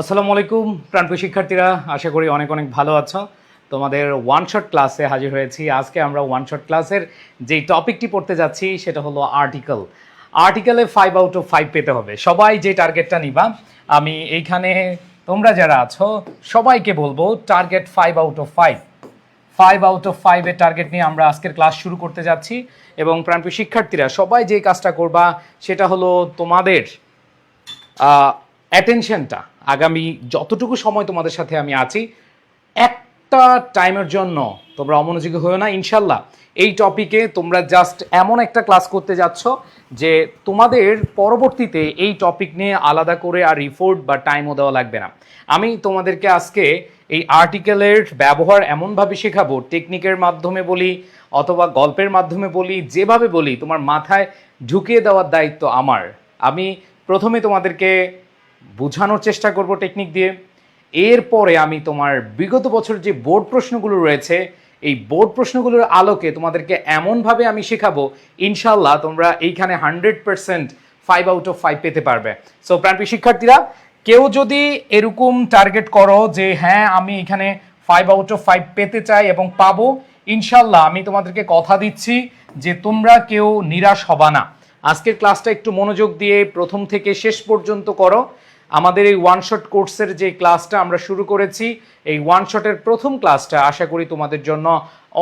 আসসালামু আলাইকুম প্রাণপ্রিয় শিক্ষার্থীরা, আশা করি অনেক অনেক ভালো আছো। তোমাদের ওয়ান শট ক্লাসে হাজির হয়েছি। আজকে আমরা ওয়ান শট ক্লাসের যেই টপিকটি পড়তে যাচ্ছি সেটা হলো আর্টিকেল। আর্টিকেলে 5/5 পেতে হবে। সবাই যে টার্গেটটা নিবা, আমি এইখানে তোমরা যারা আছো সবাইকে বলবো টার্গেট 5/5। 5/5 এর টার্গেট নিয়ে আমরা আজকের ক্লাস শুরু করতে যাচ্ছি। এবং প্রাণপ্রিয় শিক্ষার্থীরা সবাই যে কাজটা করবা সেটা হলো তোমাদের অ্যাটেনশনটা আগামী যতটুকু সময় তোমাদের সাথে আমি আছি একটা টাইমের জন্য তোমরা অমনোযোগী হয়েও না। ইনশাল্লাহ এই টপিকে তোমরা জাস্ট এমন একটা ক্লাস করতে যাচ্ছ যে তোমাদের পরবর্তীতে এই টপিক নিয়ে আলাদা করে আর রিপোর্ট বা টাইমও দেওয়া লাগবে না। আমি তোমাদেরকে আজকে এই আর্টিকেলের ব্যবহার এমনভাবে শেখাবো, টেকনিকের মাধ্যমে বলি অথবা গল্পের মাধ্যমে বলি, যেভাবে বলি তোমার মাথায় ঢুকিয়ে দেওয়ার দায়িত্ব আমার। আমি প্রথমে তোমাদেরকে বোঝানোর চেষ্টা করব টেকনিক দিয়ে, এরপরে আমি তোমার বিগত বছর যে বোর্ড প্রশ্নগুলো রয়েছে এই বোর্ড প্রশ্নগুলোর আলোকে তোমাদেরকে এমনভাবে আমি শেখাবো ইনশাল্লাহ তোমরা এইখানে 100% 5/5 পেতে পারবে। সো প্রাণপ্রিয় শিক্ষার্থীরা, কেউ যদি এরকম টার্গেট করো যে হ্যাঁ আমি এখানে 5/5 পেতে চাই এবং পাবো, ইনশাল্লাহ আমি তোমাদেরকে কথা দিচ্ছি যে তোমরা কেউ নিরাশ হবা না। আজকের ক্লাসটা একটু মনোযোগ দিয়ে প্রথম থেকে শেষ পর্যন্ত করো। আমাদের এই ওয়ান শট কোর্সের যে ক্লাসটা আমরা শুরু করেছি, এই ওয়ান শটের প্রথম ক্লাসটা আশা করি তোমাদের জন্য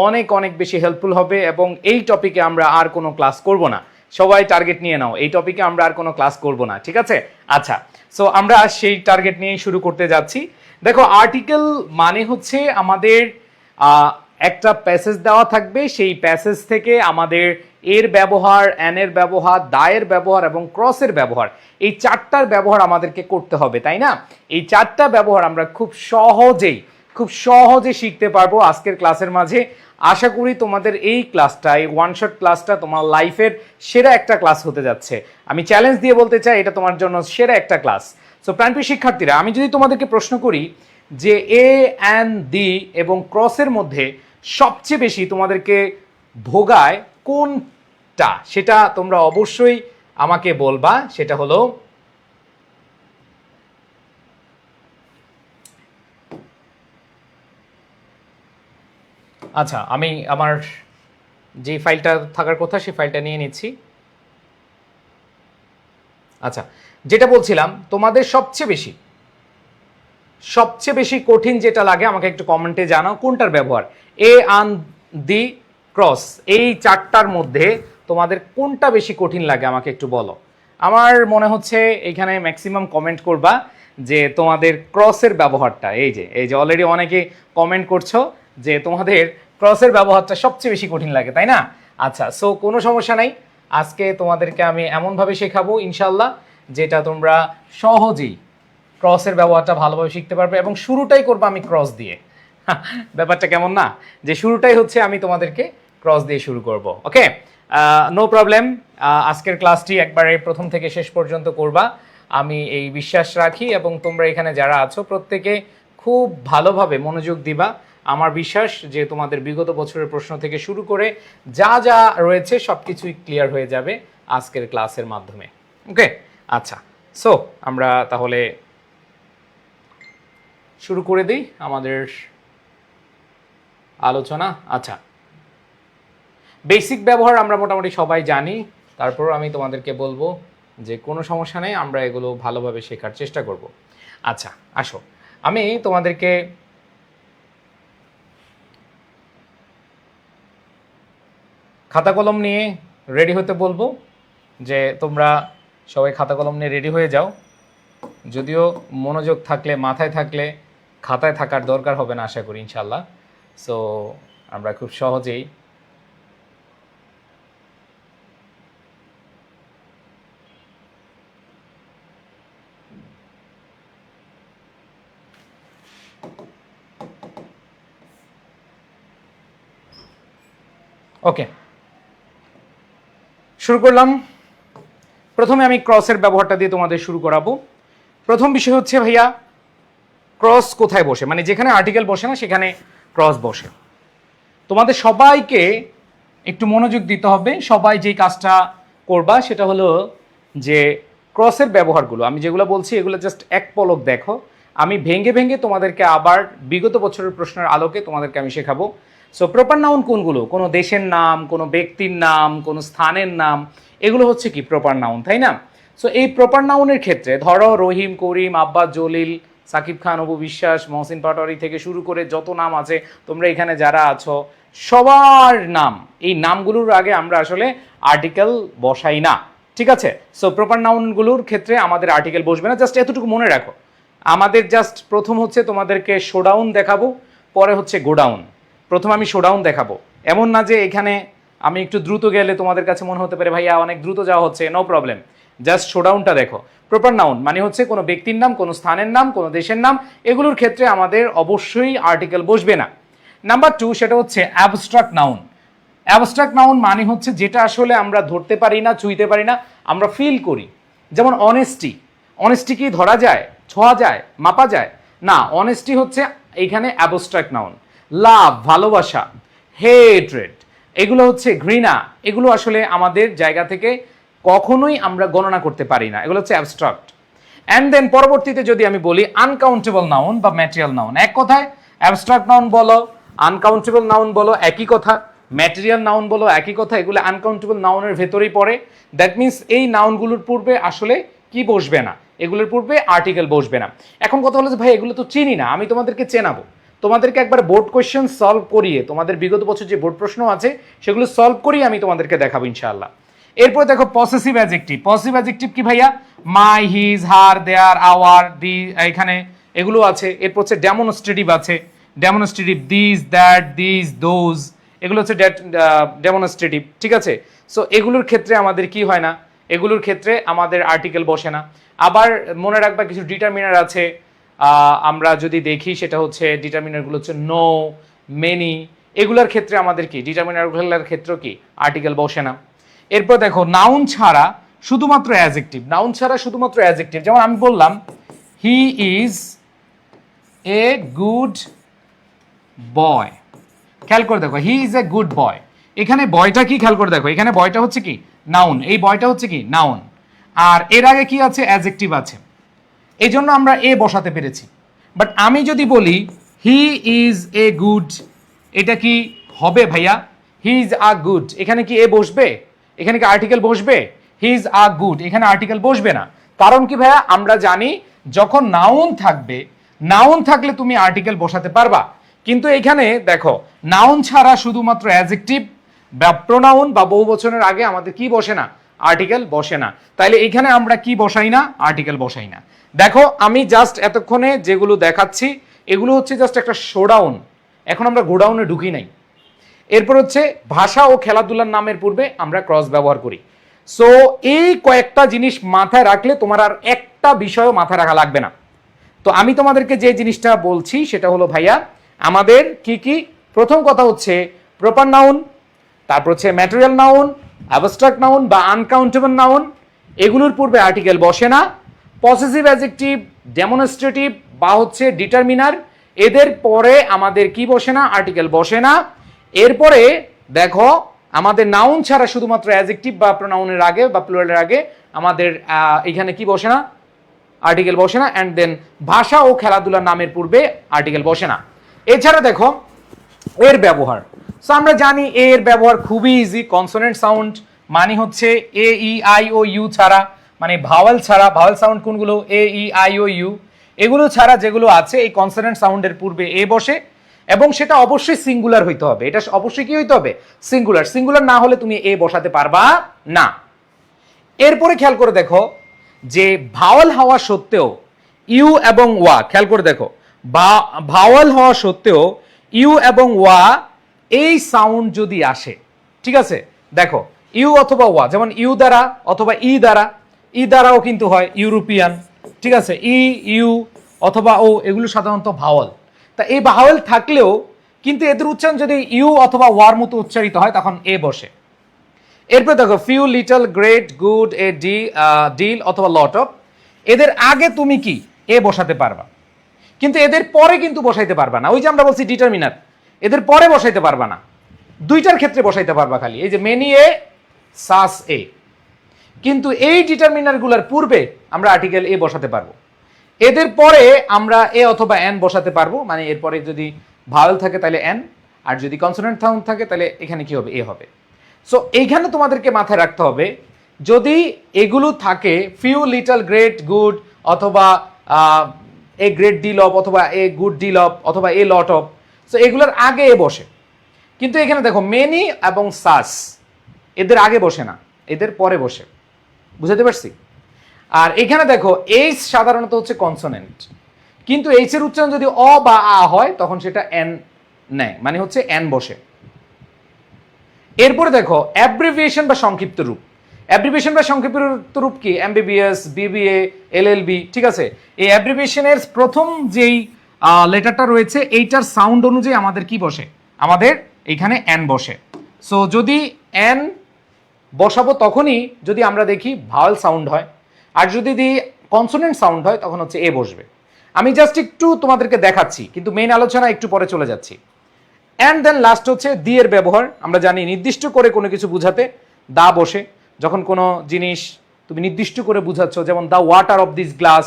অনেক অনেক বেশি হেল্পফুল হবে এবং এই টপিকে আমরা আর কোনো ক্লাস করব না। সবাই টার্গেট নিয়ে নাও, এই টপিকে আমরা আর কোনো ক্লাস করব না, ঠিক আছে? আচ্ছা, সো আমরা সেই টার্গেট নিয়েই শুরু করতে যাচ্ছি। দেখো, আর্টিকেল মানে হচ্ছে আমাদের একটা প্যাসেজ দেওয়া থাকবে, সেই প্যাসেজ থেকে আমাদের এর ব্যবহার, অ্যানের ব্যবহার, দায়ের ব্যবহার এবং ক্রসের ব্যবহার, এই চারটার ব্যবহার আমাদেরকে করতে হবে, তাই না? এই চারটা ব্যবহার আমরা খুব সহজে শিখতে পারবো আজকের ক্লাসের মাঝে। আশা করি তোমাদের এই ক্লাসটা, এই ওয়ান শট ক্লাসটা তোমার লাইফের সেরা একটা ক্লাস হতে যাচ্ছে। আমি চ্যালেঞ্জ দিয়ে বলতে চাই এটা তোমার জন্য সেরা একটা ক্লাস। সো প্রাণপ্রিয় শিক্ষার্থীরা, আমি যদি তোমাদেরকে প্রশ্ন করি যে এ অ্যান দি এবং ক্রসের মধ্যে সবচেয়ে বেশি তোমাদেরকে ভোগায় কোনটা, সেটা তোমরা অবশ্যই আমাকে বলবা। সেটা হলো আচ্ছা, আমি আমার যে ফাইলটা থাকার কথা সেই ফাইলটা নিয়ে নিচ্ছি। আচ্ছা, যেটা বলছিলাম, তোমাদের সবচেয়ে বেশি কঠিন যেটা লাগে আমাকে একটু কমেন্টে জানাও কোনটার ব্যবহার। এ আন দি ক্রস, এই চারটার মধ্যে তোমাদের কোনটা বেশি কঠিন লাগে আমাকে একটু বলো। আমার মনে হচ্ছে এখানে ম্যাক্সিমাম কমেন্ট করবা যে তোমাদের ক্রসের ব্যবহারটা, এই যে অলরেডি অনেকে কমেন্ট করছো যে তোমাদের ক্রসের ব্যবহারটা সবচেয়ে বেশি কঠিন লাগে, তাই না? আচ্ছা, সো কোনো সমস্যা নাই, আজকে তোমাদেরকে আমি এমনভাবে শেখাবো ইনশাল্লাহ যেটা তোমরা সহজেই ক্রসের ব্যবহারটা ভালোভাবে শিখতে পারবে এবং শুরুটাই করবো আমি ক্রস দিয়ে। ব্যাপারটা কেমন না, যে শুরুটাই হচ্ছে আমি তোমাদেরকে ক্রস দিয়ে শুরু করব। ওকে, নো প্রবলেম। আজকের ক্লাসটি একবারে প্রথম থেকে শেষ পর্যন্ত করবা, আমি এই বিশ্বাস রাখি এবং তোমরা এখানে যারা আছো প্রত্যেকে খুব ভালোভাবে মনোযোগ দিবা। আমার বিশ্বাস যে তোমাদের বিগত বছরের প্রশ্ন থেকে শুরু করে যা যা রয়েছে সব কিছুই ক্লিয়ার হয়ে যাবে আজকের ক্লাসের মাধ্যমে। ওকে, আচ্ছা, সো আমরা তাহলে শুরু করে দিই আমাদের আলোচনা। আচ্ছা, বেসিক ব্যবহার আমরা মোটামুটি সবাই জানি, তারপর আমি তোমাদেরকে বলবো যে কোনো সমস্যা নেই, আমরা এগুলো ভালোভাবে শেখার চেষ্টা করব। আচ্ছা, আসো, আমি তোমাদেরকে খাতা কলম নিয়ে রেডি হতে বলবো, যে তোমরা সবাই খাতা কলম নিয়ে রেডি হয়ে যাও। যদিও মনোযোগ থাকলে, মাথায় থাকলে খাতায় থাকার দরকার হবে না আশা করি ইনশাল্লাহ। সো আমরা খুব সহজেই ওকে শুরু করলাম। প্রথমে আমি ক্রসের ব্যবহারটা দিয়ে তোমাদের শুরু করাবো। প্রথম বিষয় হচ্ছে ভাইয়া, ক্রস কোথায় বসে, মানে যেখানে আর্টিকেল বসে না সেখানে ক্রস বসে। তোমাদের সবাইকে একটু মনোযোগ দিতে হবে। সবাই যেই কাজটা করবা সেটা হলো যে ক্রসের ব্যবহারগুলো আমি যেগুলো বলছি এগুলো জাস্ট এক পলক দেখো, আমি ভেঙে ভেঙে তোমাদেরকে আবার বিগত বছরের প্রশ্নের আলোকে তোমাদেরকে আমি শেখাবো। সো প্রপার নাউন কোনগুলো? কোনো দেশের নাম, কোনো ব্যক্তির নাম, কোনো স্থানের নাম, এগুলো হচ্ছে কি প্রপার নাউন, তাই না? সো এই প্রপার নাউনের ক্ষেত্রে ধরো রহিম, করিম, আব্বাস, জলিল, সাকিব খান, অপু বিশ্বাস, মহসিন পাটোয়ারি থেকে শুরু করে যত নাম আছে, তোমরা এখানে যারা আছো সবার নাম, এই নামগুলোর আগে আমরা আসলে আর্টিকেল বসাই না, ঠিক আছে? সো প্রপার নাউনগুলোর ক্ষেত্রে আমাদের আর্টিকেল বসবে না, জাস্ট এতটুকু মনে রাখো। আমাদের জাস্ট প্রথম হচ্ছে তোমাদেরকে শোডাউন দেখাবো, পরে হচ্ছে গোডাউন। প্রথম আমি শোডাউন দেখাবো, এমন না যে এখানে আমি একটু দ্রুত গেলে তোমাদের কাছে মনে হতে পারে ভাইয়া অনেক দ্রুত যাওয়া হচ্ছে, নো প্রবলেম, জাস্ট শোডাউনটা দেখো। প্রপার নাউন মানে হচ্ছে কোনো ব্যক্তির নাম, কোনো স্থানের নাম, কোনো দেশের নাম, এগুলোর ক্ষেত্রে আমাদের অবশ্যই আর্টিকেল বসবে না। নাম্বার 2, সেটা হচ্ছে অ্যাবস্ট্রাক্ট নাউন। অ্যাবস্ট্রাক্ট নাউন মানে হচ্ছে যেটা আসলে আমরা ধরতে পারি না, ছুঁইতে পারি না, আমরা ফিল করি। যেমন অনেস্টি, অনেস্টি কি ধরা যায়, ছোঁয়া যায়, মাপা যায় না? অনেস্টি হচ্ছে এইখানে অ্যাবস্ট্রাক্ট নাউন। লাভ, ভালোবাসা, হেট্রেড, এগুলো হচ্ছে ঘৃণা, এগুলো আসলে আমাদের জায়গা থেকে কখনোই আমরা গণনা করতে পারি না, এগুলো হচ্ছে অ্যাবস্ট্রাক্ট। অ্যান্ড দেন পরবর্তীতে যদি আমি বলি আনকাউন্টেবল নাউন বা ম্যাটেরিয়াল নাউন, এক কথায় অ্যাবস্ট্রাক্ট নাউন বলো, আনকাউন্টেবল নাউন বলো একই কথা, ম্যাটেরিয়াল নাউন বলো একই কথা, এগুলো আনকাউন্টেবল নাউনের ভেতরেই পড়ে। দ্যাট মিনস এই নাউনগুলোর পূর্বে আসলে কি বসবে না, এগুলোর পূর্বে আর্টিকেল বসবে না। এখন কথা হলো যে ভাই এগুলো তো চিনি না, আমি তোমাদেরকে চেনাবো, তোমাদেরকে একবার বোর্ড কোয়েশ্চেন সলভ করিয়ে, তোমাদের বিগত বছর যে বোর্ড প্রশ্ন আছে সেগুলো সলভ করিয়ে আমি তোমাদেরকে দেখাবো ইনশাআল্লাহ। এরপর দেখো পসেসিভ অ্যাডজেক্টিভ। পসেসিভ অ্যাডজেক্টিভ কি ভাইয়া? মাই, হিজ, হার, দেয়ার, আওয়ার, দি, এখানে এগুলো আছে। এরপর হচ্ছে ডেমনস্ট্রেটিভ আছে, demonstrative, this, that, this, those, এগুলো হচ্ছে ডেমনস্ট্রেটিভ, ঠিক আছে? সো এগুলোর ক্ষেত্রে আমাদের কি হয় না, এগুলোর ক্ষেত্রে আমাদের আর্টিকেল বসে না। আবার মনে রাখবা কিছু ডিটারমিনার আছে, আমরা যদি দেখি সেটা হচ্ছে ডিটারমিনারগুলো হচ্ছে নো, মেনি, এগুলোর ক্ষেত্রে আমাদের কি ডিটারমিনারগুলোর ক্ষেত্রে কি আর্টিকেল বসে না। এরপর দেখো নাউন ছাড়া শুধুমাত্র অ্যাডজেক্টিভ, নাউন ছাড়া শুধুমাত্র অ্যাডজেক্টিভ। যেমন আমি বললাম হি ইজ এ গুড বয়, খেয়াল করে দেখো he is a good boy, এখানে বয়টা কি খেয়াল করে দেখো, এখানে বয়টা হচ্ছে কি নাউন, এই বয়টা হচ্ছে কি নাউন, আর এর আগে কি আছে অ্যাডজেক্টিভ আছে, এই জন্য আমরা এ বসাতে পেরেছি। বাট আমি যদি বলি হি ইজ এ গুড, এটা কি হবে ভাইয়া? হি ইজ আ গুড, এখানে কি এ বসবে? এখানে কি আর্টিকেল বসবে? হি ইজ আ গুড, এখানে আর্টিকেল বসবে না। কারণ কি ভাইয়া? আমরা জানি যখন নাউন থাকবে, নাউন থাকলে তুমি আর্টিকেল বসাতে পারবা, কিন্তু এখানে দেখো নাউন ছাড়া শুধুমাত্র অ্যাডজেক্টিভ বা প্রোনাউন বা বহুবচনের আগে আমাদের কি বসে না, আর্টিকেল বসে না। তাইলে এখানে আমরা কি বসাই না, আর্টিকেল বসাই না। দেখো আমি জাস্ট এতক্ষণে যেগুলো দেখাচ্ছি এগুলো হচ্ছে জাস্ট একটা শোডাউন, এখন আমরা গোডাউনে ঢুকি নাই। এরপর হচ্ছে ভাষা ও খেলাধুলার নামের পূর্বে আমরা ক্রস ব্যবহার করি। সো এই কয়েকটা জিনিস মাথায় রাখলে তোমার আর একটা বিষয়ও মাথায় রাখা লাগবে না। তো আমি তোমাদেরকে যে জিনিসটা বলছি সেটা হলো ভাইয়া আমাদের কি কি, প্রথম কথা হচ্ছে প্রপার নাউন, তারপর হচ্ছে ম্যাটেরিয়াল নাউন, অ্যাবস্ট্রাক্ট নাউন বা আনকাউন্টেবল নাউন, এগুলোর পূর্বে আর্টিকেল বসে না। পসেসিভ অ্যাডজেক্টিভ, ডেমনস্ট্রেটিভ বা হচ্ছে ডিটারমিনার, এদের পরে আমাদের কি বসে না, আর্টিকেল বসে না। এরপরে দেখো আমাদের নাউন ছাড়া শুধুমাত্র অ্যাডজেক্টিভ বা প্রোনাউনের আগে বা প্লুরালের আগে আমাদের এখানে কি বসে না, আর্টিকেল বসে না। অ্যান্ড দেন ভাষা ও খেলাধুলার নামের পূর্বে আর্টিকেল বসে না। এছাড়া দেখো এর ব্যবহার, সো আমরা জানি এর ব্যবহার খুবই ইজি। কনসোনেন্ট সাউন্ড মানে হচ্ছে এ ই আই ও ইউ ছাড়া, মানে ভাওয়াল ছাড়া, ভাওয়াল সাউন্ড কোনগুলো, এ ই আই ও ইউ, এগুলো ছাড়া যেগুলো আছে এই কনসোনেন্ট সাউন্ডের পূর্বে এ বসে, এবং সেটা অবশ্যই সিঙ্গুলার হইতে হবে। এটা অবশ্যই কি হইতে হবে, সিঙ্গুলার। সিঙ্গুলার না হলে তুমি এ বসাতে পারবা না। এরপরে খেয়াল করে দেখো যে ভাওয়াল হওয়া সত্ত্বেও ইউ এবং ওয়া, খেয়াল করে দেখো ভাওয়াল হওয়া সত্ত্বেও ইউ এবং ওয়া এই সাউন্ড যদি আসে, ঠিক আছে, দেখো ইউ অথবা ওয়া, যেমন ইউ দ্বারা অথবা ই দ্বারা, ই দ্বারাও কিন্তু হয় ইউরোপিয়ান, ঠিক আছে, ই, ইউ অথবা ও, এগুলো সাধারণত ভাওয়াল। তা এই ভাওয়াল থাকলেও কিন্তু এদের উচ্চারণ যদি ইউ অথবা ওয়ার মতো উচ্চারিত হয় তখন এ বসে। এরপর দেখো few, little, great, good, a deal অথবা লট অফ, এদের আগে তুমি কি এ বসাতে পারবা, কিন্তু এদের পরে কিন্তু বসাইতে পারবা না। ওই যে আমরা বলছি ডিটারমিনার, এদের পরে বসাইতে পারবা না, দুইটার ক্ষেত্রে বসাইতে পারবা খালি, এই যে মেনি এ, সাস এ। কিন্তু এই ডিটারমিনারগুলোর পূর্বে আমরা আর্টিকেল এ বসাতে পারবো। এদের পরে আমরা এ অথবা এন বসাতে পারবো, মানে এরপরে যদি ভাওয়েল থাকে তাহলে এন, আর যদি কনসোনেন্ট সাউন্ড থাকে তাহলে এখানে কি হবে, এ হবে। সো এইখানে তোমাদেরকে মাথায় রাখতে হবে, যদি এগুলো থাকে ফিউ লিটল গ্রেট গুড অথবা এ গ্রেট ডিল অফ অথবা এ গুড ডিল অফ অথবা এ লট অফ, সো এগুলোর আগে এ বসে। কিন্তু এখানে দেখো মেনি এবং সাস এদের আগে বসে না, এদের পরে বসে। বুঝাতে পারছি? আর এখানে দেখো এইচ সাধারণত হচ্ছে কনসোনেন্ট, কিন্তু এইচ এর উচ্চারণ যদি অ বা আ হয় তখন সেটা এন নেয়, মানে হচ্ছে এন বসে। এরপরে দেখো অ্যাব্রিভিয়েশন বা সংক্ষিপ্ত রূপ। অ্যাব্রিভিয়েশন বা সংক্ষিপ্ত রূপ কি? এমবিবিএস, বিবিএ, এলএলবি, ঠিক আছে? এই অ্যাব্রিভিয়েশনের প্রথম যেই লেটারটা রয়েছে এইটার সাউন্ড অনুযায়ী আমাদের কি বসে, আমাদের এইখানে এন বসে। সো যদি এন বসাবো তখনই যদি আমরা দেখি ভাওয়েল সাউন্ড হয়, আর যদি কনসোনেন্ট সাউন্ড হয় তখন হচ্ছে এ বসবে। আমি জাস্ট একটু তোমাদেরকে দেখাচ্ছি, কিন্তু মেইন আলোচনা একটু পরে চলে যাচ্ছি। অ্যান্ড দেন লাস্ট হচ্ছে দি এর ব্যবহার। আমরা জানি নির্দিষ্ট করে কোনো কিছু বুঝাতে দা বসে। যখন কোনো জিনিস তুমি নির্দিষ্ট করে বুঝাচ্ছ, যেমন the water of this glass,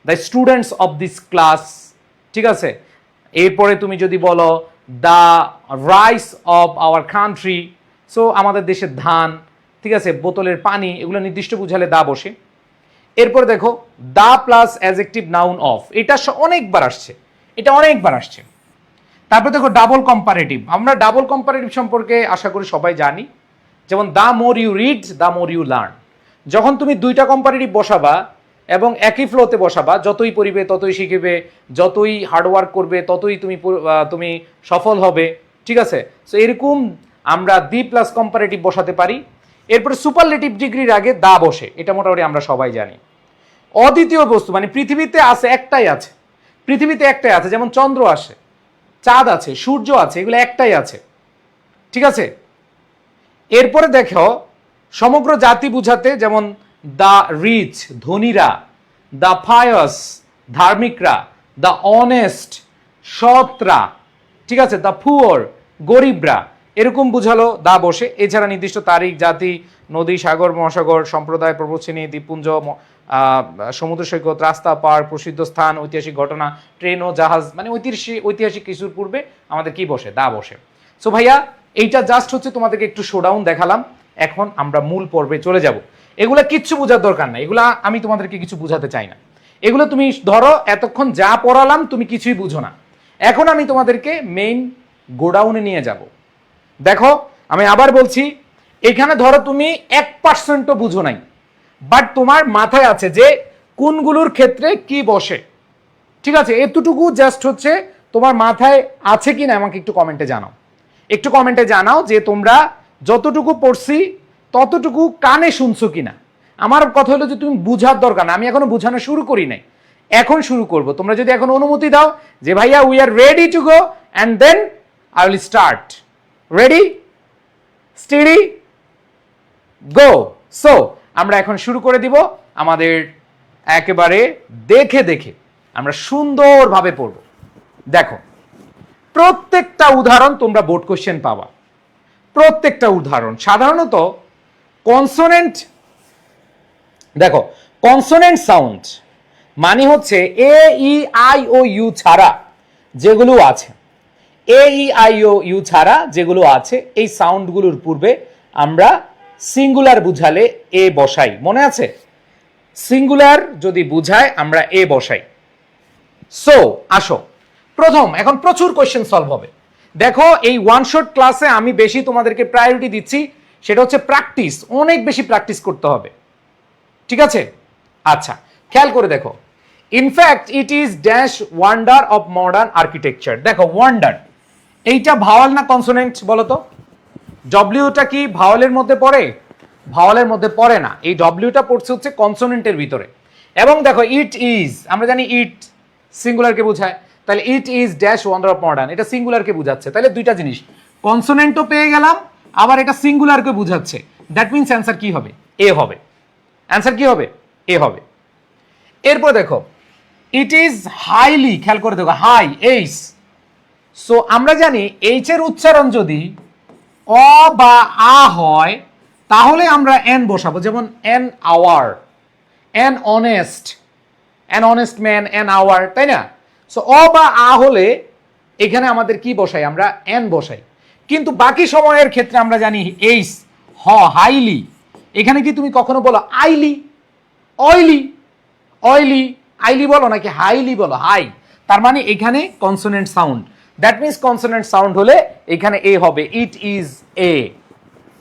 the students of this class, ঠিক আছে? এরপরে তুমি যদি বলো the rice of our country, so আমাদের দেশের ধান, ঠিক আছে, বোতলের পানি, এগুলো নির্দিষ্ট বুঝালে দা বসে। এরপর দেখো the plus adjective noun of, এটা অনেকবার আসছে, এটা অনেকবার আসছে। তারপর দেখো ডাবল কম্পারেটিভ। আমরা ডাবল কম্পারেটিভ সম্পর্কে আশা করি সবাই জানি, যেমন the more you read the more you learn. যখন তুমি দুইটা কম্পারেটিভ বসাবা এবং একই ফ্লোতে বসাবা, যতই পড়িবে ততই শিখিবে, যতই হার্ডওয়ার্ক করবে ততই তুমি সফল হবে, ঠিক আছে? সো এরকম আমরা দি প্লাস কম্পারেটিভ বসাতে পারি। এরপরে সুপারলেটিভ ডিগ্রির আগে দা বসে, এটা মোটামুটি আমরা সবাই জানি। অদ্বিতীয় বস্তু মানে পৃথিবীতে আছে, একটাই আছে, পৃথিবীতে একটাই আছে, যেমন চন্দ্র আছে, চাঁদ আছে, সূর্য আছে, এগুলো একটাই আছে, ঠিক আছে? এরপরে দেখো সমগ্র জাতি বুঝাতে, যেমন দ্য রিচ ধনীরা, দ্য ফায়াস ধার্মিকরা, দ্য অনেস্ট সৎরা, ঠিক আছে, দ্য পুয়ার গরিবরা, এরকম বুঝালো দা বসে। এছাড়া নির্দিষ্ট তারিখ, জাতি, নদী, সাগর, মহাসাগর, সম্প্রদায়, পর্বতশ্রেণী, দ্বীপপুঞ্জ, সমুদ্র সৈকত, রাস্তা, পার্ক, প্রসিদ্ধ স্থান, ঐতিহাসিক ঘটনা, ট্রেন ও জাহাজ, মানে ঐতিহাসিক কিছুর পূর্বে আমাদের কি বসে, দা বসে। সো ভাইয়া এইটা জাস্ট হচ্ছে তোমাদেরকে একটু শোডাউন দেখালাম। এখন আমরা মূল পর্বে চলে যাব। এগুলা কিচ্ছু বোঝার দরকার নাই, এগুলা আমি তোমাদেরকে কিছু বুঝাতে চাই না। এগুলো তুমি ধরো এতক্ষণ যা পড়ালাম তুমি কিছুই বুঝো না। এখন আমি তোমাদেরকে মেইন গোডাউনে নিয়ে যাব। দেখো আমি আবার বলছি, এখানে ধরো তুমি 1%ও বুঝো নাই, বাট তোমার মাথায় আছে যে কোনগুলোর ক্ষেত্রে কি বসে, ঠিক আছে? এতটুকু জাস্ট হচ্ছে তোমার মাথায় আছে কিনা আমাকে একটু কমেন্টে জানাও, একটু কমেন্টে জানাও যে তোমরা যতটুকু পড়ছি ততটুকু কানে শুনছো কিনা। আমার কথা হলো যে তুমি বুঝার দরকার না, আমি এখনো বুঝানো শুরু করি নাই, এখন শুরু করব। তোমরা যদি এখন অনুমতি দাও যে ভাইয়া we are ready to go, and then I will start. Ready, steady, go. So আমরা এখন শুরু করে দিব আমাদের একেবারে দেখে দেখে আমরা সুন্দরভাবে পড়ব। দেখো প্রত্যেকটা উদাহরণ তোমরা বোর্ড কোশ্চেন পাবা, প্রত্যেকটা উদাহরণ। সাধারণত কনসোনেন্ট, দেখো কনসোনেন্ট সাউন্ড মানে হচ্ছে এ ই আই ও ইউ ছাড়া যেগুলো আছে, এ ই আই ও ইউ ছাড়া যেগুলো আছে, এই সাউন্ডগুলোর পূর্বে আমরা সিঙ্গুলার বুঝালে এ বসাই। মনে আছে? সিঙ্গুলার যদি বুঝায় আমরা এ বসাই। সো আসো প্রথম, এখন প্রচুর কোয়েশ্চেন সলভ হবে। দেখো এই ওয়ান শট ক্লাসে আমি বেশি তোমাদেরকে প্রায়োরিটি দিচ্ছি, সেটা হচ্ছে প্র্যাকটিস, অনেক বেশি প্র্যাকটিস করতে হবে, ঠিক আছে? আচ্ছা খেয়াল করে দেখো, in fact it is dash wonder of modern architecture. দেখো ওয়ান্ডার এইটা ভাওয়াল না কনসোনেন্ট বলো তো? ডব্লিউটা কি ভাওয়ালের মধ্যে পড়ে? ভাওয়ালের মধ্যে পড়ে না, এই ডব্লিউটা পড়ছে হচ্ছে কনসোনেন্টের ভিতরে। এবং দেখো ইট ইজ, আমরা জানি ইট সিঙ্গুলারকে বোঝায়, তাহলে it is dash wonder of modern, এটা সিঙ্গুলারকে বোঝাচ্ছে। তাহলে দুইটা জিনিস, কনসোনেন্টও পেয়ে গেলাম, আবার এটা সিঙ্গুলারকে বোঝাচ্ছে। দ্যাট মিনস অ্যান্সার কি হবে? এ হবে। অ্যান্সার কি হবে? এ হবে। এরপর দেখো ইট ইজ হাইলি, খেয়াল করে দেখো হাই, এইচ। সো আমরা জানি এইচ এর উচ্চারণ যদি অ বা আ হয় তাহলে আমরা এন বসাবো, যেমন an hour, an honest, an honest man, an hour, তাই না? সো অ বা আ হলে এখানে আমাদের কি বসাই, আমরা এন বসাই। কিন্তু বাকি সময়ের ক্ষেত্রে আমরা জানি এইস, হাইলি। এখানে কি তুমি কখনো বলো আইলি, অয়েলি, অয়েলি, আইলি বলো নাকি হাইলি বলো? হাই। তার মানে এখানে consonant sound, that means consonant sound হলে এখানে এ হবে, ইট ইজ এ।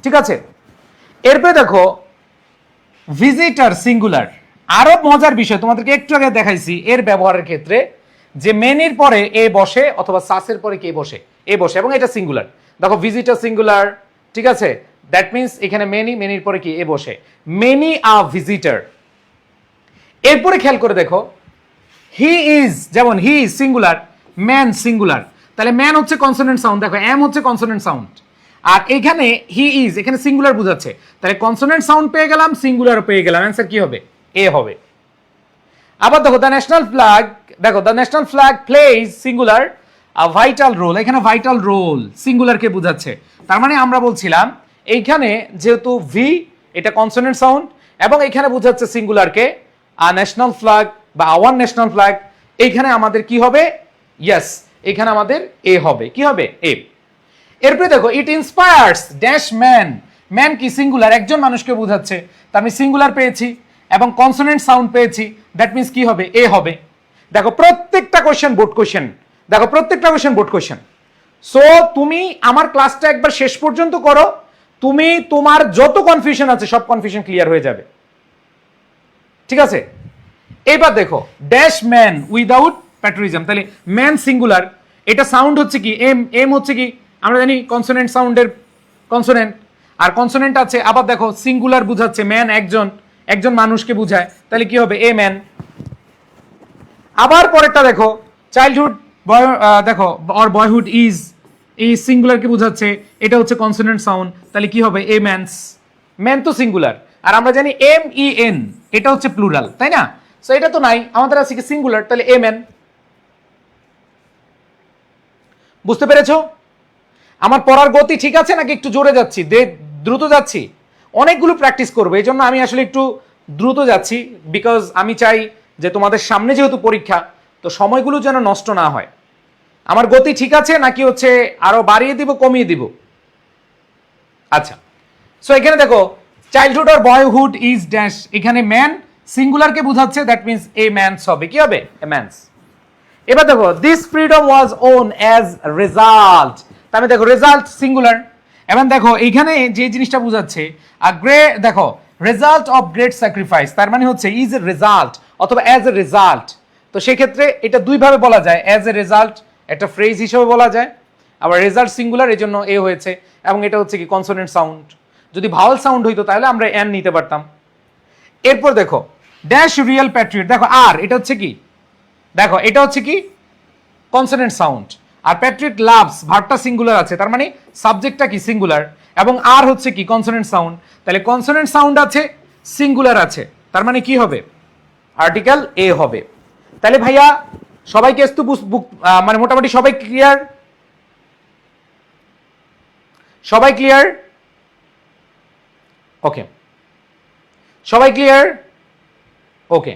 ঠিক আছে, এরপরে দেখো ভিজিটর সিঙ্গুলার। আরো মজার বিষয় তোমাদেরকে একটু আগে দেখাইছি এর ব্যবহারের ক্ষেত্রে, যে মেনির পরে এ বসে অথবা সাসের পরে কে বসে, এ বসে, এবং এটা সিঙ্গুলার। দেখো ভিজিটর সিঙ্গুলার, ঠিক আছে, দ্যাট মিনস এখানে মেনি, মেনির পরে কি এ বসে, মেনি আ ভিজিটর। এরপরে খেয়াল করে দেখো হি ইজ, যেমন he is singular, man singular, তাহলে ম্যান হচ্ছে কনসোনেন্ট সাউন্ড, দেখো এম হচ্ছে কনসোনেন্ট সাউন্ড, আর এখানে হি ইজ এখানে সিঙ্গুলার বোঝাচ্ছে, তাহলে কনসোনেন্ট সাউন্ড পেয়ে গেলাম, সিঙ্গুলার পেয়ে গেলাম, অ্যান্সার কি হবে, এ হবে। আবার দেখো দ্য ন্যাশনাল ফ্ল্যাগ, দেখো the national flag plays singular vital role, এখানে ভাইটাল রোল সিঙ্গুলারকে বোঝাচ্ছে। তার মানে আমরা বলছিলাম এইখানে যেহেতু ভি এটা কনসোনেন্ট সাউন্ড এবং এখানে বোঝাচ্ছে সিঙ্গুলারকে, ন্যাশনাল ফ্ল্যাগ বা আওয়ার ন্যাশনাল ফ্ল্যাগ, এইখানে আমাদের কি হবে, ইয়েস, এখানে আমাদের এ হবে, কি হবে, এ। এরপরে দেখো ইট ইন্সপায়ার্স ড্যাশ ম্যান, ম্যান কি সিঙ্গুলার, একজন মানুষকে বোঝাচ্ছে, তার আমি সিঙ্গুলার পেয়েছি এবং কনসোনেন্ট সাউন্ড পেয়েছি, দ্যাট মিন্স কি হবে, এ হবে। দেখো প্রত্যেকটা কোশ্চেন বোর্ড কোশ্চেন, দেখো প্রত্যেকটা কোশ্চেন বোর্ড কোশ্চেন। সো তুমি আমার ক্লাসটা একবার শেষ পর্যন্ত করো, তুমি তোমার যত কনফিউশন আছে সব কনফিউশন ক্লিয়ার হয়ে যাবে। ঠিক আছে, এবার দেখো ড্যাশ ম্যান উইদাউট প্যাট্রিজম, তাহলে ম্যান সিঙ্গুলার, এটা সাউন্ড হচ্ছে কি এম, এম হচ্ছে কি আমরা জানি কনসোনেন্ট সাউন্ডের কনসোনেন্ট, আর কনসোনেন্ট আছে, আবার দেখো সিঙ্গুলার বুঝাচ্ছে ম্যান একজন, একজন মানুষকে বুঝায়, তাহলে কি হবে, এ ম্যান। আবার পরেরটা দেখো চাইল্ডহুড, দেখো অর বয়হুড ইজ, এই সিঙ্গুলারকে বোঝাচ্ছে, এটা হচ্ছে কনসোনেন্ট সাউন্ড, তাহলে কি হবে, এ ম্যানস। ম্যান তো সিঙ্গুলার, আর আমরা জানি এম ই এন এটা হচ্ছে প্লুরাল, তাই না? সো এটা তো নাই, আমাদের আছে কি সিঙ্গুলার, তাহলে এ ম্যান। বুঝতে পেরেছো আমার পড়ার গতি ঠিক আছে নাকি একটু জোরে যাচ্ছি, দ্রুত যাচ্ছি? অনেকগুলো প্র্যাকটিস করবো, এই জন্য আমি আসলে একটু দ্রুত যাচ্ছি, বিকজ আমি চাই যে তোমাদের সামনে যেহেতু পরীক্ষা, তো সময়গুলো যেন নষ্ট না হয়। আমার গতি ঠিক আছে নাকি হচ্ছে আরো বাড়িয়ে দিব, কমিয়ে দিব? আচ্ছা, সো এখানে দেখো চাইল্ডহুড আর বয়হুড ইজ ড্যাশ, এখানে ম্যান সিঙ্গুলারকে বোঝাচ্ছে, দ্যাট মিন্স এ ম্যানস হবে, কি হবে, এ ম্যানস। এবার দেখো this freedom was won as result, তাহলে দেখো রেজাল্ট সিঙ্গুলার, এবং দেখো এইখানে যে জিনিসটা বোঝাচ্ছে দেখো রেজাল্ট অফ গ্রেট স্যাক্রিফাইস, তার মানে হচ্ছে ইজ এ রেজাল্ট অথবা অ্যাজ এ রেজাল্ট। তো সেক্ষেত্রে এটা দুইভাবে বলা যায়, অ্যাজ এ রেজাল্ট একটা ফ্রেজ হিসেবে বলা যায়, আবার রেজাল্ট সিঙ্গুলার এই জন্য এ হয়েছে, এবং এটা হচ্ছে কি কনসোনেন্ট সাউন্ড। যদি ভাওয়াল সাউন্ড হইতো তাহলে আমরা এন নিতে পারতাম। এরপর দেখো ড্যাশ রিয়েল প্যাট্রিয়ট, দেখো আর এটা হচ্ছে কি, দেখো এটা হচ্ছে কি কনসোনেন্ট সাউন্ড, আর প্যাট্রিয়ট লাভস ভার্বটা সিঙ্গুলার আছে, তার মানে সাবজেক্টটা কি সিঙ্গুলার, এবং আর হচ্ছে কি কনসোনেন্ট সাউন্ড, তাহলে কনসোনেন্ট সাউন্ড আছে, সিঙ্গুলার আছে, তার মানে কি হবে, আর্টিকেল এ হবে। তাহলে ভাইয়া সবাইকে একটু মানে মোটামুটি সবাই ক্লিয়ার, সবাই ক্লিয়ার, ওকে, সবাই ক্লিয়ার, ওকে।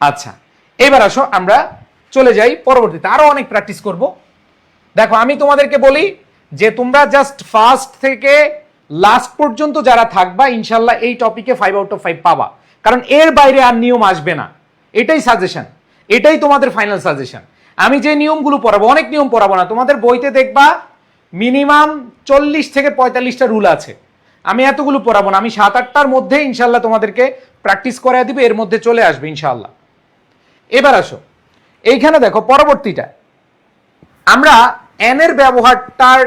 আচ্ছা, এবার আসো আমরা চলে যাই পরবর্তীতে, আরো অনেক প্র্যাকটিস করব। দেখো আমি তোমাদেরকে বলি যে তোমরা জাস্ট ফার্স্ট থেকে লাস্ট পর্যন্ত যারা থাকবা ইনশাল্লাহ এই টপিকে 5 আউট অফ 5 পাবা, কারণ এর বাইরে আর নিয়ম আসবে না, এটাই সাজেশন, এটাই তোমাদের ফাইনাল সাজেশন। আমি যে নিয়মগুলো পড়াবো, অনেক নিয়ম পড়াবো না, তোমাদের বইতে দেখবা মিনিমাম 40 থেকে 45টা রুল আছে, আমি এতগুলো পড়াবো না, আমি 7-8টার মধ্যে ইনশাল্লাহ তোমাদেরকে প্র্যাকটিস করায় দিব, এর মধ্যে চলে আসবে ইনশাল্লাহ। এবার আসো এইখানে দেখো পরবর্তীটা, আমরা এন এর ব্যবহারটার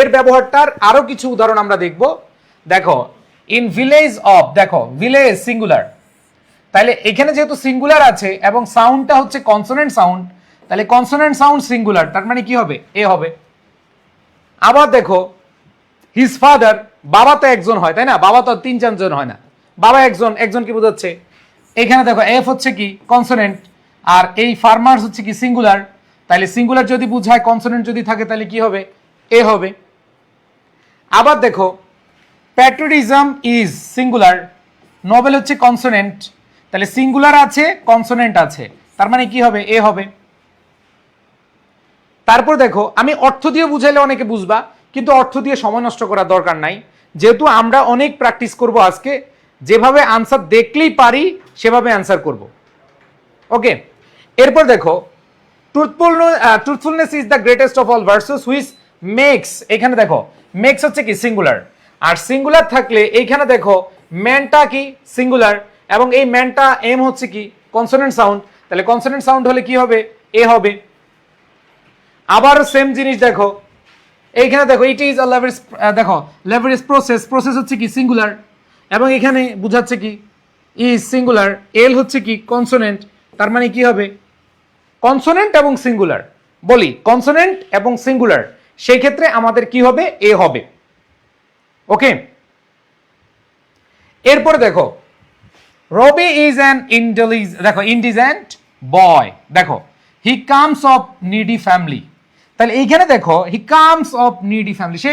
এর ব্যবহারটার আরো কিছু উদাহরণ আমরা দেখব। দেখো ইন ভিলেজ অফ, দেখো ভিলেজ সিঙ্গুলার, তাহলে এখানে যেহেতু সিঙ্গুলার আছে এবং সাউন্ডটা হচ্ছে কনসোনেন্ট সাউন্ড, তাহলে কনসোনেন্ট সাউন্ড সিঙ্গুলার, তার মানে কি হবে, এ হবে। আবার দেখো হিজ ফাদার, বাবা তো একজন হয় তাই না, বাবা তো 3-4 জন হয় না, বাবা একজন, একজন কি বোঝাচ্ছে, এখানে দেখো এফ হচ্ছে কি কনসোনেন্ট, আর এই ফার্মার্স হচ্ছে কি সিঙ্গুলার, তাহলে সিঙ্গুলার যদি বুঝায় কনসোনেন্ট যদি থাকে তাহলে কি হবে, এ হবে। আবার দেখো প্যাট্রিয়টিজম ইজ সিঙ্গুলার, নোবেল হচ্ছে কনসোনেন্ট, তাহলে সিঙ্গুলার আছে, কনসোনেন্ট আছে, তার মানে কি হবে? এ হবে। তারপর দেখো, আমি অর্থ দিয়ে বুঝাইলে অনেকে বুঝবা, কিন্তু অর্থ দিয়ে সময় নষ্ট করার দরকার নাই, যেহেতু আমরা অনেক প্র্যাকটিস করব আজকে, যেভাবে আনসার দেখলেই পারি সেভাবে অ্যান্সার করব। ওকে, এরপর দেখো, truthfulness is the greatest of all virtues which makes, এখানে দেখো মেক্স হচ্ছে কি? সিঙ্গুলার। আর সিঙ্গুলার থাকলে এইখানে দেখো ম্যানটা কি? সিঙ্গুলার। এবং এই ম্যানটা এম হচ্ছে কি? Consonant sound. তাহলে কনসোনেন্ট সাউন্ড হলে কি হবে? এ হবে। আবার সেম জিনিস দেখো, এইখানে দেখো ইট ইজ আ ল্যাবরেটরি, দেখো ল্যাবরেটরি প্রসেস, প্রসেস হচ্ছে কি? সিঙ্গুলার। এবং এখানে বুঝাচ্ছে কি? Is singular. এল হচ্ছে কি? কনসোনেন্ট। তার মানে কি হবে? কনসোনেন্ট এবং সিঙ্গুলার। বলি কনসোনেন্ট এবং সিঙ্গুলার, সেই ক্ষেত্রে আমাদের কি হবে? এ হবে। ওকে, এরপর দেখো, রবি ইজ অ্যান দেখো ইন্টেলিজেন্ট বয়। দেখো he comes of needy family. তাহলে এইখানে দেখো he comes of needy family, সে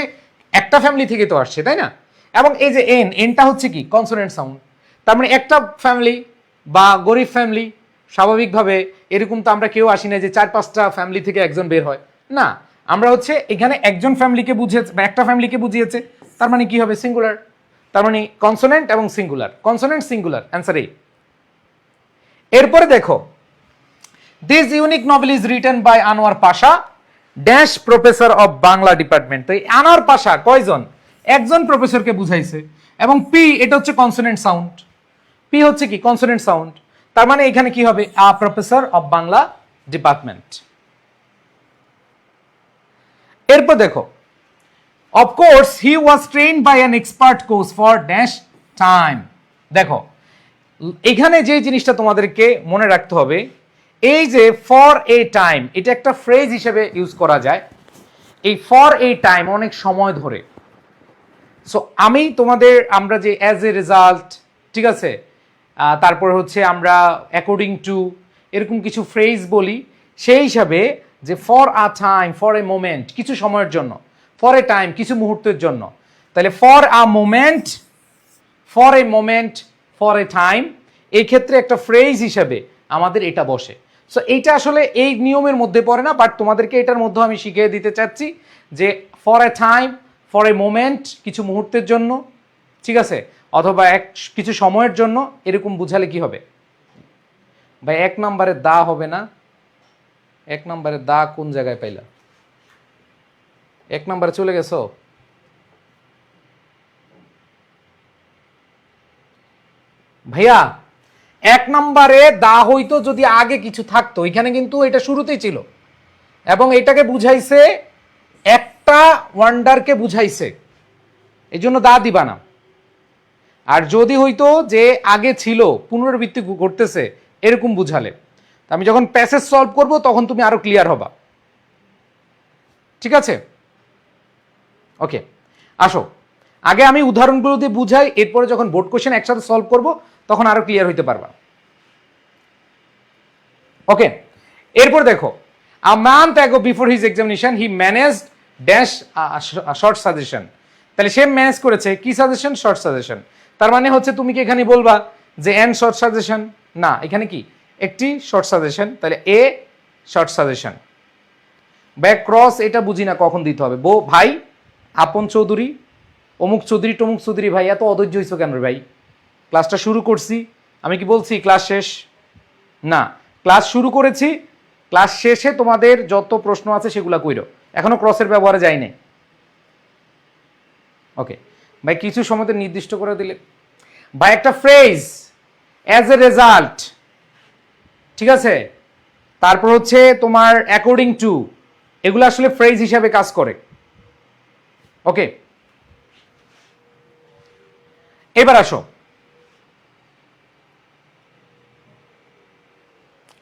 একটা ফ্যামিলি থেকে তো আসছে, তাই না? এবং এই যে এনটা হচ্ছে কি? Consonant sound. তার মানে একটা ফ্যামিলি বা গরিব ফ্যামিলি, স্বাভাবিকভাবে এরকম তো আমরা কেউ আসি না যে 4-5টা ফ্যামিলি থেকে একজন বের হয় না। আমরা হচ্ছে এখানে একজন ফ্যামিলিকে বুঝিয়েছে বা একটা ফ্যামিলিকে বুঝিয়েছে, তার মানে কি হবে? সিঙ্গুলার। তার মানে কনসোনেন্ট এবং সিঙ্গুলার, কনসোনেন্ট সিঙ্গুলার, অ্যান্সার এই। এরপরে দেখো, this unique novel is written by Anwar Pasha dash professor of Bangla department. তো এই আনোয়ার পাশা কয়জন? একজন প্রফেসরকে বুঝাইছে। এবং পি, এটা হচ্ছে কনসোনেন্ট সাউন্ড। পি হচ্ছে কি? Consonant sound. তার মানে এখানে কি হবে? A professor of Bangla department. এরপর দেখো, of course he was trained by an expert coach for dash time। দেখো এখানে যে জিনিসটা তোমাদেরকে মনে রাখতে হবে, এই যে ফর এ টাইম, এটা একটা ফ্রেজ হিসেবে ইউজ করা যায়। এই ফর এ টাইম অনেক সময় ধরে। সো আমি তোমাদের, আমরা যে অ্যাজ এ রেজাল্ট, ঠিক আছে, তারপর হচ্ছে আমরা অ্যাকর্ডিং টু, এরকম কিছু ফ্রেজ বলি, সেই হিসাবে যে for a time, for a moment, কিছু সময়ের জন্য, ফর এ টাইম, কিছু মুহূর্তের জন্য। তাহলে for a moment, for a moment, for a time, এই ক্ষেত্রে একটা ফ্রেজ হিসাবে আমাদের এটা বসে। সো এইটা আসলে এই নিয়মের মধ্যে পড়ে না, বাট তোমাদেরকে এটার মধ্যে আমি শিখিয়ে দিতে চাচ্ছি যে for a time, for a moment, কিছু মুহূর্তের জন্য, ঠিক আছে, অথবা কিছু সময়ের জন্য, এরকম বুঝালে কি হবে? ভাই 1 নম্বরে দা হবে না? 1 নম্বরে দা কোন জায়গায় পাইলা? 1 নম্বরে চলে গেছো? ভাইয়া 1 নম্বরে দা হইতো যদি আগে কিছু থাকতো, এখানে কিন্তু এটা শুরুতেই ছিল, এবং এটাকে বুঝাইছে, একটা ওয়ান্ডারকে বুঝাইছে, এই জন্য দা দিবা না। আর যদি হইতো যে আগে ছিল, পুনরাবৃত্তি করতেছে, এরকম বুঝালে, আমি যখন প্যাসেজ সলভ করব তখন তুমি আরো ক্লিয়ার হবা। ঠিক আছে? ওকে, আসো আগে আমি উদাহরণগুলো দিয়ে বুঝাই, এরপরে যখন বোর্ড কোশ্চেন একসাথে সলভ করব তখন আরো ক্লিয়ার হইতে পারবা। ওকে, এরপর দেখো, a month ago before his examination he managed dash short suggestion. তাহলে সে ম্যানেজ করেছে কি সাজেশন? Short suggestion. তার মানে হচ্ছে তুমি কি এখানে বলবা যে এন শর্ট সাজেশন? না, এখানে কি একটি শর্ট সাজেশন, তাহলে a short suggestion. Back cross এটা বুঝি না কখন দিতে হবে। ভাই আপন চৌধুরী, অমুক চৌধুরী, টমুক চৌধুরী, ভাই এত অধৈর্য হইছো কেন রে ভাই? ক্লাসটা শুরু করছি, আমি কি বলছি ক্লাস শেষ? না, ক্লাস শুরু করেছি, ক্লাস শেষে তোমাদের যত প্রশ্ন আছে সেগুলো কইরো, এখনো ক্রসের ব্যবহারে যাই নাই। ওকে ভাই, কিছু সময় নির্দিষ্ট করে দিলে ভাই একটা ফ্রেজ অ্যাজ এ রেজাল্ট, ঠিক আছে, তারপর হচ্ছে তোমার অ্যাকর্ডিং টু, এগুলো আসলে ফ্রেজ হিসাবে কাজ করে। ওকে, এবার আসো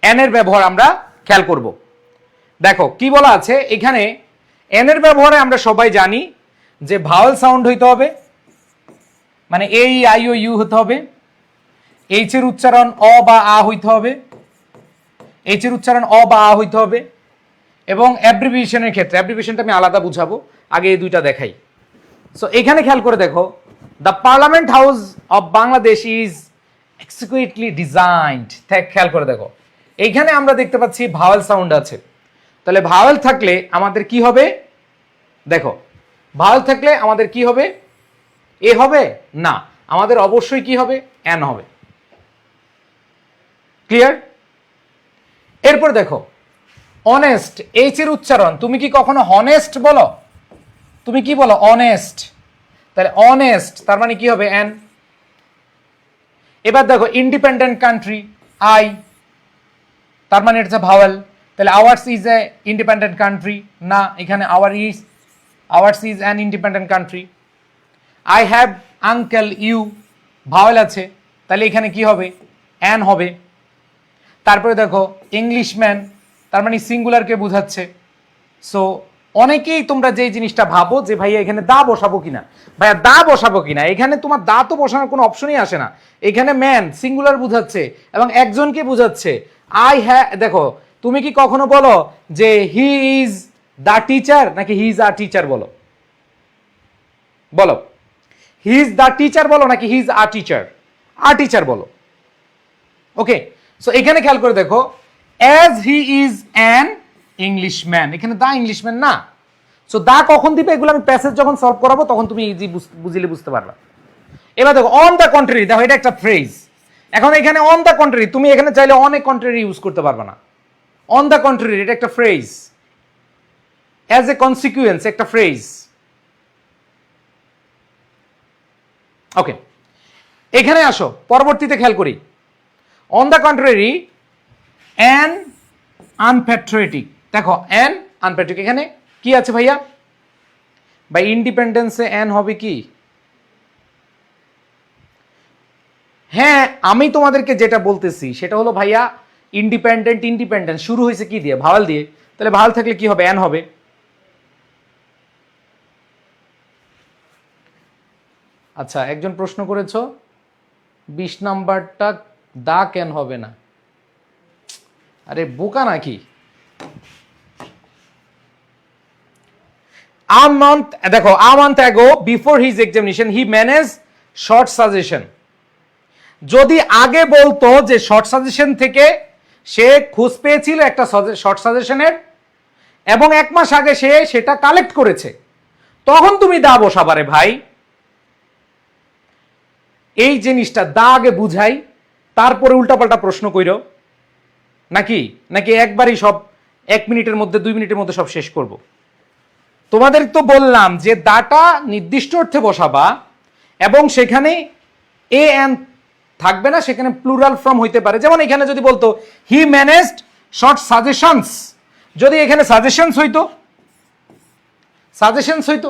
এন এর ব্যবহার আমরা খেয়াল করব। দেখো কি বলা আছে এখানে, এন এর ব্যবহারে আমরা সবাই জানি যে ভাওয়েল সাউন্ড হইতে হবে, মানে এ ই আই ও ইউ হতে হবে, এইচ এর উচ্চারণ অ বা আ হইতে হবে, এইচ এর উচ্চারণ অ বা আ হইতে হবে, এবং অ্যাব্রিভিয়েশনের ক্ষেত্রে, অ্যাব্রিভিয়েশনটা আমি আলাদা বুঝাবো, আগে এই দুইটা দেখাই। সো এখানে খেয়াল করে দেখো, the parliament house of Bangladesh is exquisitely designed. খেয়াল করে দেখো, এইখানে আমরা দেখতে পাচ্ছি ভাওয়েল সাউন্ড আছে, তাহলে ভাওয়েল থাকলে আমাদের কি হবে? দেখো, ভাওয়েল থাকলে আমাদের কি হবে? এ হবে না, আমাদের অবশ্যই কি হবে? এন হবে। ক্লিয়ার? এরপর দেখো, অনেস্ট, এইচ এর উচ্চারণ তুমি কি কখনো হনেস্ট বলো? তুমি কি বলো? অনেস্ট। তাহলে অনেস্ট তার মানে কি হবে? এন। এবার দেখো, ইন্ডিপেন্ডেন্ট কান্ট্রি, আই, তার মানে এটা ভাওয়েল। তাহলে ours is a independent country, না, এখানে ours is an independent country. I have uncle, U, vowel আছে, তাহলে এখানে কি হবে? অ্যান হবে। তারপরে দেখো, ইংলিশম্যান, তার মানে সিঙ্গুলারকে বোঝাচ্ছে। সো অনেকেই তোমরা যে জিনিসটা ভাবো যে ভাইয়া এখানে দা বসাবো কিনা, ভাইয়া দা বসাবো কিনা, এখানে তোমার দা তো বসানোর কোনো অপশনই আসে না। এখানে ম্যান সিঙ্গুলার বোঝাচ্ছে এবং একজনকে বোঝাচ্ছে। দেখো, তুমি কি কখনো বলো যে হি ইজ দা টিচার, নাকি হি ইজ আ টিচার বলো? বলো, হি ইজ দা টিচার বলো নাকি he is a teacher? A teacher বলো। ওকে, সো এখানে খেয়াল করে দেখো, as he is an Englishman, এখানে দা ইংলিশম্যান না। সো দা কখন দিবে? এগুলো আমি প্যাসেজ যখন সলভ করাবো তখন তুমি ইজি বুঝিলে বুঝতে পারবা। এবার দেখো, অন দ্য কন্ট্রারি, দেখো এটা একটা ফ্রেজ। এখন এখানে অন দ্য কন্ট্রারি, তুমি এখানে চাইলে অনেক কন্ট্রারি ইউজ করতে পারবে না। অন দ্য কন্ট্রারি এটা একটা ফ্রেজ, অ্যাজ এ কনসিকুয়েন্স একটা ফ্রেজ। ওকে, এখানে আসো, পরবর্তীতে খেয়াল করি। On the contrary, an আনপ্যাট্রিয়টিক। দেখো, অ্যান আনপ্যাট্রিয়টিক, এখানে কি আছে ভাইয়া? বাই ইন্ডিপেন্ডেন্সে অ্যান হবে কি? হ্যাঁ, আমি তোমাদেরকে যেটা বলতেছি সেটা হলো ভাইয়া, ইন্ডিপেন্ডেন্ট শুরু হয়েছে কি দিয়ে? ভাওয়াল দিয়ে। তাহলে ভাওয়াল থাকলে কি হবে? অ্যান হবে। আচ্ছা, একজন প্রশ্ন করেছো 20 নাম্বারটা দা কেন হবে না? আরে বোকা নাকি? দেখো, a month ago before his examination he managed short suggestion। যদি আগে বলতো যে শর্ট সাজেশন থেকে সে খোঁজ পেয়েছিল একটা শর্ট সাজেশনের এবং 1 মাস আগে সে সেটা কালেক্ট করেছে, তখন তুমি দা বসাবারে ভাই। এই জিনিসটা দা আগে বুঝাই, তারপরে উল্টাপাল্টা প্রশ্ন কইরো নাকি নাকি একবারই সব 1 মিনিটের মধ্যে 2 মিনিটের মধ্যে সব শেষ করব? তোমাদের তো বললাম যে দাটা নির্দিষ্ট অর্থে বসাবা এবং সেখানে এ এন থাকবে না, সেখানে প্লুরাল ফর্ম হইতে পারে। যেমন এখানে যদি বলতো হি ম্যানেজড শর্ট সাজেশনস, যদি এখানে সাজেশনস হইতো,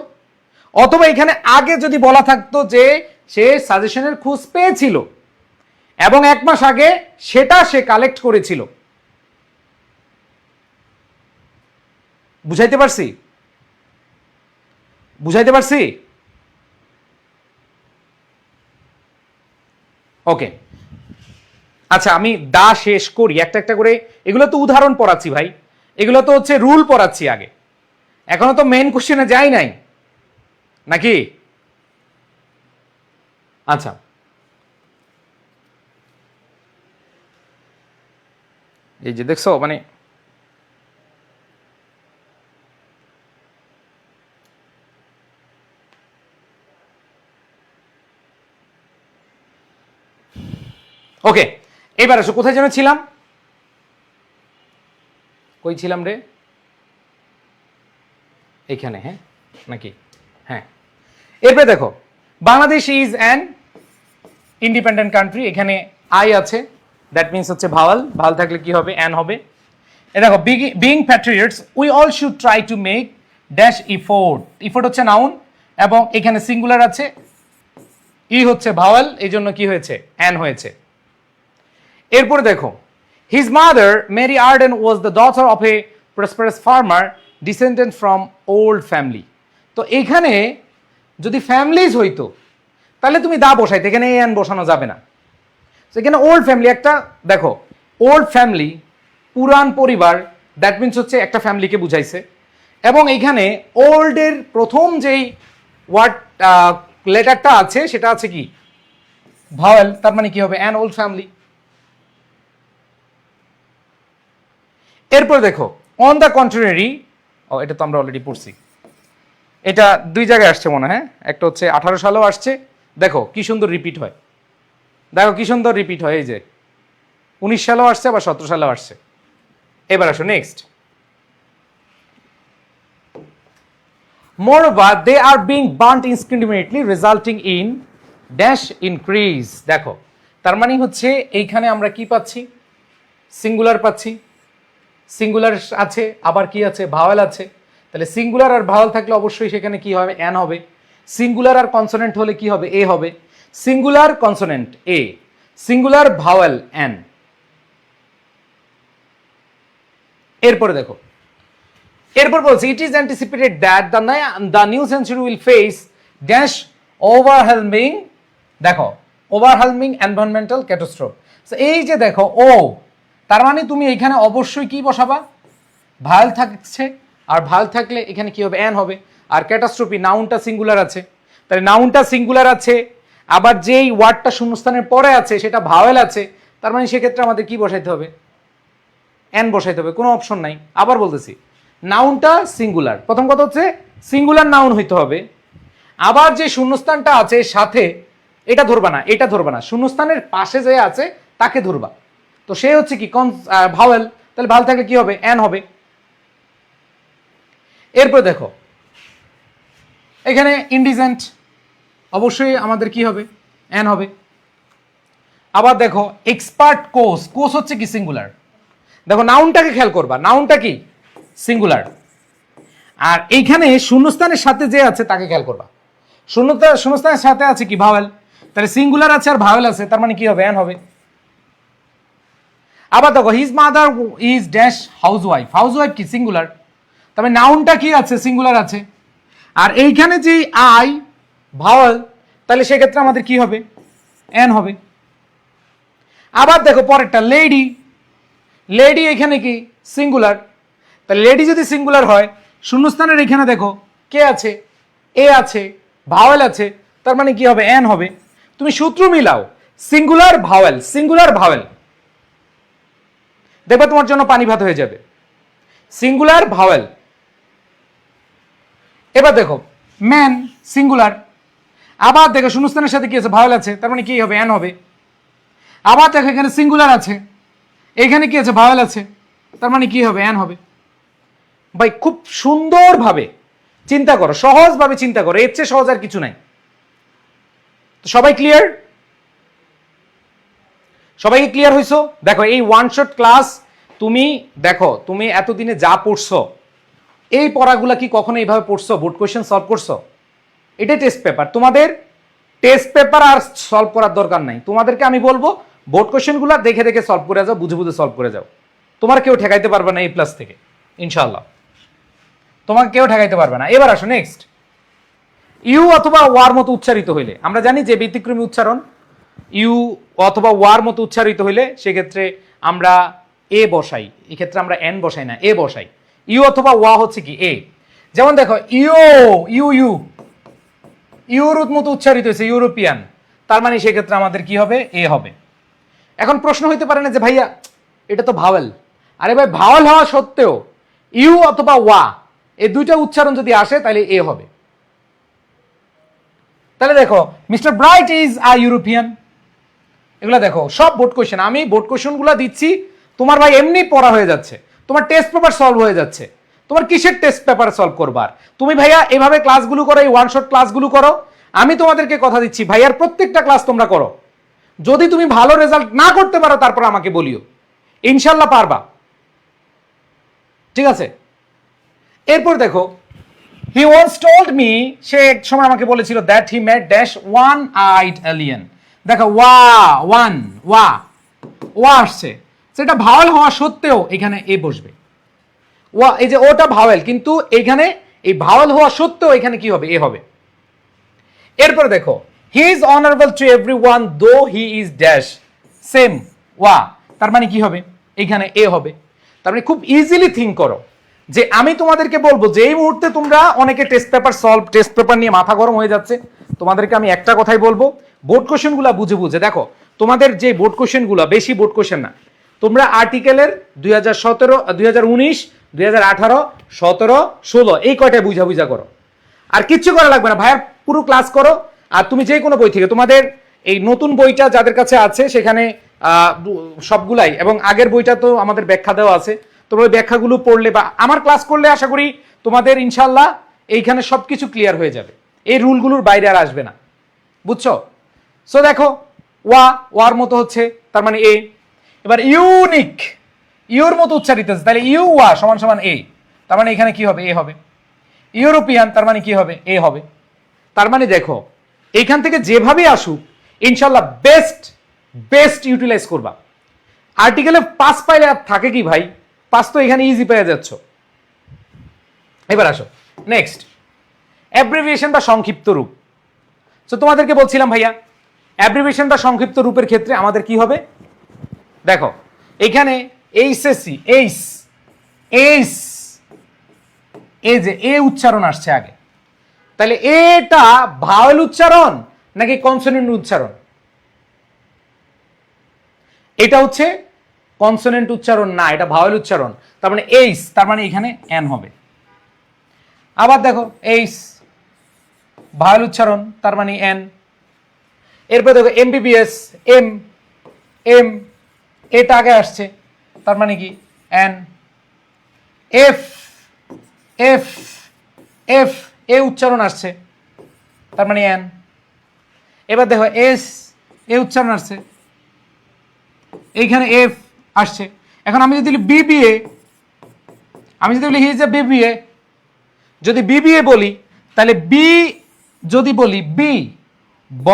অথবা এখানে আগে যদি বলা থাকতো যে সে সাজেশনের খোঁজ পেয়েছিল এবং 1 মাস আগে সেটা সে কালেক্ট করেছিল। বুঝাইতে পারছি? ওকে, আচ্ছা, আমি দা শেষ করি একটা একটা করে। এগুলো তো উদাহরণ পড়াচ্ছি ভাই, এগুলো তো হচ্ছে রুল পড়াচ্ছি আগে, এখনো তো মেইন কোশ্চেনে যাই নাই নাকি? আচ্ছা, এই যে দেখছো, মানে ওকে, এবার আসো, কোথায় যেন ছিলাম? কই ছিলাম রে? এইখানে, হ্যাঁ নাকি? হ্যাঁ, এরপরে দেখো, Bangladesh is an independent country, এখানে আই আছে, দ্যাট মিনস হচ্ছে ভাওয়াল থাকলে কি হবে? অ্যান হবে। এ দেখো, being Patriots we all should try to make dash effort হচ্ছে নাউন এবং এখানে সিঙ্গুলার আছে, ই হচ্ছে ভাওয়াল, এই জন্য কি হয়েছে? অ্যান হয়েছে। এরপরে দেখো, his mother Mary Arden was the daughter of a prosperous farmer descendant from old family. তো এখানে যদি ফ্যামিলিজ হইতো তাহলে তুমি দা বসাইতে, এখানে এন বসানো যাবে না। এখানে ওল্ড ফ্যামিলি, একটা দেখো, ওল্ড ফ্যামিলি, পুরান পরিবার, দ্যাট মিনস হচ্ছে একটা ফ্যামিলিকে বুঝাইছে। এবং এইখানে ওল্ডের প্রথম যেই ওয়ার্ড লেটারটা আছে সেটা আছে কি? ভাওয়েল, তার মানে কি হবে? An old family. এরপর দেখো অন দ্য কন্ট্রারি, এটা তো আমরা অলরেডি পড়ছি, এটা দুই জায়গায় আসছে মনে হয়, একটা হচ্ছে 18 সালেও আসছে, দেখো কি সুন্দর রিপিট হয়, দেখো কি সুন্দর রিপিট হয়, এই যে 19 সালেও আসছে আবার 17 সালেও আসছে। এবার আসো next. Moreover, they are being burnt indiscriminately resulting in dash increase। দেখো তার মানে হচ্ছে এইখানে আমরা কি পাচ্ছি? সিঙ্গুলার পাচ্ছি, সিঙ্গুলার আছে, আবার কি আছে? ভাওয়েল আছে। তাহলে সিঙ্গুলার আর ভাওয়েল থাকলে অবশ্যই সেখানে কি হবে? অ্যান হবে। সিঙ্গুলার আর কনসোনেন্ট হলে কি হবে? এ হবে। Singular consonant A, singular vowel an. এরপরে দেখো, এরপর বলছে it is anticipated that the new century will face dash overwhelming, দেখো ওভারহেলমিং এনভায়রনমেন্টাল ক্যাটাস্ট্রফ। এই যে দেখো ও, তার মানে তুমি এখানে অবশ্যই কি বসাবা? ভায়াল থাকছে, আর ভায়াল থাকলে এখানে কি হবে? অ্যান হবে। আর ক্যাটাস্ট্রফি নাউনটা সিঙ্গুলার আছে, তাহলে নাউনটা সিঙ্গুলার আছে, আবার যেই ওয়ার্ডটা শূন্যস্থানের পরে আছে সেটা ভাওয়েল আছে, তার মানে সেক্ষেত্রে আমাদের কি বসাইতে হবে? অ্যান বসাইতে হবে, কোনো অপশন নাই। আবার বলতেছি, নাউনটা সিঙ্গুলার, প্রথম কথা হচ্ছে সিঙ্গুলার নাউন হইতে হবে, আবার যে শূন্যস্থানটা আছে সাথে এটা ধরবা না, এটা ধরবা না, শূন্যস্থানের পাশে যে আছে তাকে ধরবা। তো সে হচ্ছে কি? ভাওয়েল, তাহলে ভাওয়েল থাকলে কি হবে? অ্যান হবে। এরপর দেখো এখানে ইনডিজেন্ট, অবশ্যই আমাদের কি হবে? অ্যান হবে। আবার দেখো এক্সপার্ট কোর্স, কোর্স হচ্ছে কি? সিঙ্গুলার। দেখো নাউনটাকে খেয়াল করবা, নাউনটা কি? সিঙ্গুলার। আর এইখানে শূন্যস্থানের সাথে যে আছে তাকে খেয়াল করবা, শূন্যস্থানের সাথে আছে কি? ভাওয়েল। তাহলে সিঙ্গুলার আছে আর ভাওয়েল আছে, তার মানে কি হবে? অ্যান হবে। আবার দেখো his mother is dash housewife, housewife কি? সিঙ্গুলার। তবে নাউনটা কি আছে? সিঙ্গুলার আছে। আর এইখানে যে আই ভাওয়েল, তাহলে সেক্ষেত্রে আমাদের কি হবে? অ্যান হবে। আবার দেখো পরেরটা লেডি, লেডি এখানে কি? সিঙ্গুলার। তাহলে লেডি যদি সিঙ্গুলার হয়, শূন্যস্থানের এখানে দেখো কে আছে? এ আছে, ভাওয়েল আছে, তার মানে কি হবে? অ্যান হবে। তুমি সূত্র মিলাও, সিঙ্গুলার ভাওয়েল, সিঙ্গুলার ভাওয়েল, দেখবে তোমার জন্য পানি ভাত হয়ে যাবে। Singular vowel. এবার দেখো ম্যান সিঙ্গুলার, আবার দেখো শূন্যস্থানের সাথে কি আছে? ভাওয়েল আছে, তার মানে কি হবে? অ্যান হবে। আবার দেখো এখানে সিঙ্গুলার আছে, এখানে কি আছে? ভাওয়েল আছে, তার মানে কি হবে? অ্যান হবে। ভাই খুব সুন্দরভাবে চিন্তা করো, সহজভাবে চিন্তা করো, এর চেয়ে সহজ আর কিছু নাই। তো সবাই ক্লিয়ার? সবাই ক্লিয়ার হইছো? দেখো এই ওয়ান শট ক্লাস তুমি দেখো, তুমি এতদিনে যা পড়ছো এই পড়াগুলা কি কখনো এইভাবে পড়ছো? বোর্ড কোয়েশ্চেন সলভ করছো? এটাই টেস্ট পেপার, তোমাদের টেস্ট পেপার আর সলভ করার দরকার নাই। তোমাদেরকে আমি বলবো বোর্ড কোয়েশ্চেনগুলো দেখে দেখে সলভ করে যাও, বুঝে বুঝে সলভ করে যাও। তোমার কেউ ঠেকাইতে পারবে না এই প্লাস থেকে, ইনশাল্লাহ তোমাকে কেউ ঠেকাইতে পারবে না। এবার আসো নেক্সট। ইউ অথবা ওয়ার মতো উচ্চারিত হইলে, আমরা জানি যে ব্যতিক্রমী উচ্চারণ, ইউ অথবা ওয়ার মতো উচ্চারিত হইলে সেক্ষেত্রে আমরা এ বসাই, এক্ষেত্রে আমরা এন বসাই না, এ বসাই। ইউ অথবা ওয়া হচ্ছে কি? এ। যেমন দেখো ইউ, ইউ ইউ, ইউরোপ মতো উচ্চারিত হয়েছে, ইউরোপিয়ান, তার মানে সেক্ষেত্রে আমাদের কি হবে? এ হবে। এখন প্রশ্ন হইতে পারে না যে ভাইয়া এটা তো ভাওয়েল। আরে ভাই ভাওয়েল হওয়া সত্ত্বেও ইউ অথবা ওয়া এই দুইটা উচ্চারণ যদি আসে তাহলে এ হবে। তাহলে দেখো mister bright is a European, এগুলো দেখো সব বোর্ড কোয়েশ্চেন, আমি বোর্ড কোয়েশ্চেনগুলো দিচ্ছি, তোমার ভাই এমনি পড়া হয়ে যাচ্ছে, তোমার টেস্ট পেপার সলভ হয়ে যাচ্ছে। তোমার কিসের টেস্ট পেপার সলভ করবার? তুমি ভাইয়া এভাবে ক্লাসগুলো করো, এই ওয়ান শট ক্লাসগুলো করো। আমি তোমাদেরকে কথা দিচ্ছি ভাইয়ার প্রত্যেকটা ক্লাস তোমরা করো। যদি তুমি ভালো রেজাল্ট না করতে পারো তারপর আমাকে বলিও, ইনশাল্লাহ পারবা, ঠিক আছে? এরপর দেখো হি ওয়ান্স টোল্ড মি, সে এক সময় আমাকে বলেছিল that he met dash one eyed alien. দেখো ওয়া, ওয়ান, ওয়া, ওয়া আসছে, সেটা ভাওয়েল হওয়া সত্ত্বেও এখানে এ বসবে। ওয়া, এই যে ওটা ভাওয়েল, কিন্তু এখানে এই ভাওয়েল হওয়া সত্ত্বেও এখানে কি হবে? এ হবে। এরপর দেখো he is honourable to everyone দো হি ইজ ড্যাশ সেম ওয়া, তার মানে কি হবে? এখানে এ হবে। তার মানে খুব ইজিলি থিঙ্ক করো যে আমি তোমাদেরকে বলবো যে এই মুহূর্তে তোমরা অনেকে test paper solve, test paper নিয়ে মাথা গরম হয়ে যাচ্ছে, তোমাদেরকে আমি একটা কথাই বলবো, বোর্ড কোশ্চেনগুলো বুঝে বুঝে দেখো, তোমাদের যে বোর্ড কোশ্চেনগুলো বেশি বোর্ড কোশ্চেন না, তোমরা আর্টিকেলের 2017, 2019, 2018, 17, 16 এই কয়টায় বুঝা বুঝা করো, আর কিচ্ছু করা লাগবে না ভাইয়ার, পুরো ক্লাস করো। আর তুমি যে কোনো বই থেকে, তোমাদের এই নতুন বইটা যাদের কাছে আছে সেখানে সবগুলাই, এবং আগের বইটা তো আমাদের ব্যাখ্যা দেওয়া আছে, তোমরা ওই ব্যাখ্যাগুলো পড়লে বা আমার ক্লাস করলে আশা করি তোমাদের ইনশাল্লাহ এইখানে সবকিছু ক্লিয়ার হয়ে যাবে, এই রুলগুলোর বাইরে আর আসবে না, বুঝছো? সো দেখো, ওয়ার মতো হচ্ছে, তার মানে এ। এবার ইউনিক, ইউর মতো উচ্চারিত হচ্ছে, তাহলে ইউ ওয়া সমান সমান এ, তার মানে এখানে কি হবে? এ হবে। ইউরোপিয়ান, তার মানে কি হবে? এ হবে। তার মানে দেখো, এইখান থেকে যেভাবে আসুক ইনশাল্লাহ বেস্ট বেস্ট ইউটিলাইজ করবা। আর্টিকেলে পাস পাইলে আর থাকে কি ভাই, পাস তো এখানে ইজি পেয়ে যাচ্ছ। এবার আসো নেক্সট, অ্যাব্রিভিয়েশন বা সংক্ষিপ্ত রূপ। তো তোমাদেরকে বলছিলাম ভাইয়া, অ্যাব্রিভিয়েশন বা সংক্ষিপ্ত রূপের ক্ষেত্রে আমাদের কি হবে? দেখো এখানে এইচএসসি, এইস, এইস, এই যে এ উচ্চারণ আসছে আগে, তাহলে এটা ভাওয়েল উচ্চারণ নাকি কনসোনেন্ট উচ্চারণ? এটা হচ্ছে কনসোনেন্ট উচ্চারণ না, এটা ভাওয়েল উচ্চারণ, তার মানে এইস, তার মানে এখানে এন হবে। আবার দেখো এইস ভাওয়েল উচ্চারণ, তার মানে এন। এরপর দেখো এমবিবিএস, এম, এম, এটা আগে আসছে, তার মানে কি? এন। এফ, এফ, এফ, এ উচ্চারণ আসছে, তার মানে এন। এবার দেখো এস, এ উচ্চারণ আসছে, এইখানে এফ আসছে। এখন আমি যদি বিবিএ, আমি যদি বলি হি ইজ এ বিবিএ, যদি বিবিএ বলি তাহলে বি, যদি বলি বি, ব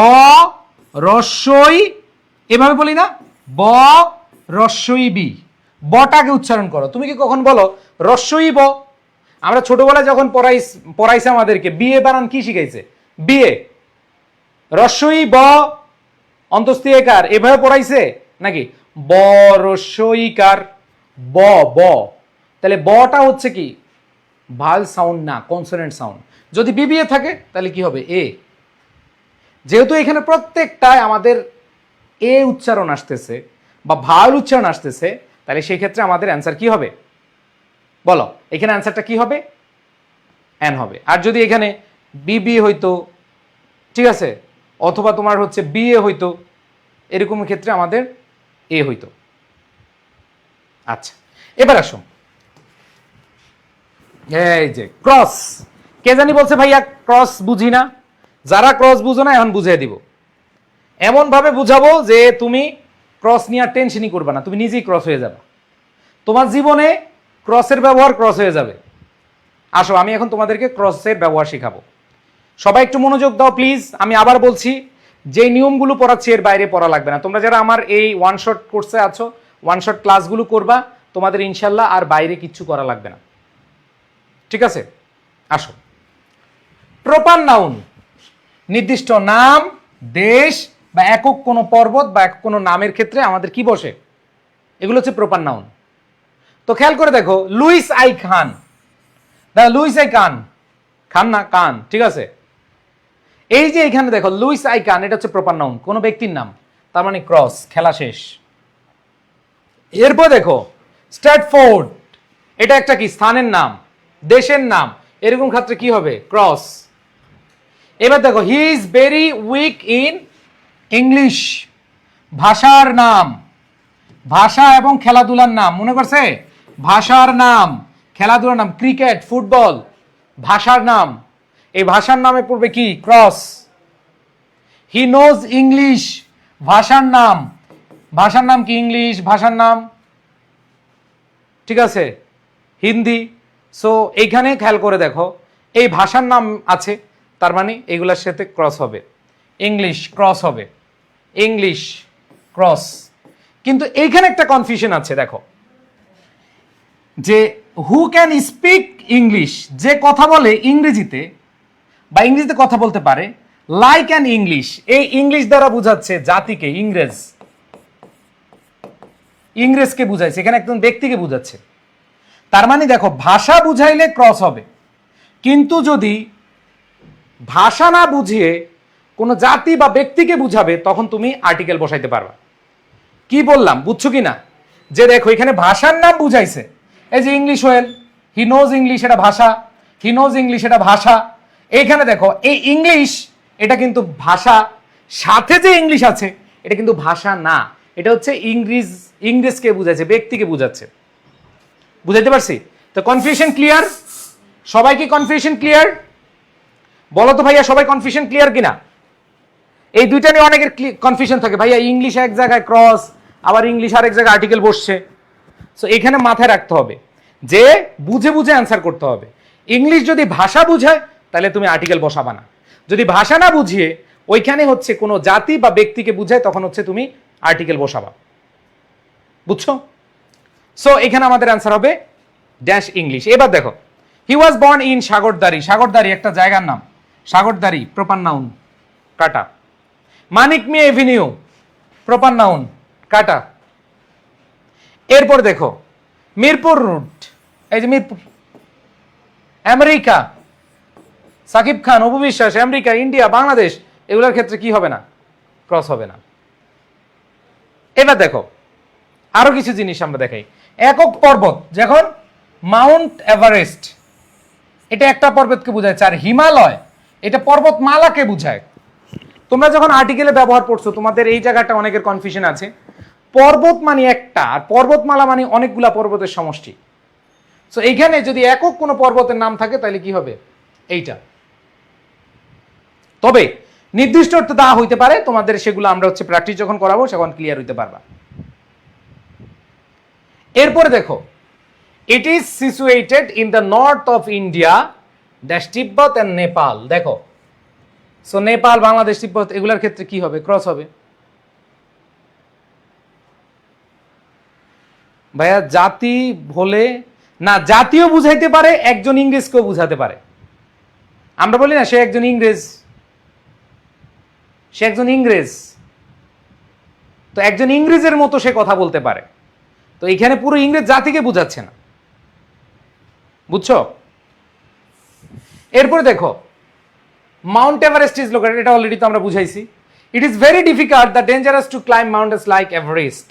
রস্বই, এভাবে বলি না, ব রস্বই বি, বটাকে উচ্চারণ করো। তুমি কি কখন বলো রস্বই ব? আমরা ছোটবেলায় যখন পড়াইছে আমাদেরকে বিএ বানান কি শিখাইছে? বিএ রস্বই ব অন্তস্থিকার, এভাবে পড়াইছে নাকি? ব রস্বইকার, ব, ব, তাহলে বটা হচ্ছে কি ভাল সাউন্ড না, কনসোনেন্ট সাউন্ড। যদি বিবিএ থাকে তাহলে কি হবে? এ। যেহেতু এখানে প্রত্যেকটায় আমাদের এ উচ্চারণ আসতেছে বা ভাল উচ্চারণ আসতেছে, তাহলে সেই ক্ষেত্রে আমাদের অ্যান্সার কি হবে বলো? এখানে অ্যান্সারটা কি হবে? এন হবে। আর যদি এখানে বিবি হইতো, ঠিক আছে, অথবা তোমার হচ্ছে বিএ হইতো, এরকম ক্ষেত্রে আমাদের এ হইতো। আচ্ছা, এবার আসো এই যে ক্রস। কে জানি বলছে ভাইয়া ক্রস বুঝি না, যারা ক্রস বুঝো না এখন বুঝিয়ে দিব, এমন ভাবে বুঝাবো যে তুমি ক্রস নিয়ে আর টেনশনই করবে না, তুমি নিজেই ক্রস হয়ে যাবে, তোমার জীবনে ক্রসের ব্যবহার ক্রস হয়ে যাবে। আসো আমি এখন তোমাদেরকে ক্রসের ব্যবহার শেখাবো। সবাই একটু মনোযোগ দাও প্লিজ। আমি আবার বলছি, যে নিয়মগুলো পড়াচ্ছি এর বাইরে পড়া লাগবে না। তোমরা যারা আমার এই ওয়ান শট কোর্সে আছো, ওয়ান শট ক্লাসগুলো করবা, তোমাদের ইনশাল্লাহ আর বাইরে কিচ্ছু করা লাগবে না, ঠিক আছে? আসো, প্রপার নাউন, নির্দিষ্ট নাম, দেশ বা একক কোনো পর্বত বা একক কোনো নামের ক্ষেত্রে আমাদের কি বসে? এগুলো হচ্ছে প্রপার নাউন। তো খেয়াল করে দেখো, Louis I Kahn, Louis I Kahn, Khan না কান, ঠিক আছে? এই যে এখানে দেখো লুইস আই কান, এটা হচ্ছে প্রপার নাউন, কোনো ব্যক্তির নাম, তার মানে ক্রস, খেলা শেষ। এরপর দেখো স্ট্র্যাটফোর্ড, এটা একটা কি স্থানের নাম, দেশের নাম, এরকম ক্ষেত্রে কি হবে? ক্রস। এবার দেখো he is very weak in English, ভাষার নাম, ভাষা এবং খেলাধুলার নাম, মনে করছে? ভাষার নাম, খেলাধুলার নাম, ক্রিকেট, ফুটবল, ভাষার নাম, এই ভাষার নামে পড়বে কি? ক্রস। হি নোজ ইংলিশ, ভাষার নাম, ভাষার নাম কি? ইংলিশ, ভাষার নাম, ঠিক আছে, হিন্দি। সো এইখানে খেয়াল করে দেখো, এই ভাষার নাম আছে, তার মানে এগুলোর সাথে ক্রস হবে। ইংলিশ ক্রস হবে, ইংলিশ ক্রস। কিন্তু এইখানে একটা কনফিউশন আছে, দেখো যে হু ক্যান স্পিক ইংলিশ, যে কথা বলে ইংরেজিতে বা ইংরেজিতে কথা বলতে পারে, লাইক অ্যান ইংলিশ, এই ইংলিশ দ্বারা বোঝাচ্ছে জাতিকে, ইংরেজ, ইংরেজকে বুঝাইছে, এখানে একজন ব্যক্তিকে বুঝাচ্ছে। তার মানে দেখো ভাষা বুঝাইলে ক্রস হবে, কিন্তু যদি ভাষা না বুঝিয়ে কোনো জাতি বা ব্যক্তিকে বুঝাবে তখন তুমি আর্টিকেল বসাইতে পারবা। কি বললাম বুঝছো কি না? যে দেখো এখানে ভাষার নাম বুঝাইছে, এই যে English well, he knows English, এটা ভাষা, হি নোজ ইংলিশ এটা ভাষা। এইখানে দেখো এই ইংলিশ এটা কিন্তু ভাষা, সাথে যে ইংলিশ আছে এটা কিন্তু ভাষা না, এটা হচ্ছে ইংরেজকে বুঝাচ্ছে, ব্যক্তিকে বুঝাচ্ছে। বুঝাইতে পারছি? তো কনফিউশন ক্লিয়ার? সবাই কি কনফিউশন ক্লিয়ার? বলো তো ভাইয়া, সবাই কনফিউশন ক্লিয়ার কিনা? এই দুইটা নিয়ে অনেকের কনফিউশন থাকে, ভাইয়া ইংলিশ এক জায়গায় ক্রস, আবার ইংলিশ আরেক জায়গায় আর্টিকেল বসছে। সো এখানে মাথায় রাখতে হবে যে বুঝে বুঝে অ্যান্সার করতে হবে। ইংলিশ যদি ভাষা বুঝায় তাহলে তুমি আর্টিকেল বসাবা না, যদি ভাষা না বুঝিয়ে ওইখানে হচ্ছে কোনো জাতি বা ব্যক্তিকে বুঝায় তখন হচ্ছে তুমি আর্টিকেল বসাবা। বুঝছো? সো এখানে আমাদের অ্যান্সার হবে ড্যাশ ইংলিশ। এবার দেখো, he was born in Sagardari. Sagardari একটা জায়গার নাম, সাগরদারি প্রপার নাউন কাটা। Manik Mia avenue proper noun কাটা। এরপর দেখো মিরপুর রুট, এই যে Mirpur, America, Shakib Khan, Apu Biswas, America, India, Bangladesh, এগুলোর ক্ষেত্রে কি হবে না? ক্রস হবে না। এবার দেখো আরো কিছু জিনিস আমরা দেখাই। একক পর্বত, যখন মাউন্ট এভারেস্ট এটা একটা পর্বতকে বোঝায়, আর হিমালয় এটা পর্বতমালাকে বোঝায়। তোমরা যখন আর্টিকেলে ব্যবহার করছো তোমাদের এই জায়গাটা অনেকের কনফিউশন আছে, পর্বত মানে একটা আর পর্বতমালা মানে অনেকগুলা পর্বতের সমষ্টি। সো এইখানে যদি একক কোনো পর্বতের নাম থাকে তাহলে কি হবে? এইটা। তবে নির্দিষ্ট অর্থ দেওয়া হইতে পারে, তোমাদের সেগুলো আমরা হচ্ছে প্র্যাকটিস যখন করাবো তখন ক্লিয়ার হইতে পারবা। এরপরে দেখো, it is situated in the north of India dash Tibet and Nepal. দেখো, সো নেপাল, বাংলাদেশ, তিব্বত এগুলোর ক্ষেত্রে কি হবে? ক্রস হবে। ভাইয়া জাতি বলে না, জাতীয় বুঝাইতে পারে, একজন ইংরেজকেও বুঝাতে পারে। আমরা বলি না সে একজন ইংরেজ, সে একজন ইংরেজ, তো একজন ইংরেজের মতো সে কথা বলতে পারে। তো এখানে পুরো ইংরেজ জাতিকে বুঝাচ্ছে না। বুঝছো? এরপরে দেখো, মাউন্ট এভারেস্ট ইজ লোকেটেড, এটা অলরেডি তো আমরা বুঝাইছি। It is very difficult the dangerous to climb mountains like Everest.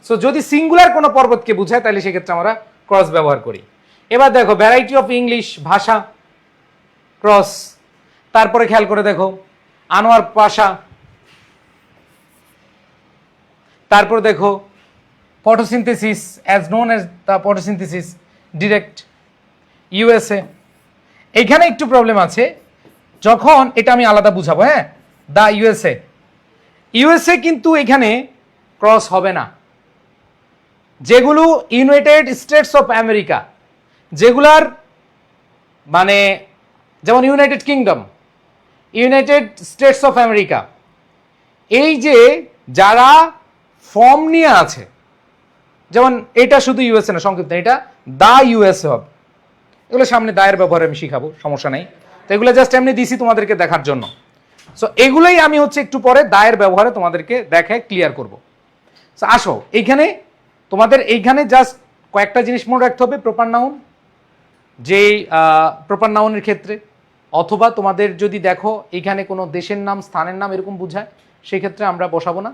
So যদি সিঙ্গুলার কোনো পর্বতকে বুঝায় তাহলে সেক্ষেত্রে আমরা ক্রস ব্যবহার করি। এবার দেখো ভ্যারাইটি অফ ইংলিশ, ভাষা, ক্রস। তারপরে খেয়াল করে দেখো আনোয়ার পাশা। তারপর দেখো photosynthesis as known as the photosynthesis direct, USA. এইখানে একটু প্রবলেম আছে, যখন এটা আমি আলাদা বুঝাবো। হ্যাঁ, দ্য ইউএসএ, ইউএসএ কিন্তু এখানে ক্রস হবে না। যেগুলো ইউনাইটেড স্টেটস অফ আমেরিকা, যেগুলার মানে যেমন United kingdom, United states of America, এই যে যারা ফর্ম নিয়ে আছে, যেমন এটা শুধু ইউএসএ না, সংক্ষিপ্ত এটা দা ইউএসএ হবে। এগুলো সামনে দায়ের ব্যবহার আমি শিখাবো, সমস্যা নাই। তো এগুলো জাস্ট এমনি দিছি তোমাদেরকে দেখার জন্য। সো এগুলোই আমি হচ্ছে একটু পরে দায়ের ব্যবহারে তোমাদেরকে দেখে ক্লিয়ার করব। সো আসো এইখানে তোমাদের এইখানে জাস্ট কয়েকটা জিনিস মনে রাখতে হবে। প্রপার নাউন, যেই প্রপার নাউনের ক্ষেত্রে, অথবা তোমাদের যদি দেখো এইখানে কোনো দেশের নাম, স্থানের নাম এরকম বুঝায়, সেই ক্ষেত্রে আমরা বসাবো না।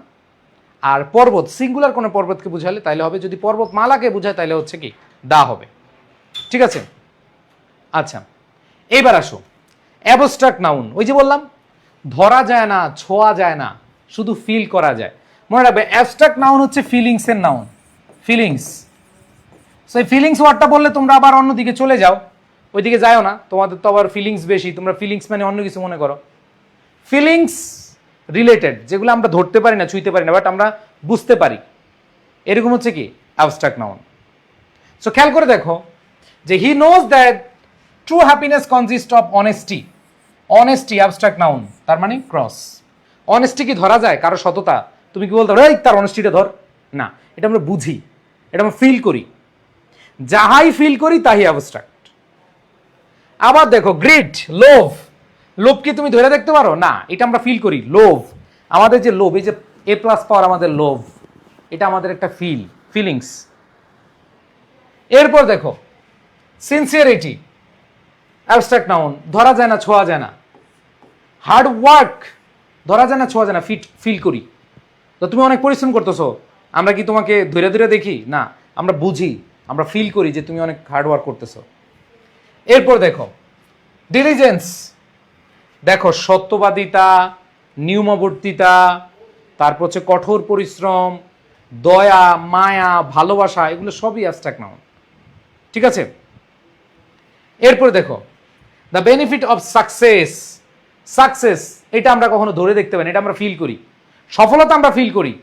আর পর্বত, সিঙ্গুলার কোনো পর্বতকে বুঝালে তাইলে হবে, যদি পর্বতমালাকে বুঝায় তাহলে হচ্ছে কি দা হবে। ঠিক আছে? আচ্ছা, এইবার আসো অ্যাবস্ট্রাক্ট নাউন। ওই যে বললাম ধরা যায় না, ছোঁয়া যায় না, শুধু ফিল করা যায়। মনে রাখবে অ্যাবস্ট্রাক্ট নাউন হচ্ছে ফিলিংসের নাউন, ফিলিংস। সো এই ফিলিংস ওয়ার্ডটা বললে তোমরা আবার অন্যদিকে চলে যাও, ওইদিকে যাও না, তোমাদের তো আবার ফিলিংস বেশি, তোমরা ফিলিংস মানে অন্য কিছু মনে করো। ফিলিংস রিলেটেড যেগুলো আমরা ধরতে পারি না, ছুঁইতে পারি না, বাট আমরা বুঝতে পারি, এরকম হচ্ছে কি অ্যাবস্ট্রাক্ট নাউন। সো খেয়াল করে দেখো যে he knows that true happiness consist of honesty. Honesty abstract noun, তার মানে ক্রস। অনেস্টি কি ধরা যায়? কারো সততা তুমি কি বলতে পারো এই তার অনেস্টিটা ধর? না, এটা আমরা বুঝি, এটা আমরা ফিল করি। যাহাই ফিল করি তাই অ্যাবস্ট্রাক্ট। আবার দেখো গ্রিড, লোভ। লোভ কি তুমি ধরে দেখতে পারো? না, এটা আমরা ফিল করি। লোভ, আমাদের যে লোভ, এই যে এ প্লাস পাওয়ার আমাদের লোভ, এটা আমাদের একটা ফিলিংস। এরপর দেখো সিনসিয়ারিটি, অ্যাবস্ট্রাক্ট নাউন, ধরা যায় না, ছোঁয়া যায় না। হার্ড ওয়ার্ক ধরা যায় না, ছোঁয়া যায় না, ফিল করি। তো তুমি অনেক পরিশ্রম করতেছো, আমরা কি তোমাকে ধীরে ধীরে দেখি না, আমরা বুঝি, আমরা ফিল করি যে তুমি অনেক হার্ড ওয়ার্ক করতেছো। এরপর দেখো ডিলিজেন্স, দেখো সত্যবাদিতা, নিয়মাবর্তিতা, তারপর হচ্ছে কঠোর পরিশ্রম, দয়া, মায়া, ভালোবাসা, এগুলো সবই অ্যাবস্ট্রাক্ট নাউন। ঠিক আছে, এরপর দেখো the benefit of success. Success এটা আমরা কখনো ধরে দেখতে পাই না, এটা আমরা ফিল করি। সফলতা আমরা ফিল করি।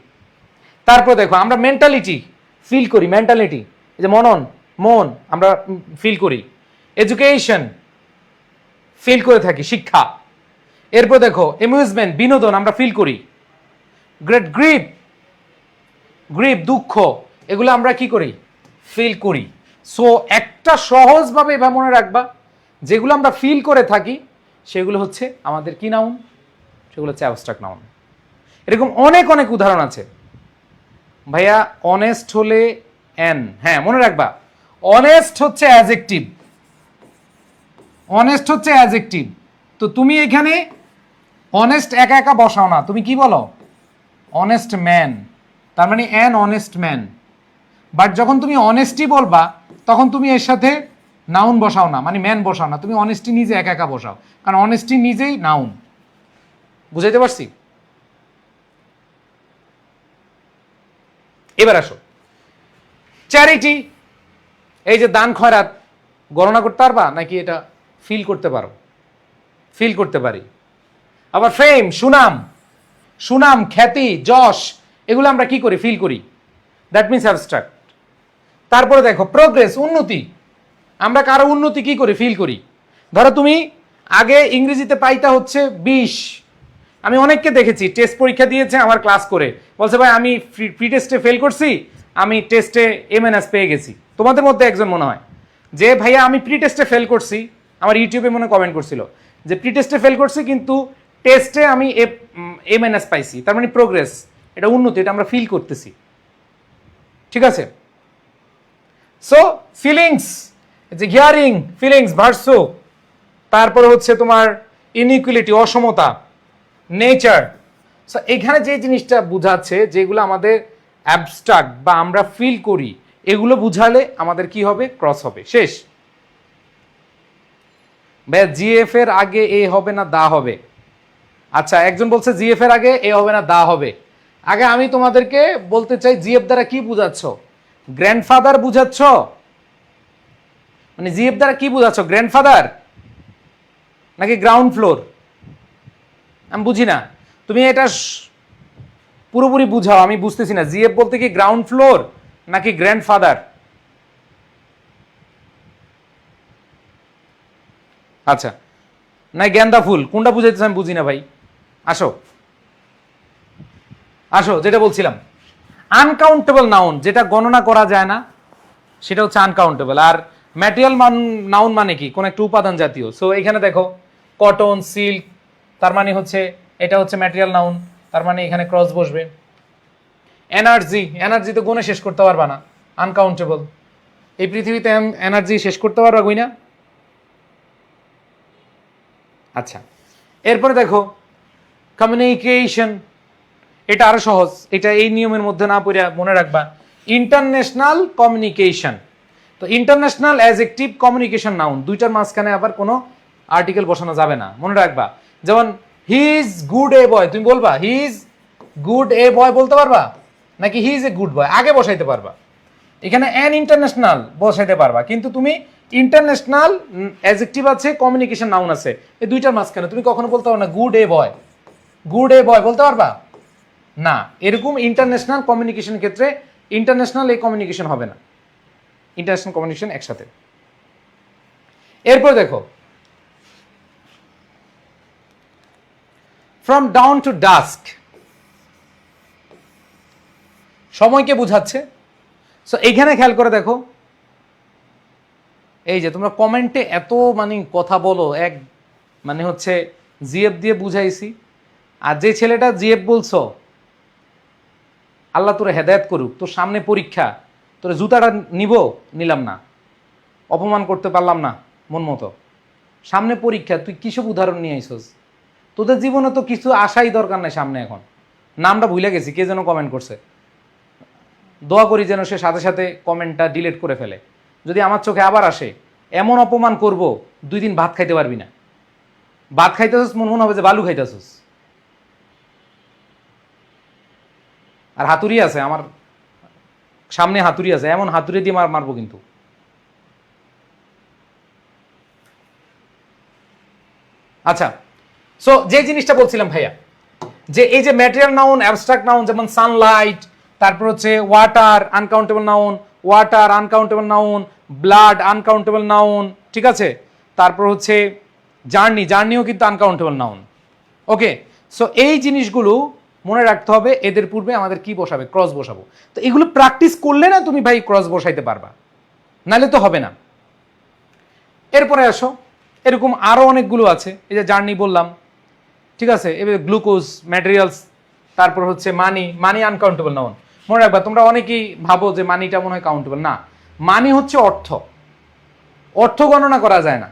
তারপর দেখো আমরা মেন্টালিটি ফিল করি, মেন্টালিটি এই যে মন আমরা ফিল করি। এডুকেশন ফিল করে থাকি, শিক্ষা। এরপর দেখো অ্যামিউজমেন্ট, বিনোদন আমরা ফিল করি। গ্রেট গ্রিপ দুঃখ, এগুলো আমরা কি করি, ফিল করি। সো একটা সহজভাবে এভাবে মনে রাখবা, যেগুলো আমরা ফিল করে থাকি সেগুলো হচ্ছে আমাদের কি নাউন, সেগুলো হচ্ছে অ্যাবস্ট্রাক্ট নাউন। এরকম অনেক অনেক উদাহরণ আছে ভাইয়া। অনেস্ট হলে এন, হ্যাঁ মনে রাখবা, অনেস্ট হচ্ছে অ্যাডজেক্টিভ, অনেস্ট হচ্ছে অ্যাডজেক্টিভ। তো তুমি এখানে অনেস্ট একা একা বসাও না, তুমি কি বলো, অনেস্ট ম্যান, তার মানে অ্যান অনেস্ট ম্যান। বাট যখন তুমি অনেস্টি বলবা তখন তুমি এর সাথে নাউন বসাও না, মানে ম্যান বসাও না, তুমি অনেস্টি নিজে একা একা বসাও, কারণ অনেস্টি নিজেই নাউন। বুঝাইতে পারছি? এবার আসো চ্যারিটি, এই যে দান খয়রাত, গণনা করতে পারবা নাকি এটা ফিল করতে পারো? ফিল করতে পারি। আবার ফেম, সুনাম, খ্যাতি, যশ, এগুলো আমরা কি করি, ফিল করি। That means abstract. তারপরে দেখো প্রোগ্রেস, উন্নতি, আমরা কারো উন্নতি কি করি, ফিল করি। ধরো তুমি আগে ইংরেজিতে পাইতা হচ্ছে 20, আমি অনেককে দেখেছি টেস্ট পরীক্ষা দিয়েছে আমার ক্লাস করে, বলছে ভাই আমি প্রি টেস্টে ফেল করছি, আমি টেস্টে এমএনএস পেয়ে গেছি। তোমাদের মধ্যে একজন মনে হয় যে ভাইয়া আমি প্রি টেস্টে ফেল করছি, আমার ইউটিউবে মনে কমেন্ট করছিল যে প্রি টেস্টে ফেল করছি কিন্তু টেস্টে আমি এমএনএস পাইছি, তার মানে প্রোগ্রেস, এটা উন্নতি, এটা আমরা ফিল করতেছি। ঠিক আছে, সো ফিলিংস, যে হিয়ারিং, ফিলিংস ভার্সো, তারপরে হচ্ছে তোমার ইনইকুয়ালিটি, অসমতা, নেচার। সো এখানে যে জিনিসটা বুঝাচ্ছে, যেগুলো আমাদের অ্যাবস্ট্রাক্ট বা আমরা ফিল করি, এগুলো বুঝালে আমাদের কি হবে, ক্রস হবে, শেষ। ভাইয়া জিএফ এর আগে এ হবে না দা হবে? আচ্ছা, একজন বলছে জিএফ এর আগে এ হবে না দা হবে। আগে আমি তোমাদেরকে বলতে চাই জিএফ দ্বারা কি বুঝাচ্ছ? গ্র্যান্ডফাদার বুঝাচ্ছ? মানে জিএফ দ্বারা কি বুঝাচ্ছ, গ্র্যান্ডফাদার নাকি গ্রাউন্ড ফ্লোর? আমি বুঝি না, তুমি এটা পুরোপুরি বুঝাও, আমি বুঝতেছি না। জিএফ বলতে কি গ্রাউন্ড ফ্লোর নাকি গ্র্যান্ডফাদার? আচ্ছা, না গেন্দা ফুল, কোনটা বুঝাইতেছে আমি বুঝি না ভাই। আসো আসো, যেটা বলছিলাম আনকাউন্টেবল নাউন, যেটা গণনা করা যায় না, সেটা হচ্ছে আনকাউন্টেবল। আর ম্যাটেরিয়াল নাউন মানে কি, কোন একটা উপাদান জাতীয়। সো এখানে দেখো কটন, সিল্ক, তার মানে হচ্ছে এটা হচ্ছে ম্যাটেরিয়াল নাউন, তার মানে এখানে ক্রস বসবে। এনার্জি তো গুণে শেষ করতে পারবা না, আনকাউন্টেবল। এই পৃথিবীতে এনার্জি শেষ করতে পারবা কই না? আচ্ছা, এরপরে দেখো কমিউনিকেশন, এটা আরো সহজ, এটা এই নিয়মের মধ্যে না পড়ে মনে রাখবা, ইন্টারন্যাশনাল কমিউনিকেশন। তো ইন্টারন্যাশনাল অ্যাডজেক্টিভ, কমিউনিকেশন নাউন, দুইটার মাঝখানে আবার কোনো আর্টিকেল বসানো যাবে না, মনে রাখবা। যেমন হি ইজ গুড এ বয়, তুমি বলবা হি ইজ গুড এ বয় বলতে পারবা নাকি he is a good boy, আগে বসাইতে পারবা। এখানে অ্যান ইন্টারন্যাশনাল বসাইতে পারবা, কিন্তু তুমি ইন্টারন্যাশনাল অ্যাডজেক্টিভ আছে, কমিউনিকেশন নাউন আছে, এই দুইটার মাঝখানে তুমি কখনো বলতে পারো না গুড এ বয়, গুড এ বয় বলতে পারবা না। এরকম ইন্টারন্যাশনাল কমিউনিকেশন ক্ষেত্রে ইন্টারন্যাশনাল এই কমিউনিকেশন হবে না, ইন্টারন্যাশনাল কমিউনিকেশন একসাথে। এরপর দেখো ফ্রম ডাউন টু ডাস্ক, সময়কে বুঝাচ্ছে। সো এইখানে খেয়াল করে দেখো, এই যে তোমরা কমেন্টে এত মানে কথা বলো, এক মানে হচ্ছে জিএফ দিয়ে বুঝাইছি, আর যে ছেলেটা জিএফ বলছো, আল্লাহ তোরে হেদায়েত করুক, তোর সামনে পরীক্ষা, তোর জুতাটা নিলাম না, অপমান করতে পারলাম না মন মতো, সামনে পরীক্ষা, তুই কিসব উদাহরণ নিয়ে আইসস? তোদের জীবনে তো কিছু আশাই দরকার নাই সামনে এখন। নামটা ভুলে গেছি, কে যেন কমেন্ট করছে, দোয়া করি যেন সে সাথে সাথে কমেন্টটা ডিলিট করে ফেলে। যদি আমার চোখে আবার আসে, এমন অপমান করব 2 দিন ভাত খাইতে পারবি না। ভাত খাইতেছিস মনে হবে যে বালু খাইতেছিস। আর হাতুড়ি আছে আমার সামনে, হাতুড়ি আছে, এমন হাতুড়ি দিয়ে মারবো কিন্তু। আচ্ছা, সো যে জিনিসটা বলছিলাম ভাইয়া, যে এই যে ম্যাটেরিয়াল নাউন, অ্যাবস্ট্রাক্ট নাউন, যেমন সানলাইট, তারপর হচ্ছে water uncountable noun, water uncountable noun, blood uncountable noun, ঠিক আছে, তারপর হচ্ছে জার্নিও কিন্তু আনকাউন্টেবল নাউন। ওকে, সো এই জিনিসগুলো মনে রাখতে হবে। এদের পূর্বে আমাদের কি বসাবে? ক্রস বসাবো। তো এগুলো প্র্যাকটিস করলে না তুমি ভাই ক্রস বসাইতে পারবা, নাহলে তো হবে না। এরপরে আসো, এরকম আরো অনেকগুলো আছে। এই যে জার্নি বললাম, ঠিক আছে, এবার গ্লুকোজ, ম্যাটেরিয়ালস, তারপর হচ্ছে মানি আনকাউন্টেবল নাউন। মনে রাখবা, তোমরা অনেকেই ভাবো যে মানিটা মনে হয় কাউন্টেবল। না, মানি হচ্ছে অর্থ গণনা করা যায় না।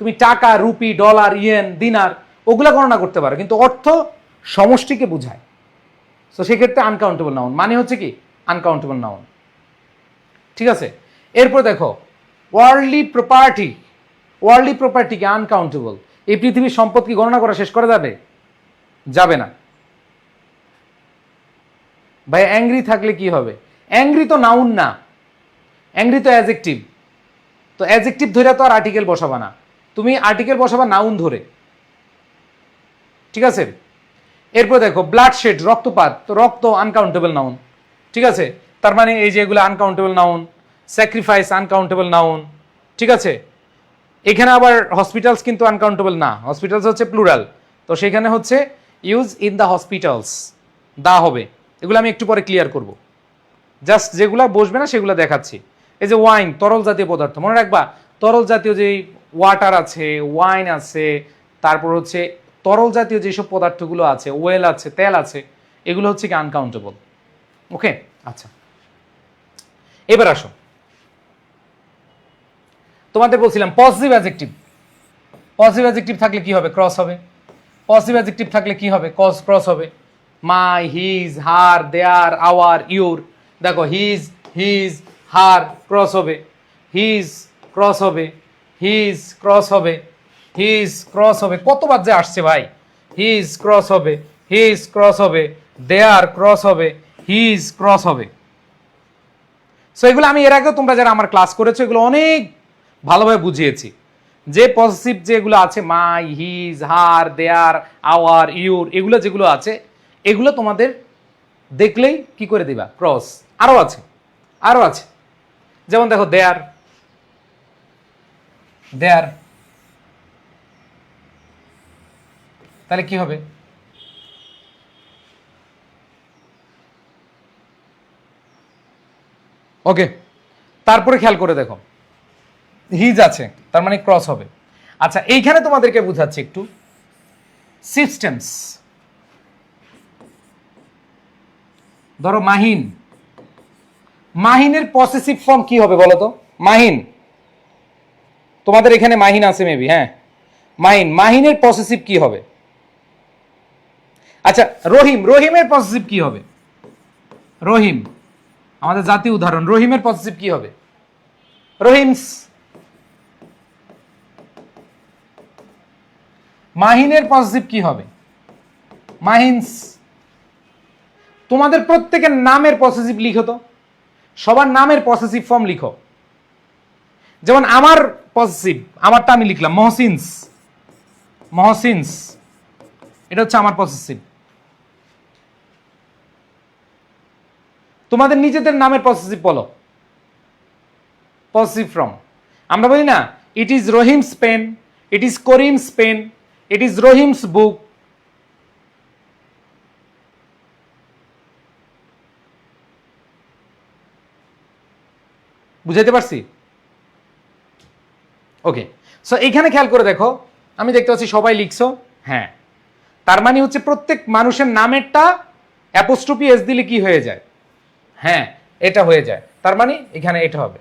তুমি টাকা, রুপি, ডলার, ইয়েন, দিনার ওগুলা গণনা করতে পারো, কিন্তু অর্থ সমষ্টিকে বোঝায়। তো সেক্ষেত্রে আনকাউন্টেবল নাউন, মানে হচ্ছে কি আনকাউন্টেবল নাউন, ঠিক আছে। এরপর দেখো ওয়ার্ল্ডলি প্রপার্টি কি আনকাউন্টেবল। এই পৃথিবীর সম্পদ কি গণনা করা শেষ করা যাবে না ভাই। অ্যাংরি থাকলে কি হবে? অ্যাংরি তো নাউন না, অ্যাংরি তো অ্যাডজেক্টিভ। তো অ্যাডজেক্টিভ ধরে তো আর আর্টিকেল বসাবা না, তুমি আর্টিকেল বসাবা নাউন ধরে, ঠিক আছে। এরপর দেখো ব্লাডশেড, রক্তপাত, তো রক্ত আনকাউন্টেবল নাউন, ঠিক আছে। তার মানে এই যে এগুলো uncountable noun. Sacrifice uncountable noun, ঠিক আছে। এখানে আবার হসপিটালস কিন্তু আনকাউন্টেবল না, হসপিটালস হচ্ছে প্লুরাল, তো সেখানে হচ্ছে ইউজ ইন দ্য হসপিটালস দা হবে। এগুলো আমি একটু পরে ক্লিয়ার করব, জাস্ট যেগুলা বসবে না সেগুলো দেখাচ্ছি। এই যে ওয়াইন, তরল জাতীয় পদার্থ, মনে রাখবা তরল জাতীয় যে ওয়াটার আছে, ওয়াইন আছে, তারপর হচ্ছে তরল জাতীয় যেসব পদার্থগুলো আছে, ওয়েল আছে, তেল আছে, এগুলো হচ্ছে কি আনকাউন্টেবল। ওকে, আচ্ছা, এবার আসো, তোমাদের বলছিলাম পজিটিভ অ্যাডজেক্টিভ থাকলে কি হবে? ক্রস হবে। পজিটিভ অ্যাডজেক্টিভ থাকলে কি হবে? ক্রস হবে। My, his, her, their, our, your. দেখো হিজ হার ক্রস হবে, হিজ ক্রস হবে, হিজ হবে, কতবার যে আসছে ভাই। হিজ ক্রস হবে, দেয়ার ক্রস হবে, হিজ ক্রস হবে। সো এগুলো আমি এর আগেও তোমরা যারা আমার ক্লাস করেছো এগুলো অনেক ভালোভাবে বুঝিয়েছি, যে পজিটিভ যেগুলো আছে my, his, her, their, our, your, এগুলো যেগুলো আছে এগুলো তোমাদের দেখলেই কি করে দিবা? ক্রস। আরো আছে, যেমন দেখো দেয়ার, তাহলে কি হবে? ওকে, তারপরে খেয়াল করে দেখো হিজ আছে, তার মানে ক্রস হবে। আচ্ছা, এইখানে তোমাদেরকে বুঝাচ্ছি একটু সিস্টেমস। ধরো মাহিনের পসেসিভ ফর্ম কি হবে বলো তো? মাহিন, তোমাদের এখানে মাহিন আছে মেবি, হ্যাঁ, মাহিনের পসেসিভ কি হবে? আচ্ছা, রহিমের পসেসিভ কি হবে? রহিম আমাদের জাতীয় উদাহরণ, রহিমের পসেসিভ কি হবে? রহিমস। মাহিনের পসেসিভ কি হবে? মাহিনস। তোমাদের প্রত্যেকের নামের পসেসিভ লিখো তো, সবার নামের পসেসিভ ফর্ম লিখো। যেমন আমার পসেসিভ, আমারটা আমি লিখলাম মহসিনস, এটা হচ্ছে আমার পসেসিভ। তোমাদের নিজেদের নামের পসেসিভ বলো, পসেসিভ ফর্ম। আমরা বলি না it is Rahim's pen, it is Karim's pen, it is Rahim's book. বুঝাইতে পারছি? ওকে, সো এইখানে খেয়াল করে দেখো, আমি দেখতে পাচ্ছি সবাই লিখছো, হ্যাঁ, তার মানে হচ্ছে প্রত্যেক মানুষের নামেরটা অ্যাপোস্ট্রফি এস দিলে কি হয়ে যায়? হ্যাঁ, এটা হয়ে যায়, তার মানে এখানে এটা হবে।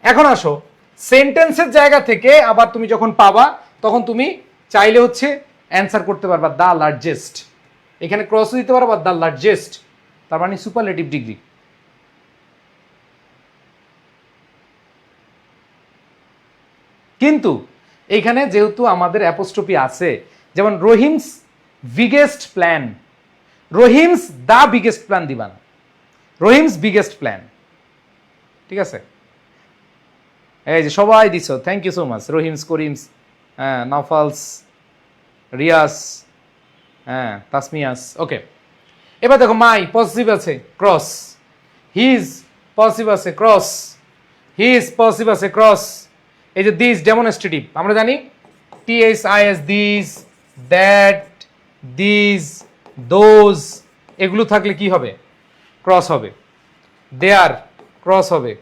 এখন আসো সেন্টেন্সের জায়গা থেকে আবার তুমি যখন পাবা তখন তুমি চাইলে হচ্ছে অ্যান্সার করতে পারবা দ্য লার্জেস্ট, এখানে ক্রস দিতে পারবা দ্য লার্জেস্ট, তার মানে সুপারলেটিভ ডিগ্রি। কিন্তু এইখানে যেহেতু আমাদের অ্যাপোস্ট্রফি আছে, যেমন Rahim's biggest plan, Rahim's the biggest plan দিবা না, রহিমস বিগেস্ট প্ল্যান। ঠিক আছে, এই যে সবাই দিছ, thank you so much. Rahim's, Karim's, হ্যাঁ, নফালস, রিয়াস, হ্যাঁ, তাসমিয়াস। ওকে, এবার দেখো মাই পজিটিভ আছে ক্রস, হিজ পজিটিভ আছে ক্রস, হিজ পজিটিভ আছে ক্রস। এই যে দিস ডেমনস্ট্রেটিভ আমরা জানি THIS, this, that, this, those, এগুলো থাকলে কি হবে? ক্রস হবে। দেয়ার ক্রস হবে।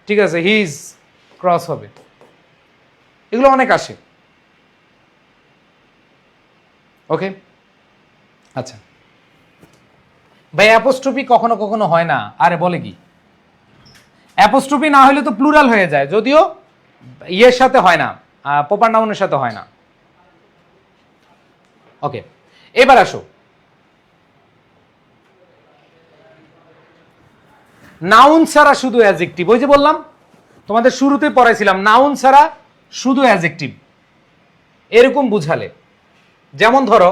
ঠিক আছে, হিজ ক্রস হবে। এগুলো অনেক আসে। ওকে, আচ্ছা ভাই অ্যাপোস্ট্রফি কখনো কখনো হয় না। আরে বলে কি, অ্যাপোস্ট্রফি না হলে তো প্লুরাল হয়ে যায়, যদিও ইয়ের সাথে হয় না, প্রপার নাউনের সাথে হয় না। ওকে, এবার আসো নাউন ছাড়া শুধু অ্যাডজেক্টিভ। ওই যে বললাম তোমাদের শুরুতে পড়াইছিলাম নাউন ছাড়া শুধু অ্যাডজেক্টিভ, এরকম বুঝালে, যেমন ধরো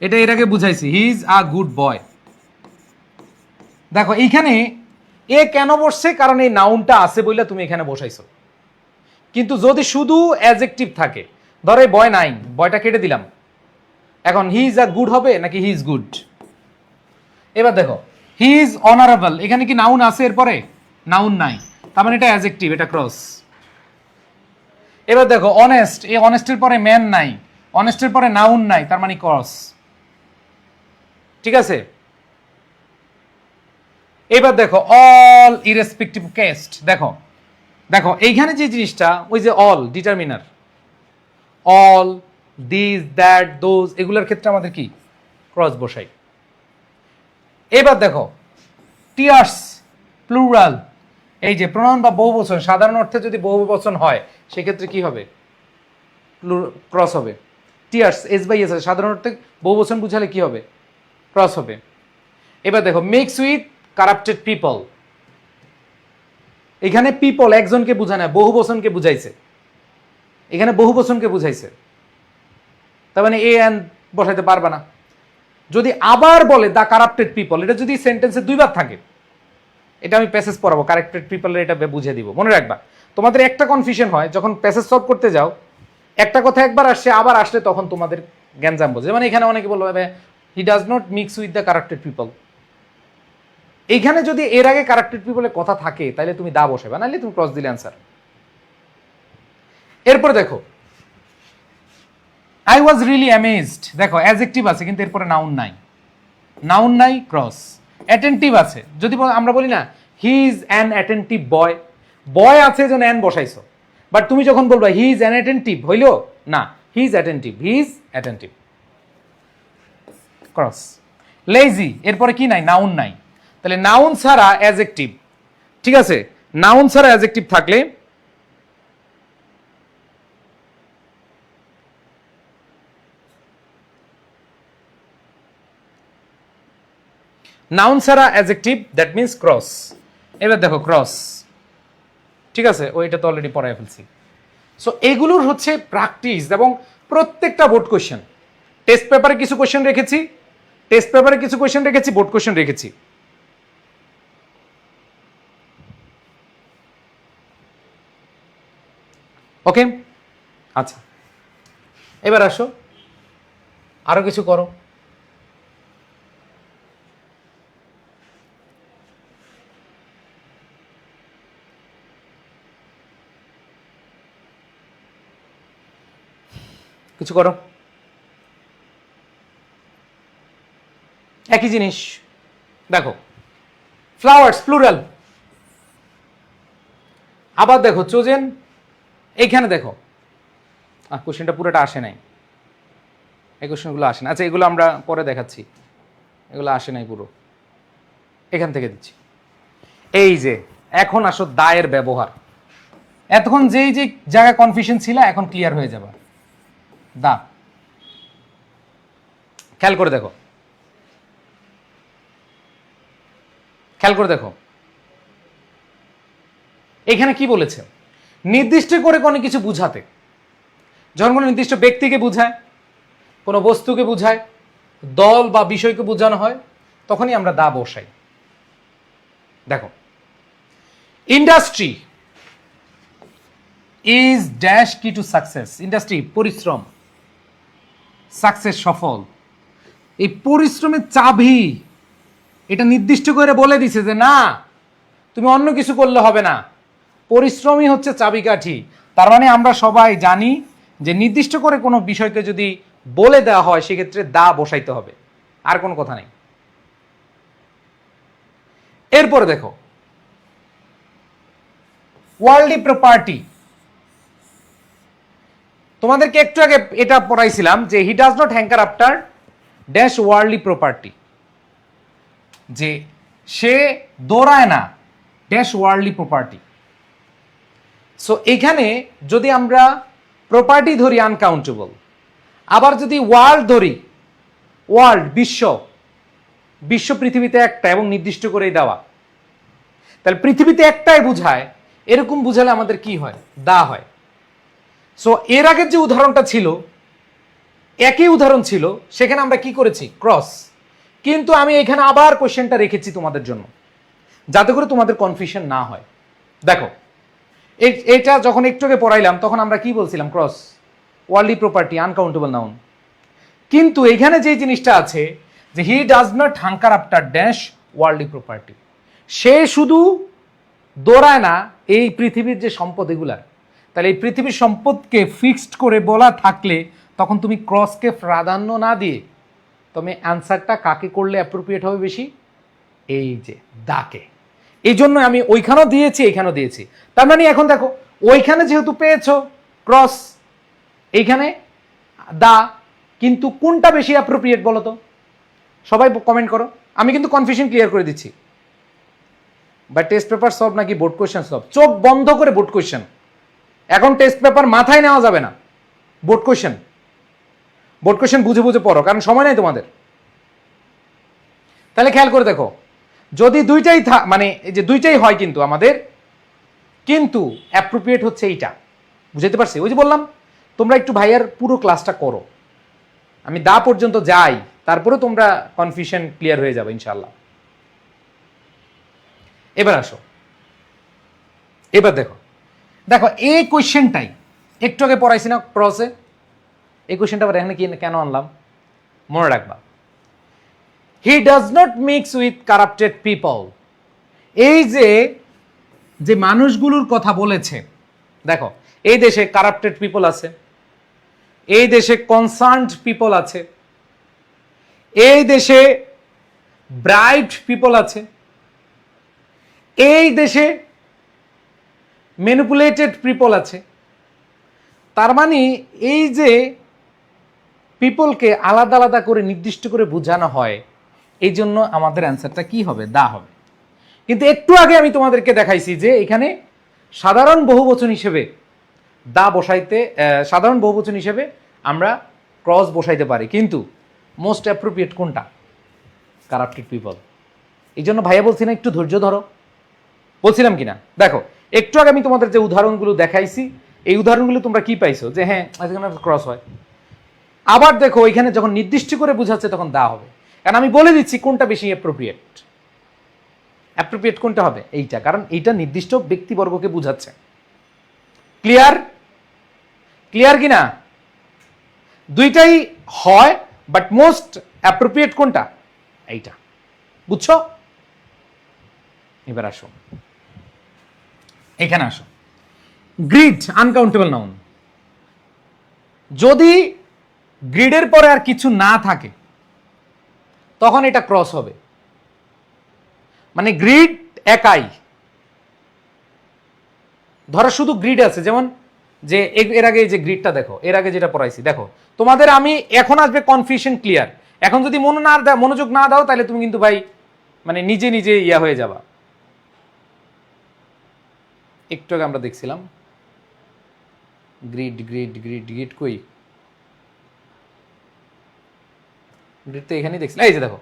এটা এর আগে বুঝাইছি, he is a good boy. দেখো এইখানে এ কেন বসছে, কারণ এই নাউনটা আছে বলে তুমি এখানে বসাইছো। কিন্তু যদি শুধু অ্যাডজেক্টিভ থাকে, ধরো এই বয় নাই, বয়টা কেটে দিলাম, এখন হি ইজ আ গুড হবে নাকি হি ইজ গুড? এবার দেখো হি ইজ অনারেবল, এখানে কি নাউন আছে এরপরে? নাউন নাই, তার মানে এটা অ্যাডজেক্টিভ, এটা ক্রস। এবার দেখো অনেস্ট, এই অনেস্টের পরে ম্যান নাই, অনেস্টের পরে নাউন নাই, তার মানে ক্রস। ঠিক আছে, এবার দেখো অল ইরেসপেক্টিভ কেস্ট, দেখো দেখো এইখানে যে জিনিসটা, ওই যে all determiner, all, this, that, those, এগুলোর ক্ষেত্রে আমাদের কি ক্রস বসাই। এবার দেখো টিয়ার্স প্লুরাল, এই যে প্রনাউন বা বহুবচন, সাধারণ অর্থে যদি বহুবচন হয় সেক্ষেত্রে কি হবে? ক্রস হবে। টিয়ার্স এস বাই এস, সাধারণ অর্থে বহুবচন বুঝালে কি হবে? ক্রস হবে। এবার দেখো মিক্স উইথ কারাপ্টেড পিপল, এখানে পিপল একজনকে বুঝায় না, বহুবচনকে বুঝাইছে, এখানে বহুবচনকে বুঝাইছে, তার মানে এ এন বসাইতে পারবা না। যদি আবার বলে দা কারাপ্টেড পিপল, এটা যদি সেন্টেন্সে দুইবার থাকে, এটা আমি প্যাসেজ পড়াবো, কারেক্টেড পিপলের এটা বুঝে দিব। মনে রাখবা, তোমাদের একটা কনফিউশন হয় যখন প্যাসেজ সলভ করতে যাও, একটা কথা একবার আসছে, আবার আসলে তখন তোমাদের গ্যাঞ্জাম বোঝে। মানে এখানে অনেকে বলবে হি does not mix with the corrected people, এইখানে যদি এর আগে কারেক্টেড পিপলের কথা থাকে তাহলে তুমি দা বসাবে, নাহলে তুমি ক্রস দিলে অ্যান্সার। এরপরে দেখো আই ওয়াজ রিয়েলি অ্যামেজড, দেখো অ্যাডজেক্টিভ আছে কিন্তু এরপরে নাউন নাই, নাউন নাই, ক্রস। অ্যাটেন্টিভ আছে, যদি আমরা বলি না হি ইজ অ্যান অ্যাটেন্টিভ বয়, বয় আছে যেন অ্যান বসাইছো, বাট তুমি যখন বলবা হি ইজ অ্যান অ্যাটেন্টিভ, হইলো না, he is attentive, he is attentive, cross. Lazy, এরপরে কি নাই? নাউন নাই, তাহলে নাউন ছাড়া অ্যাডজেক্টিভ। ঠিক আছে, নাউন ছাড়া অ্যাডজেক্টিভ থাকলে নাউন ছাড়া অ্যাডজেক্টিভ, দ্যাট মিন্স ক্রস। এবার দেখো ক্রস, ঠিক আছে, ওইটা তো অলরেডি পড়ায় ফেলছি। সো এগুলোর হচ্ছে প্র্যাকটিস, এবং প্রত্যেকটা বোর্ড কোয়েশ্চেন, টেস্ট পেপারে কিছু কোয়েশ্চেন রেখেছি, টেস্ট পেপারে কিছু কোয়েশ্চেন রেখেছি, বোর্ড কোয়েশ্চেন রেখেছি। ওকে, আচ্ছা এবার আসো আরো কিছু করো। কিছু করো, একই জিনিস। দেখো ফ্লাওয়ার্স প্লুরাল, আবার দেখো চোজেন, এইখানে দেখো কোশ্চেনটা পুরোটা আসে নাই, এই কোশ্চেনগুলো আসে না। আচ্ছা এগুলো আমরা পরে দেখাচ্ছি, এগুলো আসে নাই পুরো, এখান থেকে দিচ্ছি। এই যে এখন আসো দায়ের ব্যবহার, এতক্ষণ যেই যে জায়গায় কনফিউশন ছিল এখন ক্লিয়ার হয়ে যাবে। দা খেয়াল করে দেখো, খেয়াল করে দেখো এখানে কি বলেছে, নির্দিষ্ট করে কোনো কিছু বুঝাতে, যখন কোনো নির্দিষ্ট ব্যক্তিকে বোঝায়, কোনো বস্তুকে বোঝায়, দল বা বিষয়কে বোঝানো হয়, তখনই আমরা দা বসাই। দেখো, ইন্ডাস্ট্রি ইজ ড্যাশ কি টু সাকসেস। ইন্ডাস্ট্রি পরিশ্রম, সাকসেস সফল। এই পরিশ্রমের চাবি এটা নির্দিষ্ট করে বলে দিছে যে না তুমি অন্য কিছু করলে হবে না, পরিশ্রমই হচ্ছে চাবিকাঠি। তার মানে আমরা সবাই জানি যে নির্দিষ্ট করে কোনো বিষয়কে যদি বলে দেওয়া হয় সেক্ষেত্রে দা বসাইতে হবে, আর কোনো কথা নেই। এরপরে দেখো, ওয়ার্ল্ডলি প্রপার্টি, তোমাদেরকে একটু আগে এটা পড়াইছিলাম যে he does not hanker after dash worldly property, যে সে দৌড়ায় না ড্যাশ ওয়ার্ল্ডলি প্রপার্টি। সো এখানে যদি আমরা প্রপার্টি ধরি আনকাউন্টেবল, আবার যদি ওয়ার্ল্ড ধরি, ওয়ার্ল্ড বিশ্ব, বিশ্ব পৃথিবীতে একটা এবং নির্দিষ্ট করেই দেওয়া, তাহলে পৃথিবীতে একটাই বুঝায়, এরকম বুঝালে আমাদের কি হয়, দা হয়। সো এর আগের যে উদাহরণটা ছিল একই উদাহরণ ছিল, সেখানে আমরা কি করেছি, ক্রস। কিন্তু আমি এখানে আবার কোশ্চেনটা রেখেছি তোমাদের জন্য যাতে করে তোমাদের কনফিউশন না হয়। দেখো, এটা যখন একটু আগে পড়াইলাম তখন আমরা কি বলছিলাম, cross, worldly property, uncountable noun. কিন্তু এখানে যে জিনিসটা আছে যে he does not hanker after dash worldly property, সে শুধু দৌড়ায় না এই পৃথিবীর যে সম্পদ এগুলার। তাহলে এই পৃথিবীর সম্পদকে ফিক্সড করে বলা থাকলে তখন তুমি ক্রসকে প্রাধান্য না দিয়ে তুমি অ্যান্সারটা কাকে করলে অ্যাপ্রোপ্রিয়েট হবে বেশি, এই যে দাকে। এই জন্য আমি ওইখানেও দিয়েছি এইখানেও দিয়েছি। তার মানে এখন দেখো, ওইখানে যেহেতু পেয়েছো ক্রস, এইখানে দা, কিন্তু কোনটা বেশি অ্যাপ্রোপ্রিয়েট বলো তো, সবাই কমেন্ট করো। আমি কিন্তু কনফিউশন ক্লিয়ার করে দিচ্ছি। বা টেস্ট পেপার সলভ নাকি বোর্ড কোয়েশ্চেন সলভ, চোখ বন্ধ করে বোর্ড কোয়েশ্চেন। এখন টেস্ট পেপার মাথায় নেওয়া যাবে না, বোর্ড কোয়েশ্চেন, বোর্ড কোয়েশ্চেন বুঝে বুঝে পড়ো, কারণ সময় নাই তোমাদের। তাহলে খেয়াল করে দেখো, যদি দুইটাই মানে এই যে দুইটাই হয় কিন্তু আমাদের, কিন্তু অ্যাপ্রোপ্রিয়েট হচ্ছে এইটা, বুঝাইতে পারছি? ওই যে বললাম তোমরা একটু ভাইয়ার পুরো ক্লাসটা করো, আমি দা পর্যন্ত যাই, তারপরে তোমরা কনফিউশন ক্লিয়ার হয়ে যাবে ইনশাল্লাহ। এবার আসো, এবার দেখো, দেখো এই কোয়েশ্চেনটাই একটু আগে পড়াইছি না ক্রসে, এই কোয়েশ্চেনটা আবার এখানে কি কেন আনলাম মনে রাখবা। হি does not mix with corrupted people. এই যে যে মানুষগুলোর কথা বলেছে, দেখো এই দেশে কারাপ্টেড পিপল আছে, এই দেশে কনসার্নড পিপল আছে, এই দেশে ব্রাইট পিপল আছে, এই দেশে ম্যানিপুলেটেড পিপল আছে। তার মানে এই যে পিপলকে আলাদা আলাদা করে নির্দিষ্ট করে বোঝানো হয়, এই জন্য আমাদের অ্যান্সারটা কি হবে, দা হবে। কিন্তু একটু আগে আমি তোমাদেরকে দেখাইছি যে এখানে সাধারণ বহুবচন হিসেবে দা বসাইতে, সাধারণ বহুবচন হিসেবে আমরা ক্রস বসাইতে পারি, কিন্তু মোস্ট অ্যাপ্রোপ্রিয়েট কোনটা, কারাপ্টেড পিপল। এই জন্য ভাইয়া বলছি না একটু ধৈর্য ধরো, বলছিলাম কিনা। দেখো একটু আগে আমি তোমাদের যে উদাহরণগুলো দেখাইছি, এই উদাহরণগুলো তোমরা কি পাইছো যে হ্যাঁ ক্রস হয়। আবার দেখো এখানে যখন নির্দিষ্ট করে বোঝাচ্ছে তখন দা হবে, কারণ আমি বলে দিচ্ছি কোনটা বেশি অ্যাপ্রোপ্রিয়েট। অ্যাপ্রোপ্রিয়েট কোনটা হবে, এইটা, কারণ এইটা নির্দিষ্ট ব্যক্তিবর্গকে বোঝাচ্ছে। ক্লিয়ার? ক্লিয়ার কিনা? দুইটাই হয়, বাট মোস্ট অ্যাপ্রোপ্রিয়েট কোনটা, এইটা। বুঝছো? এবার আসো, এখানে আসো, গ্রিড আনকাউন্টেবল নাউন। যদি গ্রিডের পরে আর কিছু না থাকে তখন এটা ক্রস হবে, মানে গ্রিড একাই। ধরো শুধু গ্রিড আছে, যেমন যে এর আগে যে গ্রিডটা দেখো, এর আগে যেটা পড়াইছি দেখো, তোমাদের আমি এখন আসবে কনফিউশন ক্লিয়ার। এখন যদি মনোযোগ না দাও তাহলে তুমি কিন্তু ভাই মানে নিজে নিজে ইয়া হয়ে যাবা। একটু আগে আমরা দেখছিলাম গ্রিড গ্রিড গ্রিড গ্রিড কই, গ্রিড তো এখানেই দেখছি, এই যে দেখো,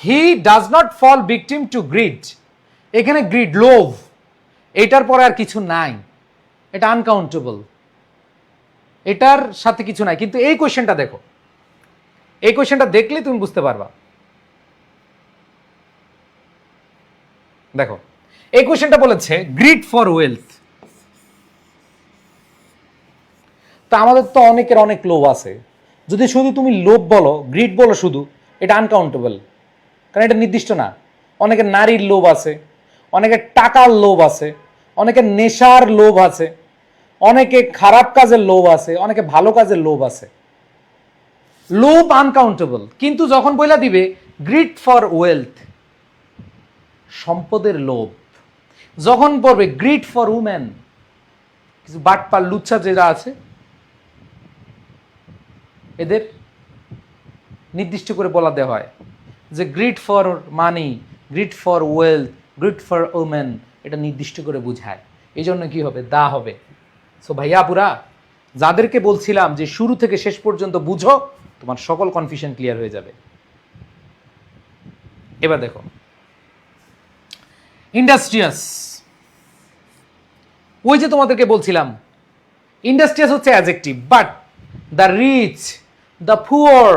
he does not fall victim to greed. এখানে গ্রিড লোভ, এটার পরে আর কিছু নাই, এটা আনকাউন্টেবল, এটার সাথে কিছু নাই। কিন্তু এই কোয়েশ্চেনটা দেখো, এই কোয়েশ্চেনটা দেখলে তুমি বুঝতে পারবা। দেখো এই কোয়েশ্চেনটা বলেছে গ্রিড ফর ওয়েলথ। তা আমাদের তো অনেকের অনেক লোভ আছে, যদি শুধু তুমি লোভ বলো, গ্রিড বলো শুধু, এটা আনকাউন্টেবল, কারণ এটা নির্দিষ্ট না। অনেকের নারীর লোভ আছে, অনেকের টাকার লোভ আছে, অনেকের নেশার লোভ আছে, অনেকে খারাপ কাজের লোভ আছে, অনেকে ভালো কাজের লোভ আছে। লোভ আনকাউন্টেবল। কিন্তু যখন বইলা দিবে গ্রিড ফর ওয়েলথ, সম্পদের লোভ, যখন পড়বে গ্রিড ফর উমেন, কিছু বাটপার লুচ্ছা যেটা আছে এদের নির্দিষ্ট করে বলা দেওয়া হয় যে grid for money, grid for wealth, grid for women, এটা নির্দিষ্ট করে বুঝায়। এই জন্য কি হবে, দা হবে। সো ভাইয়া পুরা যাদেরকে বলছিলাম যে শুরু থেকে শেষ পর্যন্ত বুঝো, তোমার সকল কনফিউশন ক্লিয়ার হয়ে যাবে। এবার দেখো ইন্ডাস্ট্রিয়াস, ওই যে তোমাদেরকে বলছিলাম ইন্ডাস্ট্রিয়াস হচ্ছে adjective, but the rich, the poor,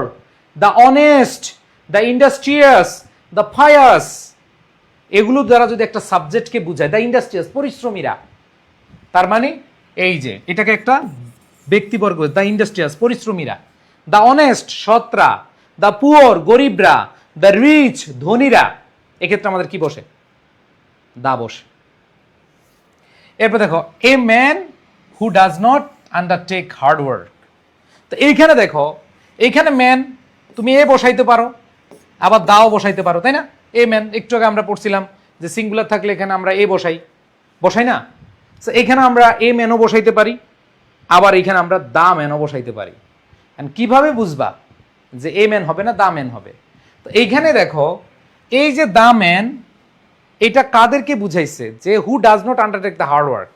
the honest, the industrious, the pious, এগুলো দ্বারা যদি একটা সাবজেক্টকে বুঝায়, দ্য ইন্ডাস্ট্রিয়াস পরিশ্রমীরা, তার মানে এই যে এটাকে একটা ব্যক্তিবর্গ, দ্য ইন্ডাস্ট্রিয়াস পরিশ্রমীরা, দ্য অনেস্ট সৎরা, দ্য পুয়ার গরিবরা, দ্য রিচ ধনীরা, এক্ষেত্রে আমাদের কি বসে, দা বসে। এরপর দেখো a man who does not undertake hard work. তো এইখানে দেখো, এইখানে ম্যান তুমি এ বসাইতে পারো, আবার দাও বসাইতে পারো, তাই না? এ ম্যান, একটু আগে আমরা পড়ছিলাম যে সিঙ্গুলার থাকলে এখানে আমরা এ বসাই, বসাই না? তো এখানে আমরা এ ম্যানও বসাইতে পারি, আবার এখানে আমরা দা ম্যানও বসাইতে পারি। কিভাবে বুঝবা যে এ ম্যান হবে না দা ম্যান হবে? তো এইখানে দেখো এই যে দা ম্যান, এটা কাদেরকে বুঝাইছে, যে হু does not undertake the hard work,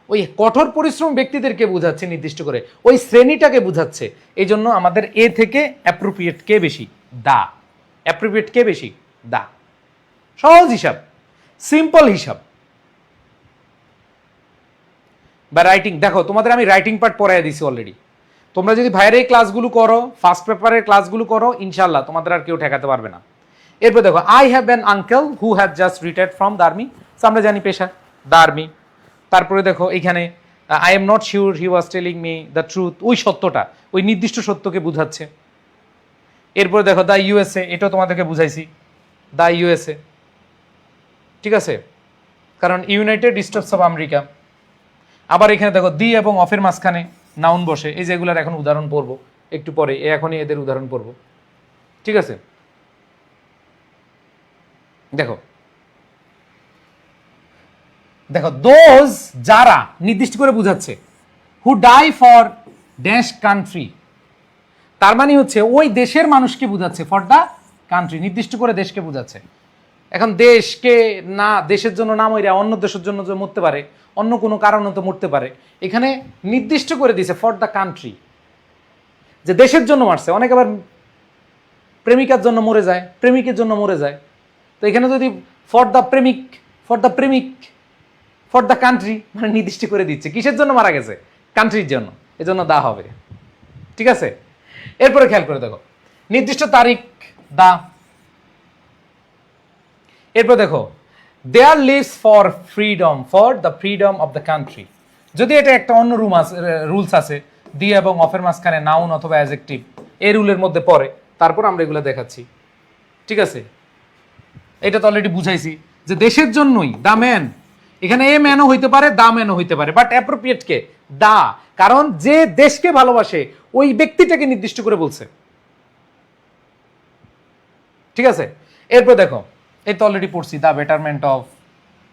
ওই কঠোর পরিশ্রম ব্যক্তিদেরকে বুঝাচ্ছে নির্দিষ্ট করে, ওই শ্রেণীটাকে বুঝাচ্ছে। এই জন্য আমাদের এ থেকে অ্যাপ্রোপ্রিয়েট কে বেশি, দা। অ্যাপ্রোপ্রিয়েট কে বেশি, দা। সহজ হিসাব, সিম্পল হিসাব। বা রাইটিং, দেখো তোমাদের আমি রাইটিং পার্ট পড়াই দিছি অলরেডি। তোমরা যদি ভাইয়ের এই ক্লাসগুলো করো, ফার্স্ট পেপারের ক্লাসগুলো করো, ইনশাল্লাহ তোমাদের আর কেউ ঠেকাতে পারবে না। এরপর দেখো I have an uncle who have just retired from the army, আমরা জানি পেশা দ্য আর্মি। তারপরে দেখো এখানে I am not sure he was telling me the truth, ওই সত্যটা, ওই নির্দিষ্ট সত্যকে বুঝাচ্ছে। এরপরে দেখো দ্য ইউএসএ, এটাও তোমাদেরকে বুঝাইছি, দ্য ইউএসএ, ঠিক আছে, কারণ ইউনাইটেড স্টেটস অফ আমেরিকা। আবার এখানে দেখো দি এবং অফের মাঝখানে নাউন বসে, এই যে এগুলার এখন উদাহরণ পড়বো একটু পরে, এখনই এদের উদাহরণ পড়বো, ঠিক আছে। দেখো দেখো দোজ, যারা, নির্দিষ্ট করে বুঝাচ্ছে, হু ডাই ফর ড্যাশ কান্ট্রি, তার মানে হচ্ছে ওই দেশের মানুষকে বুঝাচ্ছে, ফর দ্য কান্ট্রি, নির্দিষ্ট করে দেশকে বুঝাচ্ছে। এখন দেশকে না, দেশের জন্য না মরে অন্য দেশের জন্য যে মরতে পারে, অন্য কোনো কারণে তো মরতে পারে, এখানে নির্দিষ্ট করে দিয়েছে ফর দ্য কান্ট্রি, যে দেশের জন্য মারছে। অনেক আবার প্রেমিকার জন্য মরে যায়, প্রেমিকের জন্য মরে যায়। তো এখানে যদি ফর দ্য প্রেমিক, ফর দ্য প্রেমিক, ফর দ্য কান্ট্রি, মানে নির্দিষ্ট করে দিচ্ছে কিসের জন্য মারা গেছে, কান্ট্রির জন্য, এজন্য দা হবে, ঠিক আছে। এরপরে খেয়াল করে দেখো নির্দিষ্ট তারিখ, দা। এরপর দেখো there lives for freedom, for the freedom of the country, যদি এটা একটা অন্য রুলস আছে, দি এবং অফের মাঝখানে নাউন অথবা অ্যাডজেক্টিভ এই রুলের মধ্যে পড়ে, তারপর আমরা এগুলো দেখাচ্ছি, ঠিক আছে। এটা তো অলরেডি বুঝাইছি যে দেশের জন্যই দা ম্যান, এখানে এ ম্যানও হইতে পারে, দা ম্যানও হইতে পারে, বাট অ্যাপ্রোপ্রিয়েট কে, দা, কারণ যে দেশকে ভালোবাসে ওই ব্যক্তিটাকে নির্দিষ্ট করে বলছে, ঠিক আছে। এরপর দেখো এই তো অলরেডি পড়ছি, দা বেটারমেন্ট অফ,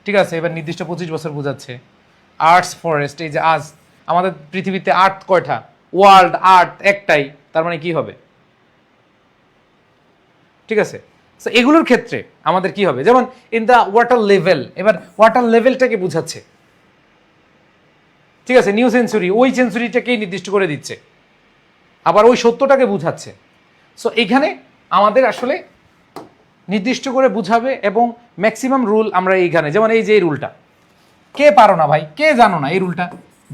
ঠিক আছে। এবার নির্দিষ্ট 25 বছর বোঝাচ্ছে। আর্টস ফরেস্ট, এই যে আজ আমাদের পৃথিবীতে আর্ট কয়টা, ওয়ার্ল্ড আর্ট একটাই, তার মানে কি হবে, ঠিক আছে। সো এগুলোর ক্ষেত্রে আমাদের কি হবে, যেমন ইন দ্য ওয়াটার লেভেল, এবার ওয়াটার লেভেলটাকে বুঝাচ্ছে, ঠিক আছে, নিউ সেঞ্চুরি, ওই সেঞ্চুরিটাকেই নির্দিষ্ট করে দিচ্ছে, আবার ওই সত্যটাকে বুঝাচ্ছে। সো এখানে আমাদের আসলে নির্দিষ্ট করে বুঝাবে, এবং ম্যাক্সিমাম রুল আমরা এইখানে, যেমন এই যে এই রুলটা, কে পারো না ভাই, কে জানো না এই রুলটা,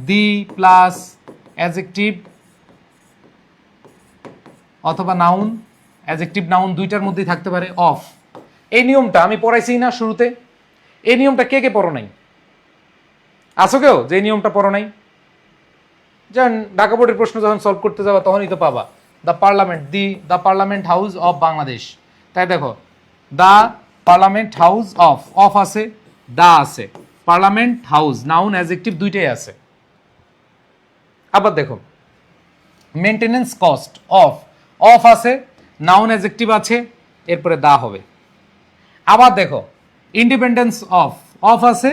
দি প্লাস অ্যাডজেক্টিভ অথবা নাউন, অ্যাডজেক্টিভ নাউন দুইটার মধ্যেই থাকতে পারে অফ। এই নিয়মটা আমি পড়াইছি না শুরুতে, এই নিয়মটা কে কে পড়ো নাই? আসো কেউ যে এই নিয়মটা পড়ো নাই? যেমন ঢাকা বোর্ডের প্রশ্ন যখন সলভ করতে যাবা তখনই তো পাবা the parliament, the parliament house of Bangladesh. তাই দেখো দ্য পার্লামেন্ট হাউস অফ আছে, দা আছে, পার্লামেন্ট হাউস নাউন অ্যাডজেক্টিভ দুইটাই আছে। আবার দেখো মেইনটেনেন্স কস্ট অফ আছে, নাউন অ্যাডজেক্টিভ আছে, এরপরে দা হবে। আবার দেখো ইন্ডিপেন্ডেন্স অফ আছে,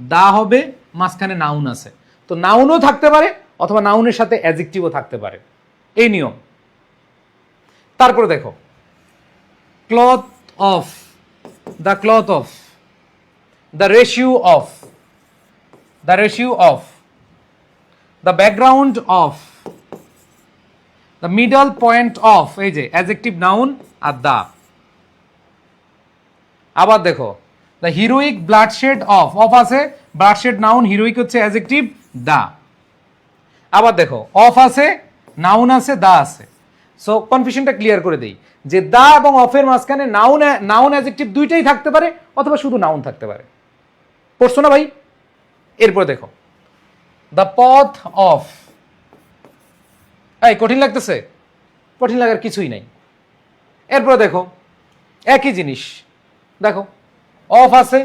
দা হবে, মাঝখানে নাউন আছে। তো নাউনও থাকতে পারে অথবা নাউনের সাথে অ্যাডজেক্টিভও থাকতে পারে, এই নিয়ম। তারপরে দেখো cloth of, the cloth of, the ratio of, the ratio of, the background of, the middle point of, এই যে অ্যাডজেক্টিভ নাউন আর দা। আবার দেখো দ্য হিরোইক ব্লাডশেড অফ আছে, ব্লাডশেড নাউন, হিরোইক হচ্ছে অ্যাডজেক্টিভ, দা। আবার দেখো অফ আছে, নাউন আছে, দা আছে। সো কনফিউশনটা ক্লিয়ার করে দেই যে দা এবং অফের মাঝখানে নাউন অ্যাডজেক্টিভ দুইটাই থাকতে পারে অথবা শুধু নাউন থাকতে পারে। পড়ছো না ভাই? এরপর দেখো দ্য পথ অফ, এই কঠিন লাগতেছে? কঠিন লাগার কিছুই নাই। এরপর দেখো একই জিনিস, দেখো অফ আছে,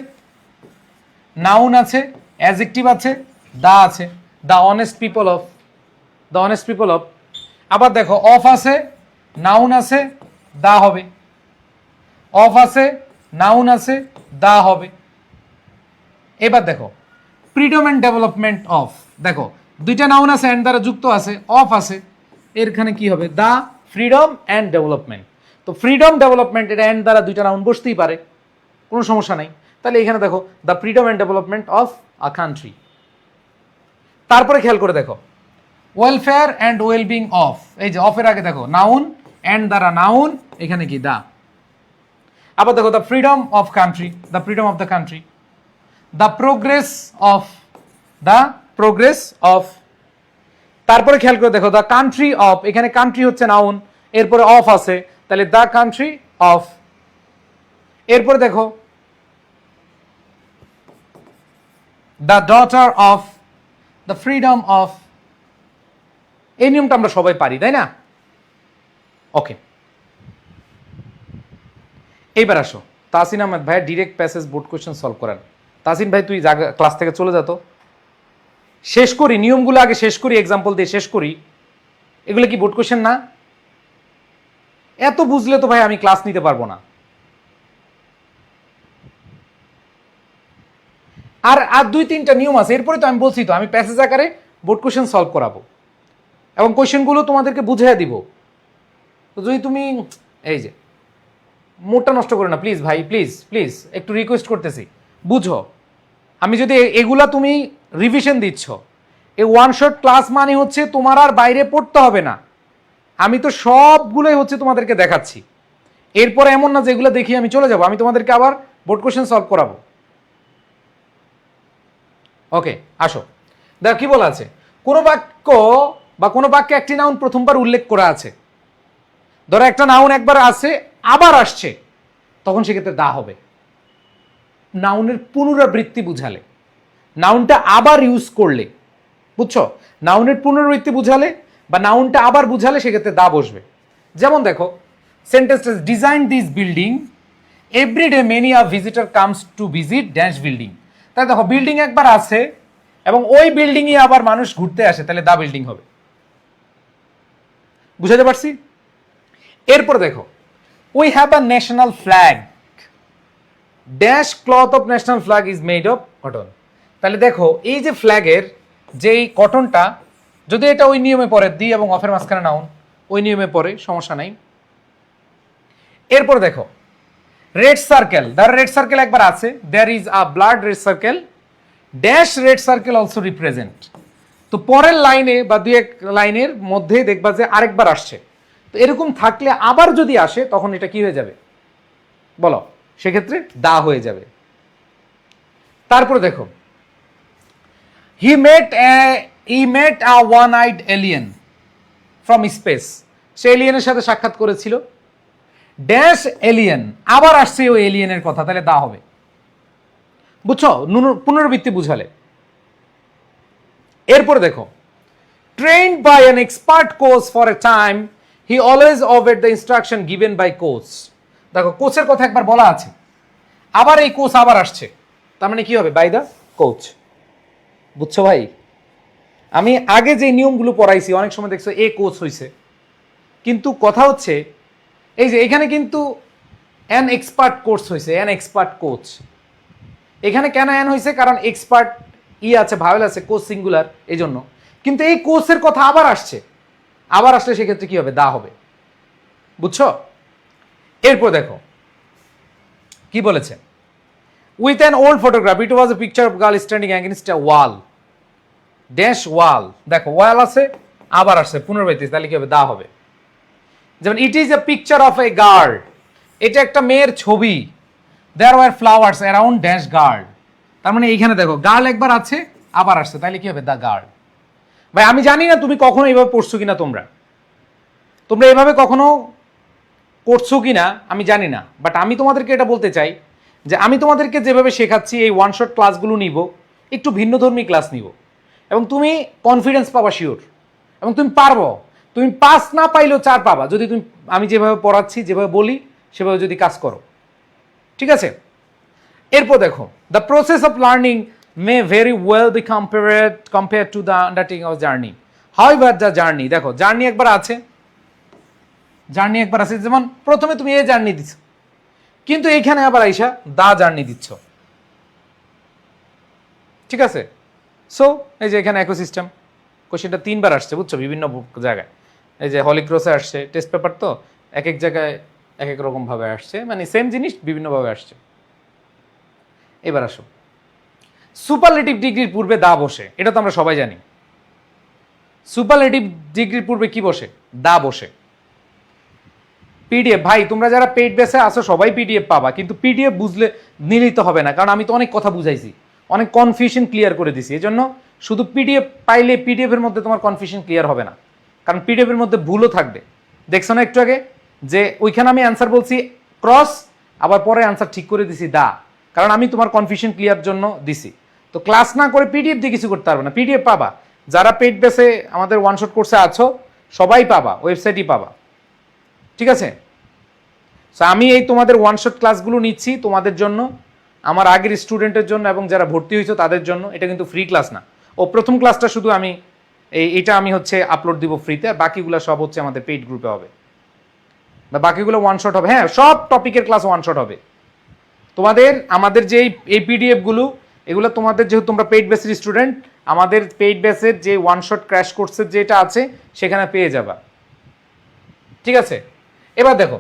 নাউন আছে, অ্যাডজেক্টিভ আছে, দা আছে, the honest people of, the honest people of. আবার দেখো অফ আছে, নাউন আছে, দা হবে, অফ আছে, নাউন আছে, দা হবে। এবার দেখো ফ্রিডম অ্যান্ড ডেভেলপমেন্ট অফ, দেখো দুইটা নাউন আছে অ্যান্ড দ্বারা যুক্ত আছে, অফ আছে, এখানে কি হবে, দা ফ্রিডম অ্যান্ড ডেভেলপমেন্ট। তো ফ্রিডম ডেভেলপমেন্ট এটা অ্যান্ড দ্বারা দুইটা নাউন বসতেই পারে, কোনো সমস্যা নাই। তাহলে এখানে দেখো the freedom and development of a country. তারপরে খেয়াল করে দেখো ওয়েলফেয়ার অ্যান্ড ওয়েলবিং অফ, এই যে অফের আগে দেখো নাউন, অ্যান্ড দ্বারা নাউন, এখানে কি দা। আবার দেখো the freedom of country, the freedom of the country, the progress of, the progress of. তারপরে খেয়াল করে দেখো দ্য কান্ট্রি অফ, এখানে কান্ট্রি হচ্ছে নাউন, এরপরে অফ আছে, তাহলে দ্য কান্ট্রি অফ। এরপরে দেখো the daughter of, the freedom of. এই নিয়মটা আমরা সবাই পারি, তাই না? ওকে, এইবার আসো তাসিন আহমেদ ভাই direct passage board question solve করেন। তাসিন ভাই তুই ক্লাস থেকে চলে যা তো, শেষ করি নিয়মগুলো আগে, শেষ করি, এক্সাম্পল দিয়ে শেষ করি। এগুলো কি বোর্ড কোয়েশ্চেন না? এত বুঝলে তো ভাই আমি ক্লাস নিতে পারবো না। আর আর দুই তিনটা নিয়ম আছে, এরপরে তো আমি বলছি তো আমি প্যাসেজ আকারে বোর্ড কোয়েশ্চেন সলভ করাবো এবং কোয়েশ্চেনগুলো তোমাদেরকে বুঝিয়ে দিব। তো যদি তুমি এই যে মুডটা নষ্ট করো না প্লিজ ভাই, প্লিজ প্লিজ একটু রিকোয়েস্ট করতেছি, বুঝো। আমি যদি এগুলা তুমি রিভিশন দিচ্ছ, এই ওয়ান শট ক্লাস মানে হচ্ছে তোমার আর বাইরে পড়তে হবে না, আমি তো সবগুলোই হচ্ছে তোমাদেরকে দেখাচ্ছি। এরপরে এমন না যেগুলো দেখি আমি চলে যাব, আমি তোমাদেরকে আবার বোর্ড কোয়েশ্চেন সলভ করাবো। ওকে আসো, দেখো কি বলা আছে, কোনো বাক্য বা কোনো বাক্যে একটি নাউন প্রথমবার উল্লেখ করা আছে, ধরো একটা নাউন একবার আছে আবার আসছে, তখন সেক্ষেত্রে দা হবে। নাউনের পুনরাবৃত্তি বুঝালে, নাউনটা আবার ইউজ করলে, বুঝছো, নাউনের পুনরাবৃত্তি বুঝালে বা নাউনটা আবার বুঝালে সেক্ষেত্রে দা বসবে। যেমন দেখো সেন্টেন্সটা, design this building everyday many a visitor comes to visit dash building. তাই দেখো বিল্ডিং একবার আছে এবং ওই বিল্ডিংয়ে আবার মানুষ ঘুরতে আসে, তাহলে দা বিল্ডিং হবে। বুঝাতে পারছি? এরপর দেখো we have a national flag dash cloth of national flag is made of cotton. তাহলে দেখো এই যে ফ্ল্যাগের যেই কটনটা, যদি এটা ওই নিয়মে পড়ে, দি এবং অফের মাঝখানে নাউন, ওই নিয়মে পড়ে, সমস্যা নাই। এরপর দেখো red circle, the red circle একবার আছে, there is a blood red circle dash red circle also represent. তো পরের লাইনে বা দুই এক লাইনের মধ্যে দেখবা যে আরেকবার আসছে। তো এরকম থাকলে আবার যদি আসে তখন এটা কি হয়ে যাবে বলো, সেক্ষেত্রে দা হয়ে যাবে। তারপরে দেখো, he met a one eyed alien from space. সে এলিয়েনের সাথে সাক্ষাৎ করেছিল। ড্যাশ এলিয়েন, আবার আসছে ওই এলিয়েনের কথা, তাহলে দা হবে। বুঝছো, পুনরাবৃত্তি বুঝালে। এরপরে দেখো, trained by an expert coach for a time, he always obeyed the instruction given by coach. দেখো, কোচের কথা একবার বলা আছে, আবার এই কোচ আবার আসছে, তার মানে কি হবে? By the coach. বুঝছো ভাই? আমি আগে যে নিয়মগুলো পড়াইছি অনেক সময় দেখছো এ কোচ হয়েছে, কিন্তু কথা হচ্ছে এই যে এখানে কিন্তু অ্যান এক্সপার্ট কোর্স হয়েছে, অ্যান এক্সপার্ট কোচ। এখানে কেন অ্যান হয়েছে? কারণ এক্সপার্ট আছে, ভাওয়েল আছে, কোচ সিঙ্গুলার, এই জন্য। কিন্তু এই কোচের কথা আবার আসছে, আবার আসলে সেক্ষেত্রে কি হবে? দা হবে। বুঝছো? এরপর দেখো কি বলেছে, with an old photograph it was a picture of girl standing against a wall. Dash wall, দেখো ওয়াল আছে, আবার আসছে, পুনরাবৃত্তি, তাহলে কি হবে? দা হবে। যেমন it is a picture of a girl, এটা একটা মেয়ের ছবি। There were flowers around dash girl. তার মানে এইখানে দেখো গার্ল একবার আছে, আবার আসছে, তাহলে কি হবে? The girl. ভাই আমি জানি না তুমি কখনো এইভাবে পড়ছো কিনা, তোমরা এইভাবে কখনো করছো কিনা আমি জানি না, বাট আমি তোমাদেরকে এটা বলতে চাই যে আমি তোমাদেরকে যেভাবে শেখাচ্ছি এই ওয়ান শট ক্লাসগুলো নিব, একটু ভিন্নধর্মী ক্লাস নিব, এবং তুমি কনফিডেন্স পাবা শিওর, এবং তুমি পারবো। তুমি 5 না পাইলেও 4 পাবা যদি তুমি আমি যেভাবে পড়াচ্ছি, যেভাবে বলি সেভাবে যদি কাজ করো। ঠিক আছে? এরপর দেখো, the process of learning may very well be compare to the undertaking of journey. However the journey, দেখো জার্নি একবার আছে, যেমন প্রথমে তুমি এই জার্নি দিচ্ছ, কিন্তু এইখানে আবার আইসা দা জার্নি দিচ্ছ। ঠিক আছে? সো এই যে এখানে ইকোসিস্টেম কোশ্চেনটা 3বার আসছে, বুঝছো, বিভিন্ন জায়গায়। এই যে হলিক্রসে আসছে, টেস্ট পেপার তো এক এক জায়গায় এক এক রকম ভাবে আসছে, মানে সেম জিনিস বিভিন্নভাবে আসছে। এবার আসো, সুপারলেটিভ ডিগ্রির পূর্বে দা বসে, এটা তো আমরা সবাই জানি। সুপারলেটিভ ডিগ্রির পূর্বে কি বসে? দা বসে। পিডিএফ, ভাই তোমরা যারা পেইড বেসে আসো সবাই পিডিএফ পাবা, কিন্তু পিডিএফ বুঝলে নিলেই তো হবে না, কারণ আমি তো অনেক কথা বুঝাইছি, অনেক কনফিউশন ক্লিয়ার করে দিছি। এই জন্য শুধু পিডিএফ পাইলে পিডিএফ এর মধ্যে তোমার কনফিউশন ক্লিয়ার হবে না, কারণ পিডিএফ এর মধ্যে ভুলও থাকবে। দেখছো না একটু আগে যে ওইখানে আমি অ্যান্সার বলছি ক্রস, আবার পরে অ্যান্সার ঠিক করে দিছি দা, কারণ আমি তোমার কনফিউশন ক্লিয়ার জন্য দিছি। তো ক্লাস না করে পিডিএফ দিয়ে কিছু করতে পারবে না। পিডিএফ পাবা, যারা পেইড বেসে আমাদের ওয়ান শট কোর্সে আছো সবাই পাবা, ওয়েবসাইটই পাবা। ঠিক আছে? সো আমি এই তোমাদের ওয়ান শট ক্লাসগুলো নিচ্ছি তোমাদের জন্য, আমার আগের স্টুডেন্টের জন্য, এবং যারা ভর্তি হয়েছে তাদের জন্য। এটা কিন্তু ফ্রি ক্লাস না। ও প্রথম ক্লাসটা শুধু আমি এটা আমি হচ্ছে আপলোড দিব ফ্রিতে, আর বাকিগুলো সব হচ্ছে আমাদের পেইড গ্রুপে হবে, বা বাকিগুলো ওয়ান শট হবে। হ্যাঁ, সব টপিকের ক্লাস ওয়ান শট হবে তোমাদের। আমাদের যে এই পিডিএফগুলো, এগুলো তোমাদের, যেহেতু তোমরা পেইড বেসের স্টুডেন্ট, আমাদের পেইড বেসের যে ওয়ান শট ক্র্যাশ কোর্সের যেটা আছে সেখানে পেয়ে যাবা। ঠিক আছে? এবার দেখো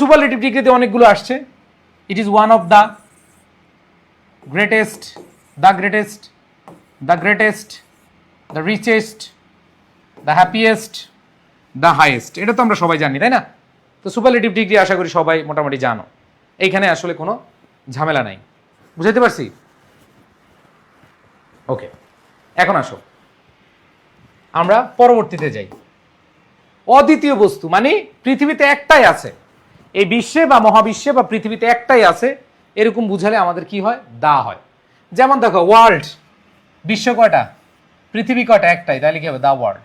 সুপারলেটিভ ডিগ্রিতে অনেকগুলো আসছে। ইট is one of the greatest, the greatest, the greatest, the richest, the happiest, the highest, এটা তো আমরা সবাই জানি, তাই না? তো সুপারলেটিভ ডিগ্রি আশা করি সবাই মোটামুটি জানো, এইখানে আসলে কোনো ঝামেলা নাই। বুঝাইতে পারছি? ওকে, এখন আসো আমরা পরবর্তীতে যাই। অদ্বিতীয় বস্তু মানে পৃথিবীতে একটাই আছে, এই বিশ্বে বা মহাবিশ্বে বা পৃথিবীতে একটাই আছে, এরকম বুঝালে আমাদের কি হয়? দা হয়। যেমন দেখো, ওয়ার্ল্ড, বিশ্ব কয়টা? পৃথিবী কয়টা? একটাই, তাহলে কি হবে? The world.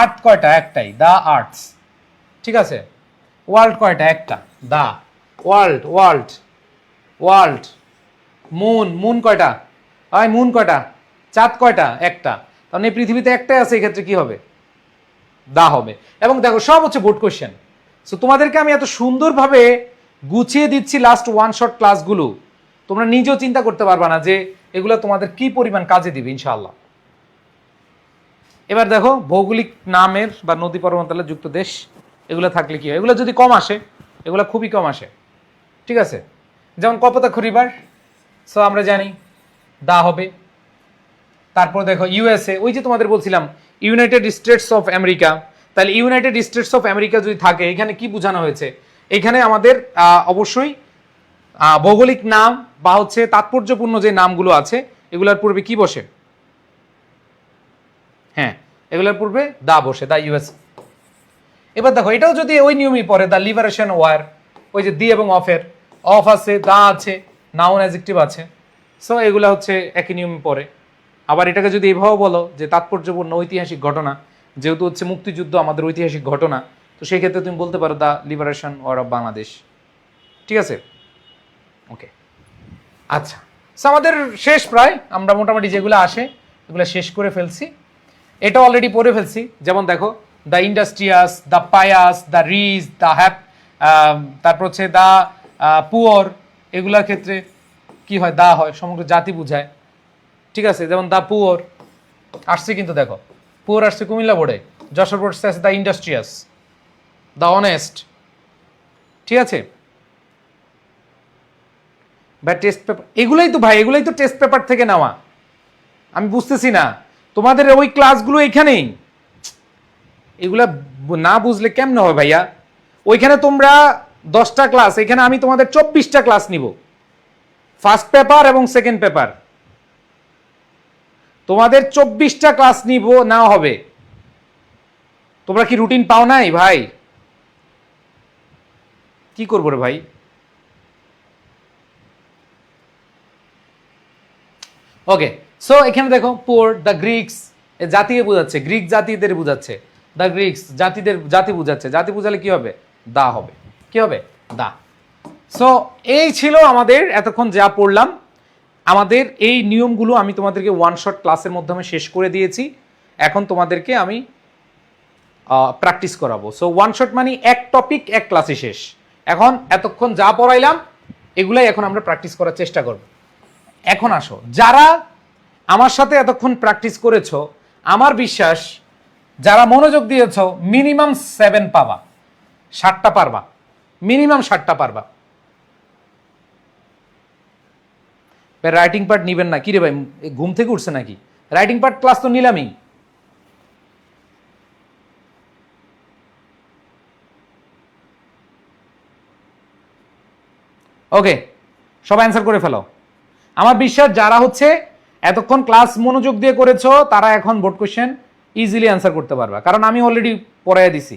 আর্থ কয়টা? একটাই, দা আর্থস। ঠিক আছে? ওয়ার্ল্ড কয়টা? একটা, the world. World, world. Moon, moon কয়টা? হয় মুন কয়টা? চাঁদ কয়টা? একটা। তাহলে এই পৃথিবীতে একটাই আছে, এক্ষেত্রে কি হবে? দা হবে। এবং দেখো সব হচ্ছে বোর্ড কোশ্চেন। সো তোমাদেরকে আমি এত সুন্দরভাবে গুছিয়ে দিচ্ছি লাস্ট ওয়ান শট ক্লাসগুলো, তোমরা নিজেও চিন্তা করতে পারবা না যে এগুলো তোমাদের কি পরিমাণ কাজে দিবে ইনশাআল্লাহ। এবার দেখো, ভৌগোলিক নামের বা নদী পর্বতালে যুক্ত দেশ, এগুলো থাকলে কি হয়? এগুলো যদি কম আসে, এগুলো খুবই কম আসে। ঠিক আছে? যেমন কপোতাক্ষ রিভার, সো আমরা জানি দা হবে। তারপর দেখো ইউএসএ, ওই যে তোমাদের বলছিলাম ইউনাইটেড স্টেটস অফ আমেরিকা, তাহলে ইউনাইটেড স্টেটস অফ আমেরিকা যদি থাকে এখানে কি বোঝানো হয়েছে, এখানে আমাদের অবশ্যই ভৌগোলিক নাম বা হচ্ছে তাৎপর্যপূর্ণ যে নামগুলো আছে এগুলোর পূর্বে কি বসে, হ্যাঁ এগুলোর পূর্বে দা বসে, দা ইউএস। এবার দেখো এটাও যদি ওই নিয়মই পড়ে, দা লিবারেশন ওয়ার, ওই যে দি এবং অফের, অফ আছে, দা আছে, নাউন অ্যাডজেক্টিভ আছে, সো এগুলা হচ্ছে একই নিয়মে পড়ে। আবার এটাকে যদি এভাবে বলো যে তাৎপর্যপূর্ণ ঐতিহাসিক ঘটনা, যেহেতু হচ্ছে মুক্তিযুদ্ধ আমাদের ঐতিহাসিক ঘটনা, তো সেই ক্ষেত্রে তুমি বলতে পারো দা লিবারেশন ওয়ার অফ বাংলাদেশ। ঠিক আছে, ওকে আচ্ছা। সো আমাদের শেষ প্রায়, আমরা মোটামুটি যেগুলো আসে এগুলো শেষ করে ফেলছি। এটা অলরেডি পড়ে ফেলছি, যেমন দেখো the industrious, the pious, the rich, the হ্যাপ, তারপর হচ্ছে দ্য পুয়ার, এগুলার ক্ষেত্রে কি হয়, দা হয়, সমগ্র জাতি বুঝায়। ঠিক আছে, যেমন দ্য পুয়ার আসছে, কিন্তু দেখো পুয়ার আসছে কুমিল্লা বোর্ডে, যশোর বোর্ড আছে দ্য ইন্ডাস্ট্রিয়াস, দ্য অনেস্ট। ঠিক আছে ভাই, টেস্ট পেপার এগুলোই তো ভাই, এগুলোই তো টেস্ট পেপার থেকে নেওয়া। আমি বুঝতেছি না তোমাদের ওই ক্লাসগুলো এখানেই, এগুলা না বুঝলে কেমন হবে ভাইয়া? ওইখানে তোমরা 10টা ক্লাস, এখানে আমি তোমাদের 24টা ক্লাস নিব, ফার্স্ট পেপার এবং সেকেন্ড পেপার, তোমাদের 24টা ক্লাস নিব, নেওয়া হবে। তোমরা কি রুটিন পাও নাই ভাই? কি করবো রে ভাই? ওকে, সো এখানে দেখো পোর, দ্য গ্রিক্স, জাতিকে বোঝাচ্ছে, গ্রিক জাতিদের বোঝাচ্ছে, দ্য গ্রিক্স জাতিদের, জাতি বোঝাচ্ছে, জাতি বোঝালে কি হবে, দা হবে, কি হবে, দা। সো এই ছিল আমাদের এতক্ষণ যা পড়লাম। আমাদের এই নিয়মগুলো আমি তোমাদেরকে ওয়ান শট ক্লাসের মাধ্যমে শেষ করে দিয়েছি, এখন তোমাদেরকে আমি প্র্যাকটিস করাবো। সো ওয়ান শট মানে এক টপিক এক ক্লাসে শেষ। এখন এতক্ষণ যা পড়াইলাম এগুলাই এখন আমরা প্র্যাকটিস করার চেষ্টা করব। এখন আসো, যারা আমার সাথে এতক্ষণ প্র্যাকটিস করেছো, আমার বিশ্বাস যারা মনোযোগ দিয়েছো মিনিমাম 7 পাবা, 60টা পারবা, মিনিমাম 60টা পারবা। রাইটিং পার্ট নিবেন না? কি রে ভাই, ঘুম থেকে উঠছে নাকি? রাইটিং পার্ট ক্লাস তো নিলামই। ওকে, সব অ্যান্সার করে ফেলো। আমার বিশ্বাস যারা হচ্ছে এতক্ষণ ক্লাস মনোযোগ দিয়ে করেছো তারা এখন বোর্ড কোশ্চেন ইজিলি অ্যান্সার করতে পারবা, কারণ আমি অলরেডি পড়াইয়া দিছি।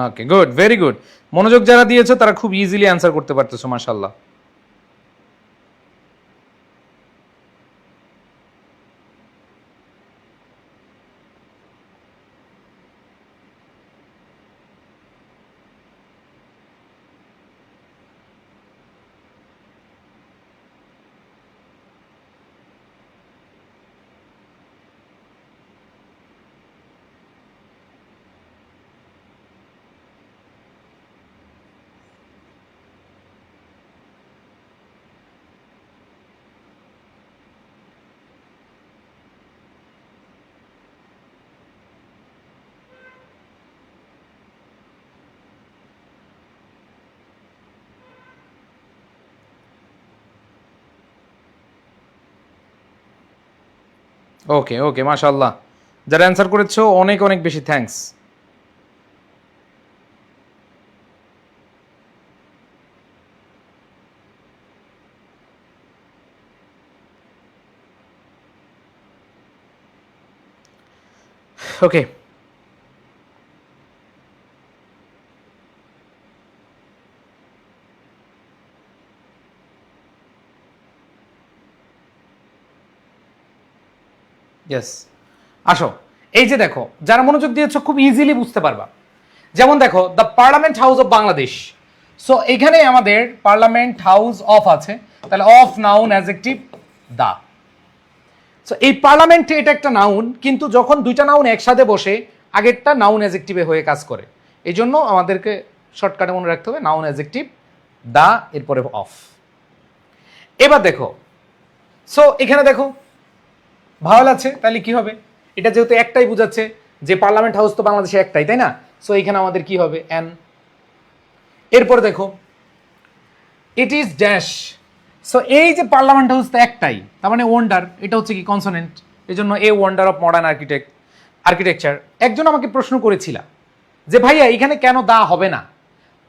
ওকে, গুড, ভেরি গুড। মনোযোগ যারা দিয়েছো তারা খুব ইজিলি অ্যান্সার করতে পারতেছো, মাশাআল্লাহ। ওকে ওকে, মাশাআল্লাহ। যারা অ্যান্সার করেছো অনেক অনেক বেশি থ্যাঙ্কস। ওকে, ইয়েস, আসো। এই যে দেখো, যারা মনোযোগ দিয়েছো খুব ইজিলি বুঝতে পারবা। যেমন দেখো the parliament house of Bangladesh, so এখানে আমাদের পার্লামেন্ট হাউস অফ আছে, তাহলে of noun adjective the. So এই পার্লামেন্টে এটা একটা নাউন, কিন্তু যখন দুইটা নাউন একসাথে বসে আগেরটা নাউন অ্যাডজেক্টিভে হয়ে কাজ করে। এই জন্য আমাদেরকে শর্টকাটে মনে রাখতে হবে নাউন অ্যাডজেক্টিভ দা এরপরে অফ। এবার দেখো, সো এখানে দেখো ভাওয়াল আছে, তাহলে কি হবে? এটা যেহেতু একটাই বোঝাচ্ছে যে পার্লামেন্ট হাউস তো বাংলাদেশে একটাই, তাই না? সো এখানে আমাদের কি হবে? অ্যান। এরপর দেখো ইট ইজ ড্যাশ। সো এই যে পার্লামেন্ট হাউস তো একটাই, তার মানে ওয়ান্ডার, এটা হচ্ছে কি কনসোনেন্ট, এই জন্য এ ওয়ান্ডার অফ মডার্ন আর্কিটেকচার। একজন আমাকে প্রশ্ন করেছিল যে ভাইয়া এখানে কেন দা হবে না?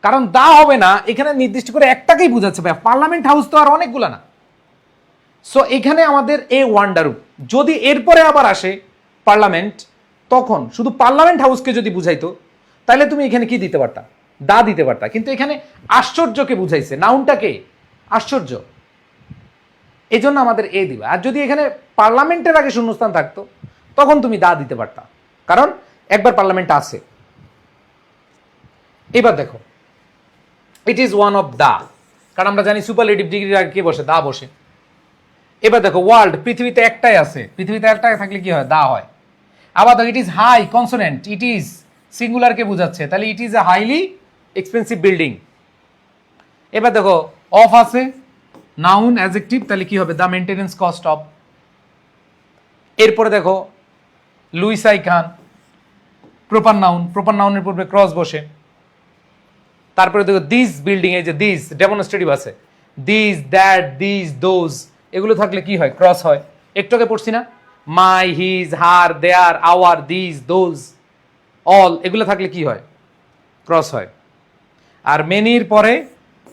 কারণ দা হবে না, এখানে নির্দিষ্ট করে একটাকেই বোঝাচ্ছে ভাই, পার্লামেন্ট হাউস তো আর অনেকগুলা না। সো এখানে আমাদের এ ওয়ান্ডার, যদি এরপরে আবার আসে পার্লামেন্ট, তখন শুধু পার্লামেন্ট হাউসকে যদি বুঝাইতো তাহলে তুমি এখানে কি দিতে পারতা? দা দিতে পারতা। কিন্তু এখানে আশ্চর্যকে বুঝাইছে, নাউনটাকে আশ্চর্য, এই জন্য আমাদের এ দিবা। আর যদি এখানে পার্লামেন্টের আগে শূন্যস্থান থাকতো তখন তুমি দা দিতে পারতা, কারণ একবার পার্লামেন্ট আছে। এবার দেখো it is one of the, কারণ আমরা জানি সুপারলেটিভ ডিগ্রির আগে কে বসে? দা বসে। এবার দেখো ওয়ার্ল্ড, পৃথিবীতে একটাই আছে, পৃথিবীতে একটাই থাকলে কি হয়? দা হয়। আবার দেখো it is high, consonant, it is সিঙ্গুলারকে বোঝাচ্ছে, তাহলে it is a highly expensive building. এবার দেখো অফ আছে, নাউন অ্যাডজেক্টিভ, তাহলে কি হবে? The maintenance cost of. এরপরে দেখো Louis I Kahn, proper noun, proper নাউনের পূর্বে ক্রস বসে। তারপরে দেখো দিস বিল্ডিং, এই যে দিস ডেমনস্ট্রেটিভ আছে, দিস দ্যাট দিস দোজ, এগুলো থাকলে কি হয়? ক্রস হয়। একটু আগে পড়ছি না, my, his, her, their, our, this, those, all, এগুলো থাকলে কি হয়? ক্রস হয়। আর মেনির পরে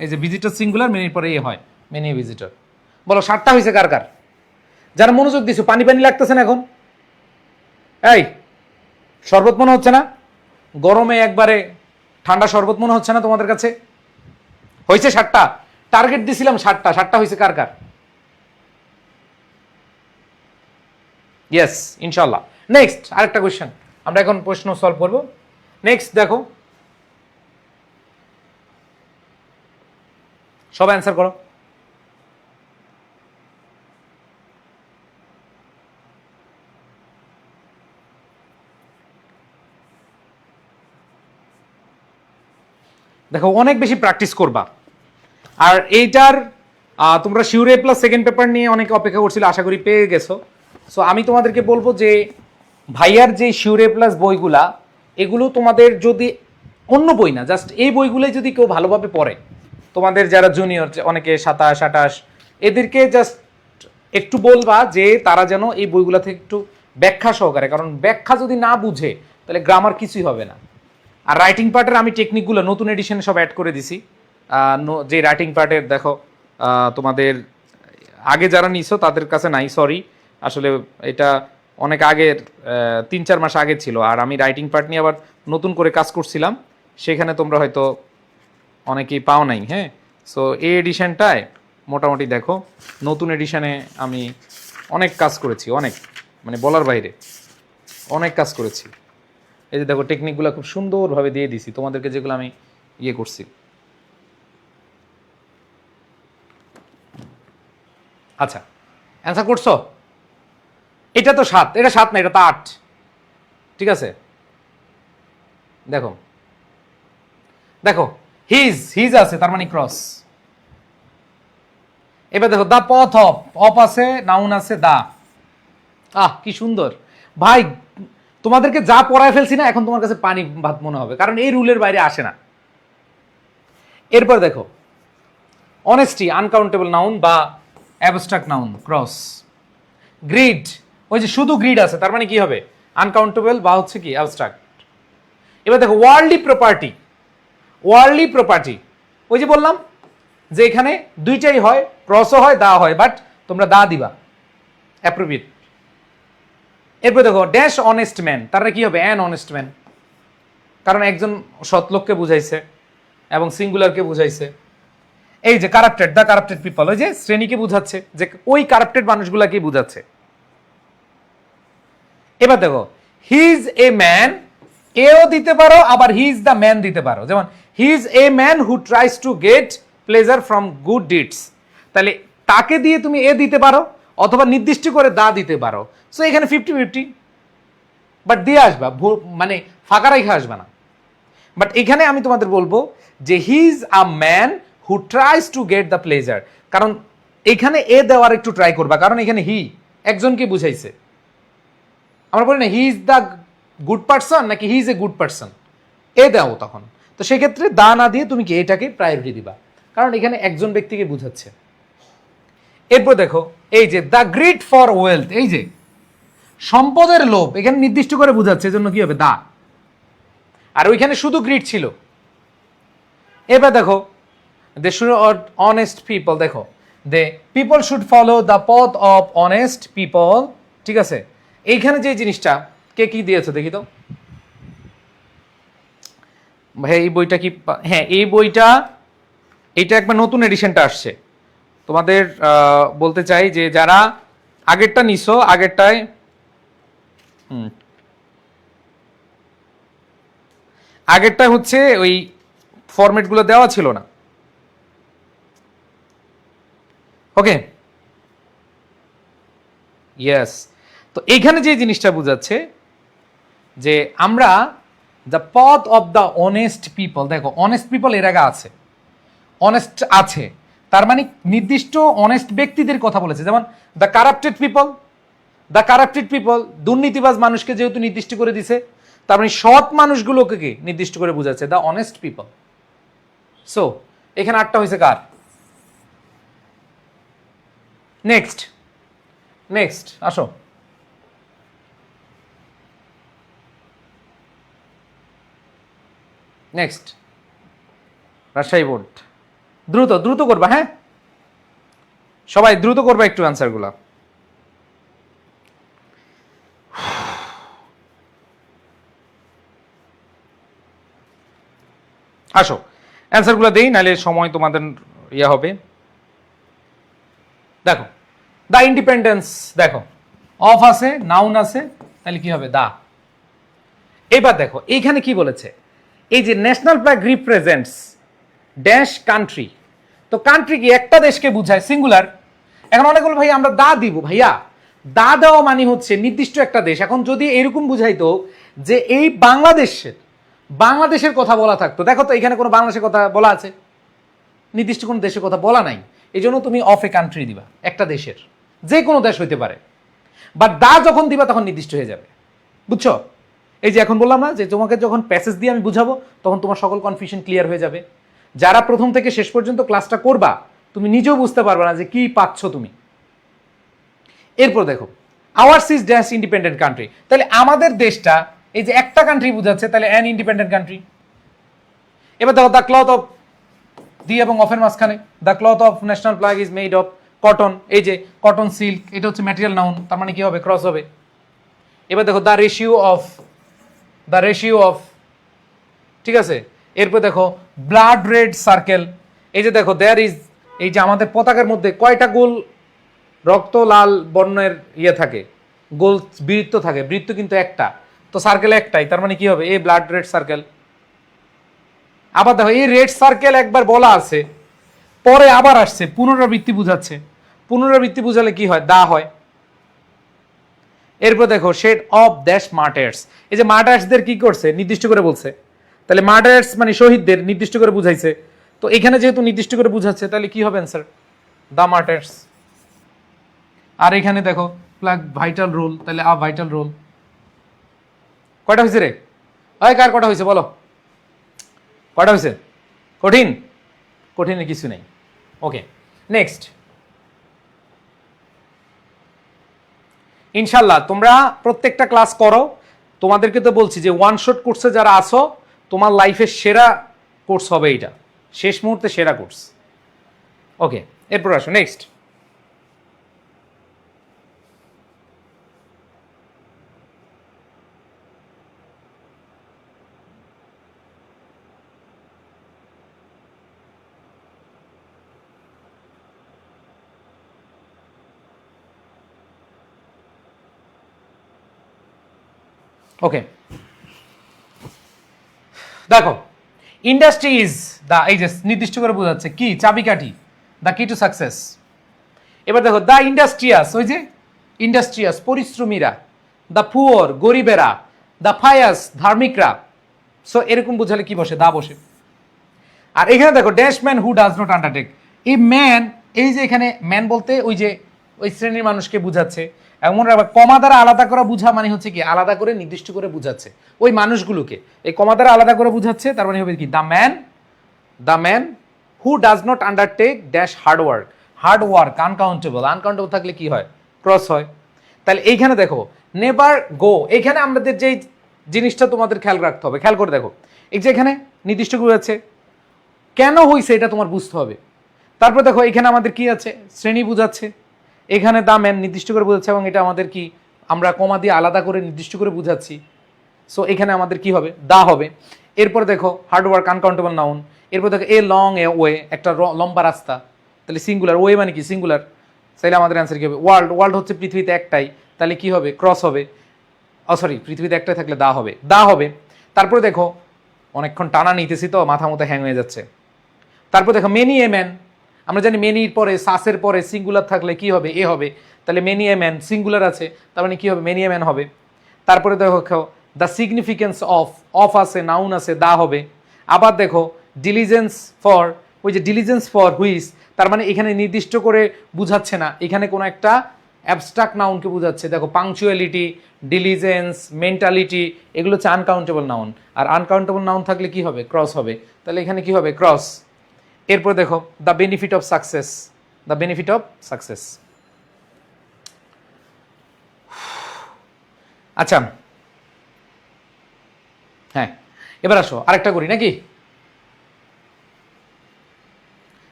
এই যে ভিজিটর সিঙ্গুলার, মেনির পরে এ হয়, মেনি ভিজিটর। বলো 7টা হয়েছে কার কার? যারা মনোযোগ দিছো, পানি পানি লাগতেছে না এখন? এই শরবত মনে হচ্ছে না? গরমে একবারে ঠান্ডা শরবত মনে হচ্ছে না তোমাদের কাছে? হয়েছে 7টা? টার্গেট দিছিলাম 7টা, 7টা হয়েছে কার কার? ইয়েস, ইনশাল্লাহ। নেক্সট আরেকটা কোয়েশ্চেন, আমরা এখন প্রশ্ন সলভ করব। নেক্সট দেখো, সব অ্যান্সার করো। দেখো অনেক বেশি প্র্যাকটিস করবা, আর এইটার তোমরা শিউরে প্লাস সেকেন্ড পেপার নিয়ে অনেকে অপেক্ষা করছিল, আশা করি পেয়ে গেছো। সো আমি তোমাদেরকে বলবো যে ভাইয়ার যে শিউরে প্লাস বইগুলা, এগুলো তোমাদের যদি অন্য বই না, জাস্ট এই বইগুলোই যদি কেউ ভালোভাবে পড়ে, তোমাদের যারা জুনিয়র অনেকে 27, 28, এদেরকে জাস্ট একটু বলবা যে তারা যেন এই বইগুলা থেকে একটু ব্যাখ্যা সহকারে, কারণ ব্যাখ্যা যদি না বুঝে তাহলে গ্রামার কিছুই হবে না। আর রাইটিং পার্টের আমি টেকনিকগুলো নতুন এডিশনে সব অ্যাড করে দিছি। যে রাইটিং পার্টের দেখো তোমাদের আগে যারা নিছো তাদের কাছে নাই, সরি, আসলে এটা অনেক আগের 3-4 মাস আগে ছিল। আর আমি রাইটিং পার্ট নিয়ে আবার নতুন করে কাজ করছিলাম, সেখানে তোমরা হয়তো অনেকেই পাও নাই। হ্যাঁ, সো এই এডিশনটায় মোটামুটি দেখো, নতুন এডিশনে আমি অনেক কাজ করেছি, অনেক, মানে বলার বাইরে অনেক কাজ করেছি। এই যে দেখো টেকনিকগুলো খুব সুন্দরভাবে দিয়ে দিছি তোমাদেরকে, যেগুলো আমি ইয়ে করছি। আচ্ছা, অ্যান্সার করছো? এটা তো 7, এটা 7 না, এটা তো 8, ঠিক আছে? দেখো দেখো হিজ, হিজ আছে, তার মানে ক্রস। এবার দেখো দা পথ অফ, অফ আছে, নাউন আছে দা। কি সুন্দর ভাই, তোমাদেরকে যা পড়ায় ফেলছি না, এখন তোমার কাছে পানি ভাত মনে হবে, কারণ এই রুলের বাইরে আসে না। এরপর দেখো অনেস্টি, আনকাউন্টেবল নাউন বা অ্যাবস্ট্রাক্ট নাউন, ক্রস। গ্রিড, ওই যে শুধু গ্রিড আছে, তার মানে কি হবে? আনকাউন্টেবল বা হচ্ছে কি অ্যাবস্ট্রাক্ট। এবার দেখো ওয়ার্ল্ডলি প্রপার্টি, ওয়ার্ল্ডলি প্রপার্টি, ওই যে বললাম যে এখানে দুইটাই হয়, ক্রসও হয়, দা হয়, বাট তোমরা দা দিবা, অ্যাপ্রোপ্রিয়েট। এরপর দেখো ড্যাশ অনেস্ট ম্যান, তারা কি হবে? অ্যান অনেস্ট ম্যান, কারণ একজন সৎ লোককে বুঝাইছে এবং সিঙ্গুলারকে বুঝাইছে। এই যে কারাপ্টেড, দ্য কারাপ্টেড পিপল, ওই যে শ্রেণীকে বুঝাচ্ছে, যে ওই কারাপ্টেড মানুষগুলাকে বুঝাচ্ছে। এবার দেখো হি ইজ এ ম্যান, এও দিতে পারো, আবার হি ইজ দ্য ম্যান দিতে পারো। যেমন হি is A man who tries to get pleasure from good deeds, তাহলে তাকে দিয়ে তুমি এ দিতে পারো, অথবা নির্দিষ্ট করে দা দিতে পারো। সো এখানে 50-50, বাট দিয়ে আসবা, মানে ফাঁকা রেখে আসবা না। বাট এখানে আমি তোমাদের বলবো যে he is a man who tries to get the pleasure, কারণ এখানে এ দেওয়ার একটু ট্রাই করবা, কারণ এখানে হি একজনকে বুঝাইছে। আমরা বলি না he is the good person নাকি he is a good person, a দাও তখন। তো সেক্ষেত্রে দা না দিয়ে তুমি কি এটাকে প্রায়োরিটি দিবা, কারণ এখানে একজন ব্যক্তিকে বুঝাচ্ছে। এরপর দেখো এই যে দ্য গ্রিড ফর ওয়েলথ, এই যে সম্পদের লোভ, এখানে নির্দিষ্ট করে বুঝাচ্ছে, এজন্য কি হবে দা, আর ওইখানে শুধু গ্রিড ছিল। এবার দেখো দে শুড অনেস্ট পিপল, দেখো দে পিপল শুড ফলো দ্য পথ অফ অনেস্ট পিপল, ঠিক আছে। এইখানে যে জিনিসটা কে কি দিয়েছে দেখি তো ভাই, এই বইটা কি, হ্যাঁ এই বইটা, এইটা একবার নতুন এডিশনটা আসছে। তোমাদের বলতে চাই যে যারা আগেরটা নিছো, আগেরটায় আগেরটায় হচ্ছে ওই ফরম্যাটগুলো দেওয়া ছিল না। ওকে, ইয়েস। তো এইখানে যে জিনিসটা বোঝাচ্ছে যে আমরা দ্য পথ অফ দ্য অনেস্ট পিপল, দেখো অনেস্ট পিপল এর আগে আছে, অনেস্ট আছে, তার মানে নির্দিষ্ট অনেস্ট ব্যক্তিদের কথা বলেছে। যেমন the corrupted people, the corrupted people দুর্নীতিবাজ মানুষকে যেহেতু নির্দিষ্ট করে দিছে, তার মানে সৎ মানুষগুলোকে কি নির্দিষ্ট করে বোঝাচ্ছে, দ্য অনেস্ট পিপল। সো এখানে 8টা হয়েছে কার? নেক্সট নেক্সট আসো, নেক্সট রাজশাহী বোর্ড। দ্রুত দ্রুত করবা, হ্যাঁ সবাই দ্রুত করবা একটু অ্যান্সারগুলো। আসো অ্যান্সারগুলো দেই, নাহলে সময় তোমাদের ইয়ে হবে। দেখো দা ইন্ডিপেন্ডেন্স, দেখো অফ আছে, নাউন আছে, তাহলে কি হবে দা। এবার দেখো এইখানে কি বলেছে, এই যে national flag represents dash country, তো কান্ট্রি কি একটা দেশকে বুঝায়, সিঙ্গুলার। এখন অনেকগুলো ভাই আমরা দা দিব, ভাইয়া দা দেওয়া মানে হচ্ছে নির্দিষ্ট একটা দেশ। এখন যদি এরকম বুঝাইতো যে এই বাংলাদেশের কথা বলা থাকতো, দেখো তো এখানে কোনো বাংলাদেশের কথা বলা আছে? নির্দিষ্ট কোনো দেশের কথা বলা নাই, এই জন্য তুমি অফ এ কান্ট্রি দিবা, একটা দেশের, যে কোনো দেশ হইতে পারে। বাট দা যখন দিবা তখন নির্দিষ্ট হয়ে যাবে, বুঝছো? এই যে এখন বললাম না যে তোমাকে যখন প্যাসেজ দিয়ে আমি বুঝাবো তখন তোমার সকল কনফিউশন ক্লিয়ার হয়ে যাবে। যারা প্রথম থেকে শেষ পর্যন্ত ক্লাসটা করবা তুমি নিজেও বুঝতে পারবে না যে কি পাচ্ছ তুমি। এরপর দেখো hours is dash independent country, তাহলে আমাদের দেশটা এই যে একটা কান্ট্রি বুঝাচ্ছে, তাহলে অ্যান ইন্ডিপেন্ডেন্ট কান্ট্রি। এবার দেখো দ্য ক্লথ অফ, দি এবং অফের মাঝখানে, the cloth of national flag is made of cotton, এই যে কটন সিল্ক, এটা হচ্ছে ম্যাটেরিয়াল নাউন, তার মানে কি হবে ক্রস হবে। এবার দেখো দ্য রেশিও অফ, ঠিক আছে। এরপর দেখো ব্লাড রেড সার্কেল, এই যে দেখো দেয়ার ইজ, এই যে আমাদের পতাকার মধ্যে কয়টা গোল রক্ত লাল বর্ণের ইয়ে থাকে, গোল বৃত্ত থাকে, বৃত্ত কিন্তু একটা, তো সার্কেল একটাই, তার মানে কি হবে এই ব্লাড রেড সার্কেল। আবার দেখো এই রেড সার্কেল একবার বলা আছে, পরে আবার আসছে, পুনরাবৃত্তি বুঝাচ্ছে, পুনরাবৃত্তি বুঝালে কি হয় দা হয়। এরপর দেখো শেড অফ ড্যাশ মার্টার্স, এই যে মার্টার্সদের কি করছে নির্দিষ্ট করে বলছে, তাহলে মার্টার্স মানে শহীদদের নির্দিষ্ট করে বুঝাইছে। তো এখানে যেহেতু নির্দিষ্ট করে বুঝাচ্ছে তাহলে কি হবে অ্যান্সার দা মার্টার্স। আর এখানে দেখো ফ্ল্যাগ ভাইটাল রোল, তাহলে আ ভাইটাল রোল। কয়টা হয়েছে রে? ওই কার কটা হয়েছে বলো, কয়টা হয়েছে? কঠিন? কঠিনের কিছু নেই। Okay next. ইনশাল্লাহ তোমরা প্রত্যেকটা ক্লাস করো, তোমাদেরকে তো বলছি যে ওয়ান শট কোর্সে যারা আসো তোমার লাইফের সেরা কোর্স হবে এইটা, শেষ মুহূর্তে সেরা কোর্স। ওকে এরপর আসো নেক্সট। ওকে দেখো ইন্ডাস্ট্রি ইজ দ্য, এই যে নির্দিষ্ট করে বোঝাচ্ছে কি চাবিকাঠি, দ্য কি টু সাকসেস। এবার দেখো দ্য ইন্ডাস্ট্রিয়াস, ওই যে ইন্ডাস্ট্রিয়াস পরিশ্রমীরা, দ্য পুয়ার গরিবেরা, দ্য ফায়াস ধার্মিকরা। সো এরকম বোঝালে কি বসে? দা বসে। আর এখানে দেখো dash man who does not undertake, এই ম্যান, এই যে এখানে ম্যান বলতে ওই যে ওই শ্রেণীর মানুষকে বুঝাচ্ছে। এমন কমা দ্বারা আলাদা করা বুঝা মানে হচ্ছে কি আলাদা করে নির্দিষ্ট করে বুঝাচ্ছে ওই মানুষগুলোকে, এই কমা দ্বারা আলাদা করে বুঝাচ্ছে। তার মানে হবে কি the man who does not undertake dash hard work, hard work uncountable, uncountable থাকলে কি হয়? ক্রস হয়। তাহলে এইখানে দেখো নেভার গো, এইখানে আমাদের যেই জিনিসটা তোমাদের খেয়াল রাখতে হবে, খেয়াল করে দেখো এই যে এখানে নির্দিষ্ট করে আছে, কেন হইছে এটা তোমার বুঝতে হবে। তারপর দেখো এখানে আমাদের কি আছে? শ্রেণী বুঝাচ্ছে, এখানে দা ম্যান নির্দিষ্ট করে বুঝাচ্ছে, এবং এটা আমাদের কি আমরা কমা দিয়ে আলাদা করে নির্দিষ্ট করে বুঝাচ্ছি। সো এখানে আমাদের কি হবে? দা হবে। এরপর দেখো হার্ড ওয়ার্ক আনকাউন্টেবল নাউন। এরপর দেখো এ লং এ ওয়ে, একটা লম্বা রাস্তা, তাহলে সিঙ্গুলার, ওয়ে মানে কি সিঙ্গুলার, তাহলে আমাদের অ্যান্সার কি হবে? ওয়ার্ল্ড, ওয়ার্ল্ড হচ্ছে পৃথিবীতে একটাই, তাহলে কি হবে? ক্রস হবে। সরি, পৃথিবীতে একটাই থাকলে দা হবে, দা হবে। তারপরে দেখো অনেকক্ষণ টানা নিতেছি তো মাথা মতো হ্যাং হয়ে যাচ্ছে। তারপর দেখো মেনি এ ম্যান, আমরা জানি মেনির পরে সাসের পরে সিঙ্গুলার থাকলে কি হবে? এ হবে, তাহলে মেনি এ ম্যান সিঙ্গুলার আছে, তার মানে কি হবে? মেনি এ ম্যান হবে। তারপরে দেখো দ্য সিগনিফিকেন্স অফ আছে, নাউন আছে, দা হবে। আবার দেখো ডিলিজেন্স ফর, ওই যে ডিলিজেন্স ফর হুইস, তার মানে এখানে নির্দিষ্ট করে বুঝাচ্ছে না, এখানে কোনো একটা অ্যাবস্ট্রাক্ট নাউনকে বুঝাচ্ছে। দেখো পাংচুয়ালিটি, ডিলিজেন্স, মেন্টালিটি, এগুলো হচ্ছে আনকাউন্টেবল নাউন, আর আনকাউন্টেবল নাউন থাকলে কি হবে? ক্রস হবে। তাহলে এখানে কি হবে? ক্রস। এরপর দেখো the benefit of success, the benefit of success. আচ্ছা হ্যাঁ, এবার আসো আরেকটা করি নাকি?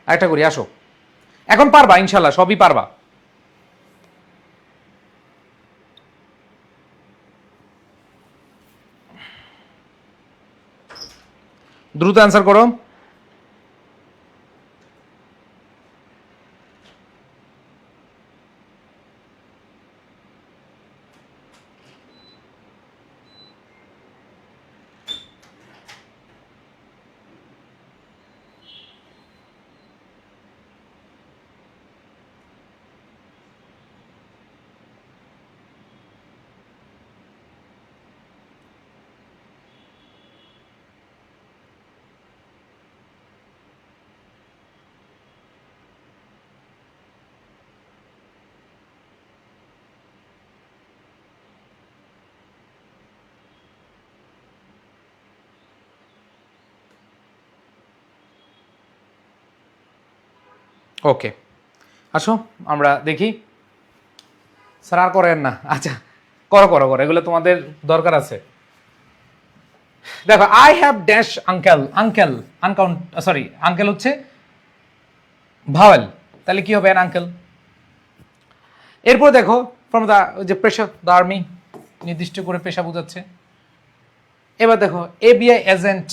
আরেকটা করি, আসো। এখন পারবা ইনশাল্লাহ, সবই পারবা। দ্রুত অ্যান্সার করো। ওকে, আসো আমরা দেখি। স্যার আর করেন না, আচ্ছা করো করো করো, এগুলো তোমাদের দরকার আছে। দেখো I have dash uncle, uncle uncount, sorry uncle হচ্ছে ভাওয়েল, তাহলে কি হবে? An uncle. এরপর দেখো ফ্রম দ্য, যে পেশা, দ্য আর্মি, নির্দিষ্ট করে পেশা বোঝাচ্ছে। এবার দেখো এবিআই এজেন্ট,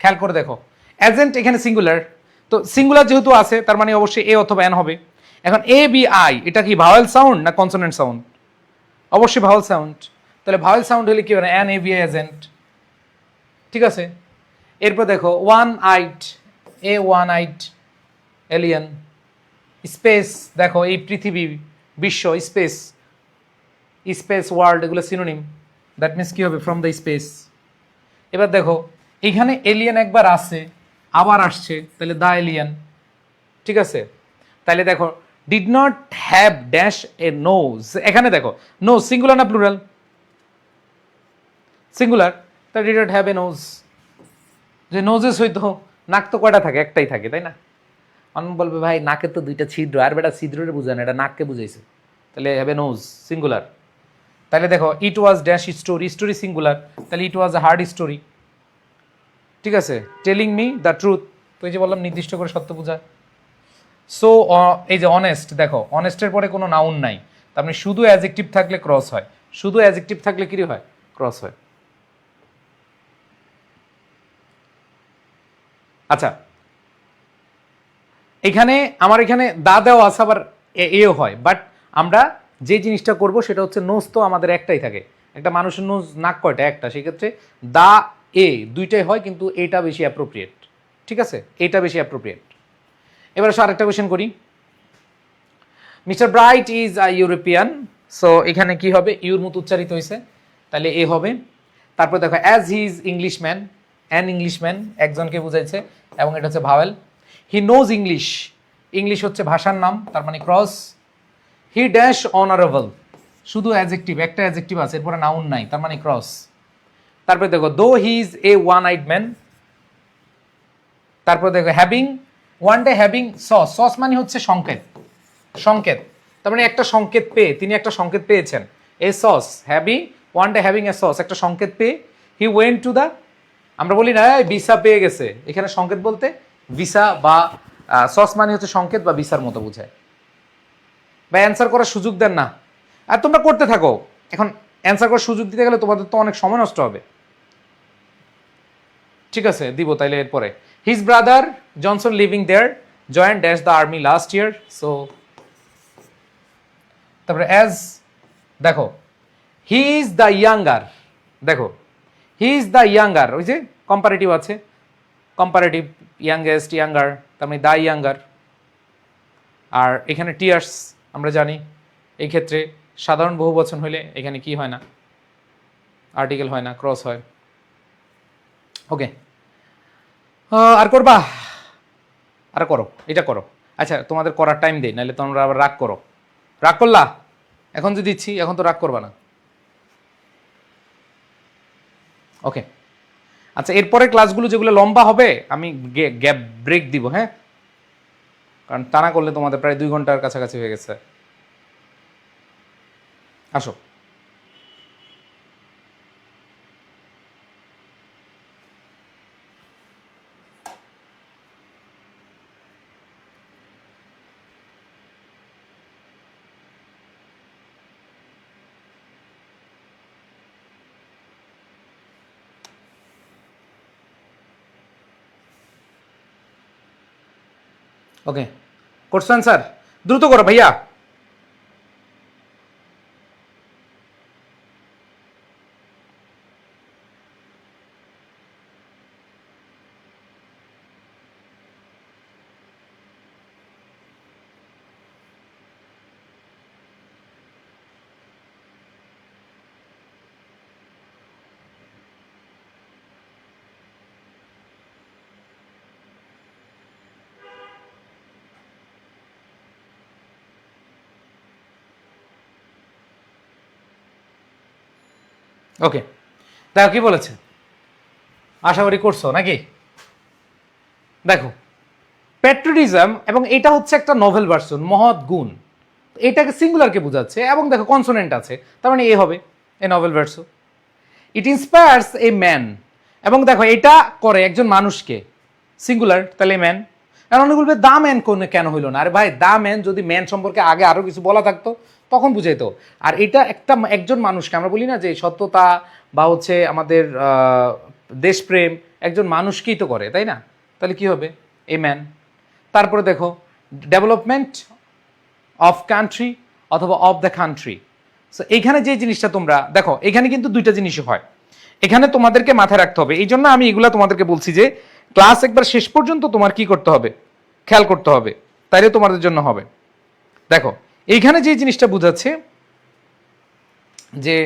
খেয়াল করে দেখো এজেন্ট এখানে সিঙ্গুলার, তো সিঙ্গুলার যেহেতু আছে তার মানে অবশ্যই এ অথবা এন হবে। এখন এ বি আই, এটা কি ভাওয়েল সাউন্ড না কনসোনেন্ট সাউন্ড? অবশ্যই ভাওয়েল সাউন্ড, তাহলে ভাওয়েল সাউন্ড হলে কি হবে? An A B I agent, ঠিক আছে। এরপর দেখো one eyed, a one eyed alien. Space, দেখো এই পৃথিবী, বিশ্ব, স্পেস, স্পেস ওয়ার্ল্ড, এগুলো সিনোনিম, দ্যাট মিনস কি হবে? From the space. এবার দেখো এখানে এলিয়েন একবার আসছে আবার আসছে, তাহলে দ্য এলিয়েন, ঠিক আছে। তাহলে দেখো did not have dash a nose, এখানে দেখো নোজ সিঙ্গুলার না প্লুরাল? সিঙ্গুলার, তাহলে did not have a nose. যে নোজেস হইতো, নাক তো কয়টা থাকে? একটাই থাকে, তাই না? অন্য বলবে ভাই নাকে তো দুইটা ছিদ্র, আর বেটা ছিদ্রে বুঝায় না, এটা নাককে বুঝাইছে, তাহলে হ্যাভ এ নোজ সিঙ্গুলার। তাহলে দেখো it was dash story, story singular, তাহলে it was a hard story, ঠিক আছে। টেলিং মি দ্য ট্রুথ, তো এই যে বললাম নির্দিষ্ট করে সত্য বোঝায়। সো এই যে অনেস্ট, দেখো অনেস্টের পরে কোনো নাউন নাই, তার মানে শুধু অ্যাডজেক্টিভ থাকলে ক্রস হয়, শুধু অ্যাডজেক্টিভ থাকলে কি হয়? ক্রস হয়। আচ্ছা এখানে আমার এখানে দা দেওয়া আছে, আবার এও হয়, বাট আমরা যে জিনিসটা করব সেটা হচ্ছে নোজ তো আমাদের একটাই থাকে, একটা মানুষের নোজ নাক কয়টা? একটা, সেক্ষেত্রে দা এ দুইটাই হয়, কিন্তু এটা বেশি অ্যাপ্রোপ্রিয়েট, ঠিক আছে, এটা বেশি অ্যাপ্রোপ্রিয়েট। এবার আসো আরেকটা কোয়েশ্চেন করি। Mister bright is a European, so এখানে কি হবে, ইউর মতো উচ্চারিত হয়েছে, তাহলে এ হবে। তারপর দেখো as he is Englishman, an Englishman একজনকে বুঝাইছে, এবং এটা হচ্ছে vowel. He knows English, English হচ্ছে ভাষার নাম, তার মানে ক্রস। হি ড্যাশ অনারেবল, শুধু অ্যাডজেক্টিভ, একটা অ্যাডজেক্টিভ আছে, এরপরে নাউন নাই, তার মানে ক্রস। তারপরে দেখো দো হি is A one eyed man. তারপরে দেখো having one day having sauce, sauce মানে হচ্ছে সংকেত, সংকেত, তার মানে একটা সংকেত পেয়ে, তিনি একটা সংকেত পেয়েছেন, a SOS, having one day having a SOS, একটা সংকেত পেয়ে। হি ওয়েন্ট টু দ্য, আমরা বলি না ভিসা পেয়ে গেছে, এখানে সংকেত বলতে ভিসা বা সস মানে হচ্ছে সংকেত বা ভিসার মতো বোঝায়। বা অ্যান্সার করার সুযোগ দেন না, আর তোমরা করতে থাকো। এখন অ্যান্সার করার সুযোগ দিতে গেলে তোমাদের তো অনেক সময় নষ্ট হবে। ঠিক আছে, দিব তাইলে এরপরে। His brother Johnson living there joined dash the army last year, so তারপরে অ্যাজ, দেখো হি ইজ দ্য ইয়াঙ্গার, দেখো হি ইজ দ্য ইয়াঙ্গার, ওই যে কম্পারেটিভ আছে, কম্পারেটিভ, ইয়াংগেস্ট, ইয়াঙ্গার, তার মানে দ্য ইয়াঙ্গার। আর এখানে টিয়ার্স আমরা জানি, এই ক্ষেত্রে সাধারণ বহুবচন হইলে এখানে কি হয় না, আর্টিকেল হয় না, ক্রস হয়। ওকে, আর করবা, আর করো, এটা করো। আচ্ছা তোমাদের করার টাইম দেই, নাহলে তোমরা আবার রাগ করো। রাগ করলা এখন যে দিচ্ছি, এখন তো রাগ করবা না। ওকে, আচ্ছা এরপরে ক্লাসগুলো যেগুলো লম্বা হবে আমি গ্যাপ ব্রেক দিব, হ্যাঁ, কারণ তা না করলে তোমাদের প্রায় 2 ঘন্টার কাছাকাছি হয়ে গেছে। আসো, ওকে, করছো অ্যান্সার? দ্রুত করো ভাইয়া। ওকে, দেখো কি বলেছে, আশা করি করছো নাকি। দেখো প্যাট্রিয়টিজম, এবং এটা হচ্ছে একটা নভেল ভার্সন, মহৎ গুণ, এটাকে সিঙ্গুলারকে বোঝাচ্ছে, এবং দেখো কনসোনেন্ট আছে, তার মানে এ হবে, এ novel version. It inspires a man, এবং দেখো এটা করে একজন মানুষকে, সিঙ্গুলার, তাহলে ম্যান। এখন অনেক বলবে দা ম্যান কেন হইলো না, আরে ভাই দা ম্যান যদি ম্যান সম্পর্কে আগে আরো কিছু বলা থাকতো তখন বুঝাইতো। আর এটা একজন মানুষকে, আমরা বলি না যে সত্যতা বা হচ্ছে আমাদের দেশপ্রেম, একজন মানুষকেই তো করে, তাই না, তাহলে কি হবে, এ ম্যান। তারপরে দেখো ডেভেলপমেন্ট অফ কান্ট্রি অথবা অফ দ্য কান্ট্রি। সো এইখানে যে জিনিসটা তোমরা দেখো, এখানে কিন্তু দুইটা জিনিসই হয়, এখানে তোমাদেরকে মাথায় রাখতে হবে। এই জন্য আমি এগুলা তোমাদেরকে বলছি যে ক্লাস একবার শেষ পর্যন্ত তোমার কি করতে হবে, খেয়াল করতে হবে, তাইলে তোমাদের জন্য হবে। দেখো এইখানে যে জিনিসটা বুঝাচ্ছে যে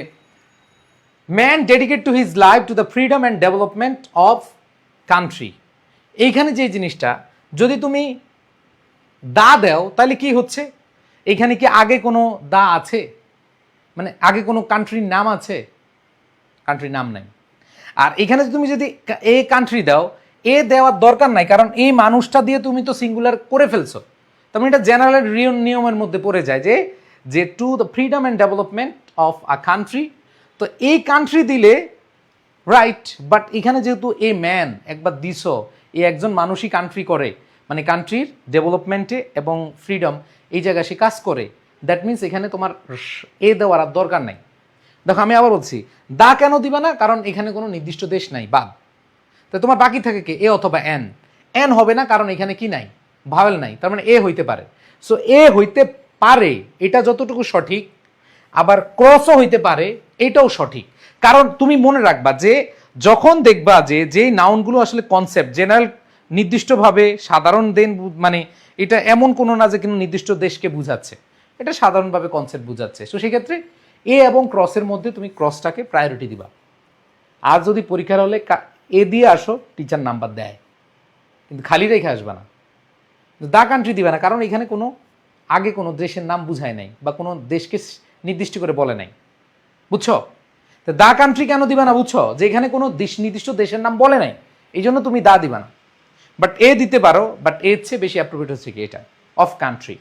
man dedicate to his life to the freedom and development of country, এইখানে যে জিনিসটা যদি তুমি দা দাও তাহলে কি হচ্ছে, এখানে কি আগে কোনো দা আছে, মানে আগে কোনো কান্ট্রির নাম আছে, কান্ট্রির নাম নাই। আর এখানে তুমি যদি এ কান্ট্রি দাও, এ দেওয়ার দরকার নাই, কারণ এই মানুষটা দিয়ে তুমি তো সিঙ্গুলার করে ফেলছো, তার মানে এটা জেনারেল নিয়মের মধ্যে পড়ে যায় যে to the freedom and development of a country, তো এই কান্ট্রি দিলে রাইট, বাট এখানে যেহেতু এ ম্যান একবার দিছো, এই একজন মানুষই কান্ট্রি করে, মানে কান্ট্রির ডেভেলপমেন্টে এবং ফ্রিডম এই জায়গায় সে কাজ করে, দ্যাট মিনস এখানে তোমার এ দেওয়ার আর দরকার নাই। দেখো আমি আবার বলছি, দা কেন দিবা না, কারণ এখানে কোনো নির্দিষ্ট দেশ নাই, বাদ, তো তোমার বাকি থাকে কি, এ অথবা এন। এন হবে না, কারণ এখানে কি নাই, ভাওয়েল নাই, তার মানে এ হইতে পারে। সো এ হইতে পারে, এটা যতটুকু সঠিক, আবার ক্রসও হইতে পারে, এটাও সঠিক। কারণ তুমি মনে রাখবা যে যখন দেখবা যে নাউনগুলো আসলে কনসেপ্ট জেনারেল, নির্দিষ্টভাবে সাধারণ দেন, মানে এটা এমন কোনো না যে কোনো নির্দিষ্ট দেশকে বুঝাচ্ছে, এটা সাধারণভাবে কনসেপ্ট বোঝাচ্ছে। তো সেক্ষেত্রে এ এবং ক্রসের মধ্যে তুমি ক্রসটাকে প্রায়োরিটি দিবা। আর যদি পরীক্ষার হলে এ দিয়ে আসো, টিচার নাম্বার দেয়, কিন্তু খালি রেখে আসবে না, দা কান্ট্রি দিবে না, কারণ এখানে কোনো আগে কোনো দেশের নাম বুঝায় নাই বা কোনো দেশকে নির্দিষ্ট করে বলে নাই, বুঝছো? তো দা কান্ট্রি কেন দিবা না বুঝছো? যে এখানে কোনো নির্দিষ্ট দেশের নাম বলে নাই, এই জন্য তুমি দা দিবা না। বাট এ দিতে পারো, বাট এর চেয়ে বেশি অ্যাপ্রোপ্রিয়েট হচ্ছে কি এটা অফ কান্ট্রি,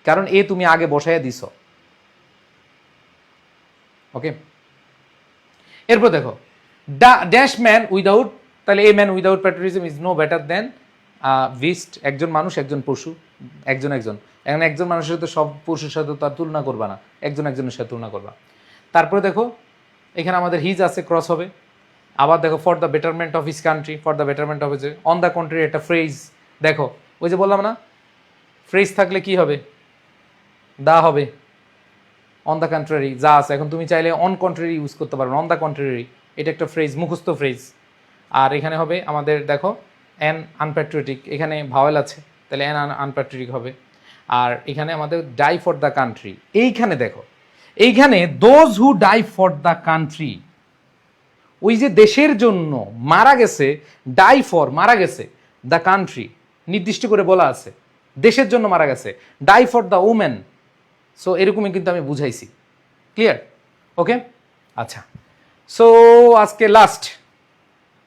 কারণ এ তুমি আগে বসাইয়া দিছ। ওকে, এরপর দেখো ড্যাশ ম্যান উইদাউট, তাহলে a man without patriotism is no better than beast, একজন মানুষ একজন পশু, একজন এখন একজন মানুষের সাথে সব পশুর সাথে তার তুলনা করবা না, একজনের সাথে তুলনা করবা। তারপরে দেখো এখানে আমাদের হিজ আছে, ক্রস হবে। আবার দেখো for the betterment of his country, for the betterment of his, on the country একটা ফ্রেজ, দেখো ওই যে বললাম না ফ্রেজ থাকলে কি হবে, দা হবে। অন দ্য কন্ট্রারি যা আছে, এখন তুমি চাইলে অন কন্ট্রারি ইউজ করতে পারো, অন দ্য কন্ট্রারি এটা একটা ফ্রেজ, মুখস্থ ফ্রেজ। আর এখানে হবে আমাদের দেখো অ্যান আনপ্যাট্রিয়টিক, এখানে ভাওয়েল আছে, তাহলে অ্যান আনপ্যাট্রিয়টিক হবে। আর এখানে আমাদের ডাই ফর দ্য কান্ট্রি, এইখানে দেখো এইখানে those who die for the country, ওই যে দেশের জন্য মারা গেছে, ডাই ফর মারা গেছে, দ্য কান্ট্রি নির্দিষ্ট করে বলা আছে, দেশের জন্য মারা গেছে, die for the women. So এরকমই কিন্তু আমি বুঝাইছি, ক্লিয়ার? ওকে, আচ্ছা। সো আজকে লাস্ট,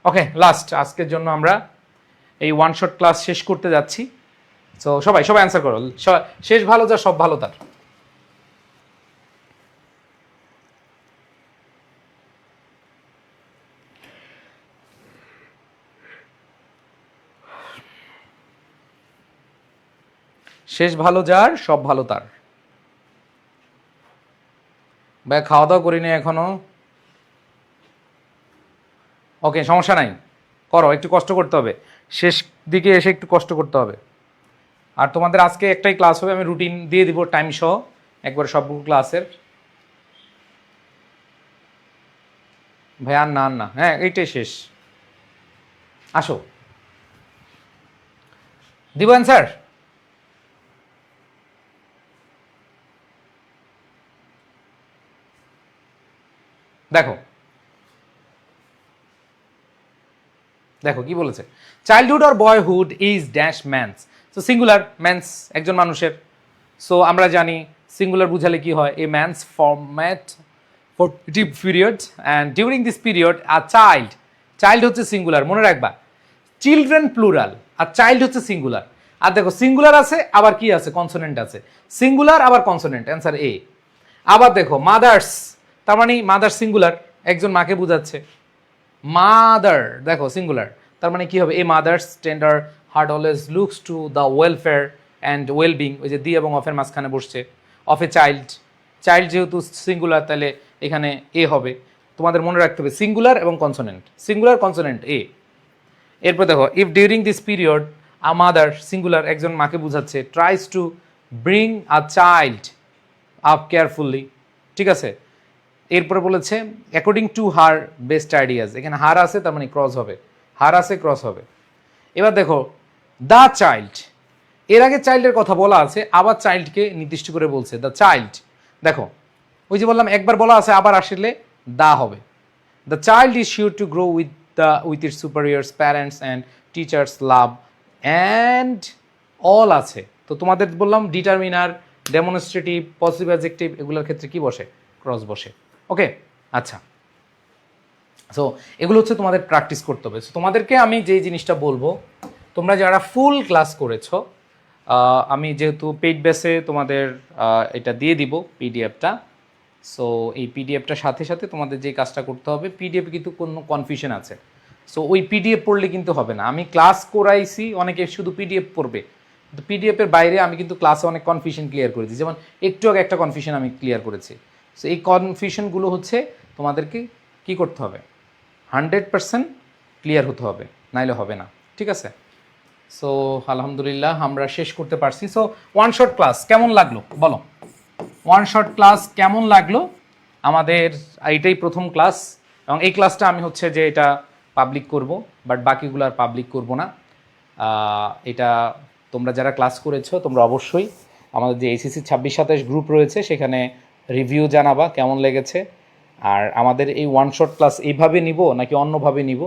ওকে লাস্ট, আজকের জন্য আমরা এই ওয়ান শট ক্লাস শেষ করতে যাচ্ছি। সো সবাই অ্যান্সার করো, শেষ ভালো যা সব ভালো তার। শেষ ভালো যার সব ভালো তার। ভাই খাওয়া দাওয়া করিনি এখনো, ওকে সমস্যা নাই, করো, একটু কষ্ট করতে হবে, শেষ দিকে এসে একটু কষ্ট করতে হবে। আর তোমাদের আজকে একটাই ক্লাস হবে, আমি রুটিন দিয়ে দিব টাইম সহ একবার সবগুলো ক্লাসের। ভাই আর না, হ্যাঁ এইটাই শেষ, আসো দিব অ্যান্সার। দেখো দেখো কি বলেছে, childhood or boyhood is dash man's. So singular, man's একজন মানুষের। সো আমরা জানি সিঙ্গুলার বুঝালে কি হয়, a man's format formative period and during this period a child, child হচ্ছে সিঙ্গুলার, মনে রাখবা, চিলড্রেন প্লুরাল আর চাইল্ড হচ্ছে সিঙ্গুলার। আর দেখো সিঙ্গুলার আছে আবার কি আছে, কনসোনেন্ট আছে, সিঙ্গুলার আবার কনসোনেন্ট, অ্যান্সার এ। আবার দেখো মাদার্স, তার মানে মাদার সিঙ্গুলার, একজন মাকে বোঝাচ্ছে, মাদার দেখো সিঙ্গুলার, তার মানে কি হবে, a mother's tender heart always looks to the welfare and wellbeing, ওই যে দি এবং অফের মাঝখানে বসছে, অফ এ চাইল্ড, চাইল্ড যেহেতু সিঙ্গুলার তাহলে এখানে এ হবে। তোমাদের মনে রাখতে হবে সিঙ্গুলার এবং কনসোনেন্ট, সিঙ্গুলার কনসোনেন্ট এ। এরপর দেখো if during this period a mother singular, একজন মাকে বোঝাচ্ছে, tries to bring a child up carefully, ঠিক আছে। এরপরে বলেছে according to her best ideas, এখানে হার আছে তার মানে ক্রস হবে, হার আছে ক্রস হবে। এবার দেখো দ্য চাইল্ড, এর আগে চাইল্ডের কথা বলা আছে, আবার চাইল্ডকে নির্দিষ্ট করে বলছে দ্য চাইল্ড। দেখো ওই যে বললাম একবার বলা আছে আবার আসলে দা হবে। The child is sure to grow with its superiors parents and teachers love and all আছে। তো তোমাদের বললাম ডিটারমিনার, ডেমনস্ট্রেটিভ, পজিটিভ অ্যাডজেক্টিভ এগুলোর ক্ষেত্রে কি বসে, ক্রস বসে। ওকে, আচ্ছা। সো এগুলো হচ্ছে তোমাদের প্র্যাকটিস করতে হবে। সো তোমাদেরকে আমি যেই জিনিসটা বলবো, তোমরা যারা ফুল ক্লাস করেছো, আমি যেহেতু পেইড বেসে তোমাদের এটা দিয়ে দিব পিডিএফটা। সো এই পিডিএফটার সাথে সাথে তোমাদের যে কাজটা করতে হবে, পিডিএফ কিন্তু কোনো কনফিউশন আছে, সো ওই পিডিএফ পড়লে কিন্তু হবে না। আমি ক্লাস করাইছি, অনেকে শুধু পিডিএফ পড়বে, কিন্তু পিডিএফের বাইরে আমি কিন্তু ক্লাসে অনেক কনফিউশন ক্লিয়ার করেছি, যেমন একটু আগে একটা কনফিউশন আমি ক্লিয়ার করেছি। সো এই কনফিউশনগুলো হচ্ছে তোমাদেরকে কি করতে হবে, 100% ক্লিয়ার হতে হবে, নাইলে হবে না, ঠিক আছে। সো আলহামদুলিল্লাহ আমরা শেষ করতে পারছি। সো ওয়ান শট ক্লাস কেমন লাগলো বলো, ওয়ান শট ক্লাস কেমন লাগলো আমাদের, এইটাই প্রথম ক্লাস, এবং এই ক্লাসটা আমি হচ্ছে যে এটা পাবলিক করব, বাট বাকিগুলো আর পাবলিক করব না। এটা তোমরা যারা ক্লাস করেছো তোমরা অবশ্যই আমাদের যে এইচএসসি 26-27 গ্রুপ রয়েছে সেখানে রিভিউ জানাবা কেমন লেগেছে। আর আমাদের এই ওয়ান শট ক্লাস এইভাবে নিব নাকি অন্যভাবে নিব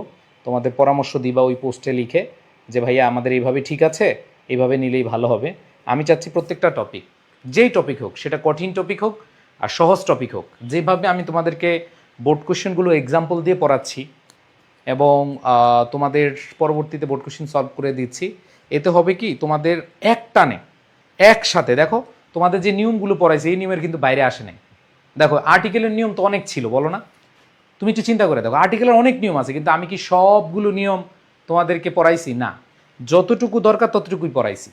তোমাদের পরামর্শ দিবা ওই পোস্টে লিখে, যে ভাইয়া আমাদের এইভাবে ঠিক আছে, এইভাবে নিলেই ভালো হবে। আমি চাচ্ছি প্রত্যেকটা টপিক, যেই টপিক হোক, সেটা কঠিন টপিক হোক আর সহজ টপিক হোক, যেভাবে আমি তোমাদেরকে বোর্ড কোশ্চেনগুলো এক্সাম্পল দিয়ে পড়াচ্ছি এবং তোমাদের পরবর্তীতে বোর্ড কোশ্চেন সলভ করে দিচ্ছি, এতে হবে কি তোমাদের এক টানে একসাথে, দেখো তোমাদের যে নিয়মগুলো পড়াইছে এই নিয়মের কিন্তু বাইরে আসে নাই। দেখো আর্টিকেলের নিয়ম তো অনেক ছিল, বলো না? তুমি একটু চিন্তা করে দেখো, আর্টিকেলের অনেক নিয়ম আছে, কিন্তু আমি কি সবগুলো নিয়ম তোমাদেরকে পড়াইছি? না, যতটুকু দরকার ততটুকুই পড়াইছি।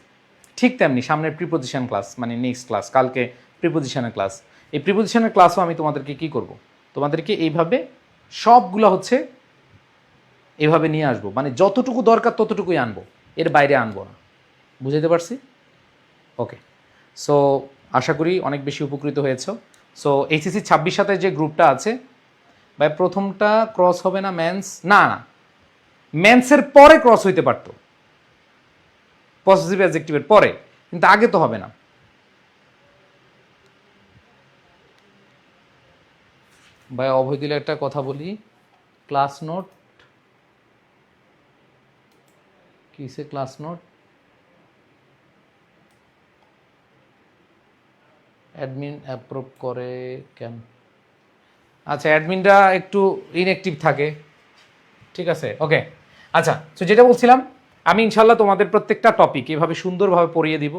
ঠিক তেমনি সামনের প্রিপোজিশন ক্লাস, মানে নেক্সট ক্লাস, কালকে প্রিপোজিশনের ক্লাস, এই প্রিপোজিশনের ক্লাসও আমি তোমাদেরকে কি করব, তোমাদেরকে এইভাবে সবগুলো হচ্ছে এভাবে নিয়ে আসবো, মানে যতটুকু দরকার ততটুকুই আনবো, এর বাইরে আনবো না। বুঝাইতে পারছি? ওকে, সো আশা করি অনেক বেশি উপকৃত হয়েছ। সো এইচএসসি 26-27 যে গ্রুপটা আছে ভাই, প্রথমটা ক্রস হবে না ম্যান্স, না না, ম্যান্সের পরে ক্রস হইতে পারতো, পজিটিভ অ্যাডজেক্টিভের পরে, কিন্তু আগে তো হবে না। ভাই অভয় দিলে একটা কথা বলি, ক্লাস নোট কিসে? ক্লাস নোট অ্যাডমিন অ্যাপ্রুভ করে কেন? আচ্ছা, অ্যাডমিনরা একটু ইনঅ্যাক্টিভ থাকে, ঠিক আছে, ওকে। আচ্ছা, তো যেটা বলছিলাম, আমি ইনশাল্লাহ তোমাদের প্রত্যেকটা টপিক এভাবে সুন্দরভাবে পড়িয়ে দিব।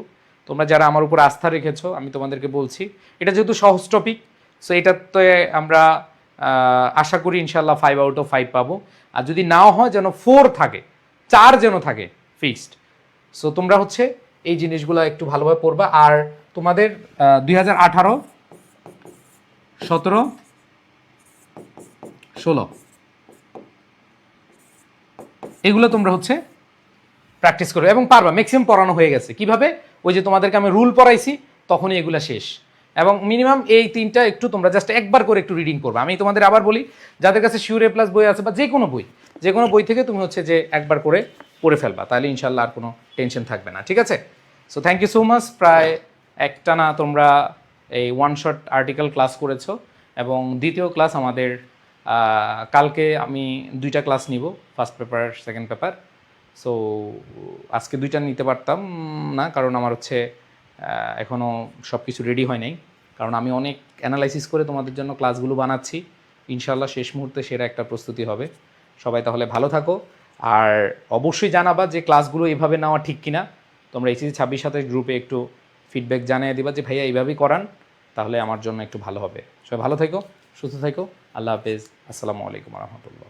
তোমরা যারা আমার উপর আস্থা রেখেছো, আমি তোমাদেরকে বলছি, এটা যেহেতু সহজ টপিক, সো এটাতে আমরা আশা করি ইনশাল্লাহ 5/5 পাবো। আর যদি নাও হয় যেন 4 থাকে, 4 যেন থাকে ফিক্সড। সো তোমরা হচ্ছে এই জিনিসগুলো একটু ভালোভাবে পড়বা। আর তোমাদের 2018, 17, 16 এগুলো তোমরা হচ্ছে প্র্যাকটিস করবে এবং পারবা। ম্যাক্সিমাম পড়ানো হয়ে গেছে। কিভাবে? ওই যে তোমাদেরকে আমি রুল পড়াইছি, তখনই এগুলো শেষ। এবং মিনিমাম এই 3টা একটু তোমরা জাস্ট একবার করে একটু রিডিং করবে। আমি তোমাদের আবার বলি, যাদের কাছে শিওর A+ বই আছে বা যে কোনো বই থেকে তুমি হচ্ছে যে একবার করে পড়ে ফেলবা, তাহলে ইনশাল্লাহ আর কোনো টেনশন থাকবে না, ঠিক আছে? So thank you so much. প্রায় একটানা তোমরা এই ওয়ান শট আর্টিকেল ক্লাস করেছো এবং দ্বিতীয় ক্লাস আমাদের কালকে আমি 2টা ক্লাস নিব, first paper, second paper. So আজকে 2টা নিতে পারতাম না, কারণ আমার হচ্ছে এখনও সব কিছু রেডি হয় নাই, কারণ আমি অনেক অ্যানালাইসিস করে তোমাদের জন্য ক্লাসগুলো বানাচ্ছি। ইনশাল্লাহ শেষ মুহূর্তে সেরা একটা প্রস্তুতি হবে। সবাই তাহলে ভালো থাকো, আর অবশ্যই জানাবা যে ক্লাসগুলো এইভাবে নেওয়া ঠিক কিনা। তোমরা এইচএসসি 26-27 গ্রুপে একটু ফিডব্যাক জানিয়ে দিবা যে ভাইয়া এইভাবেই করান, তাহলে আমার জন্য একটু ভালো হবে। সবাই ভালো থেকো, সুস্থ থেকো, আল্লাহ হাফেজ, আসসালামু আলাইকুম রহমতুল্লাহ।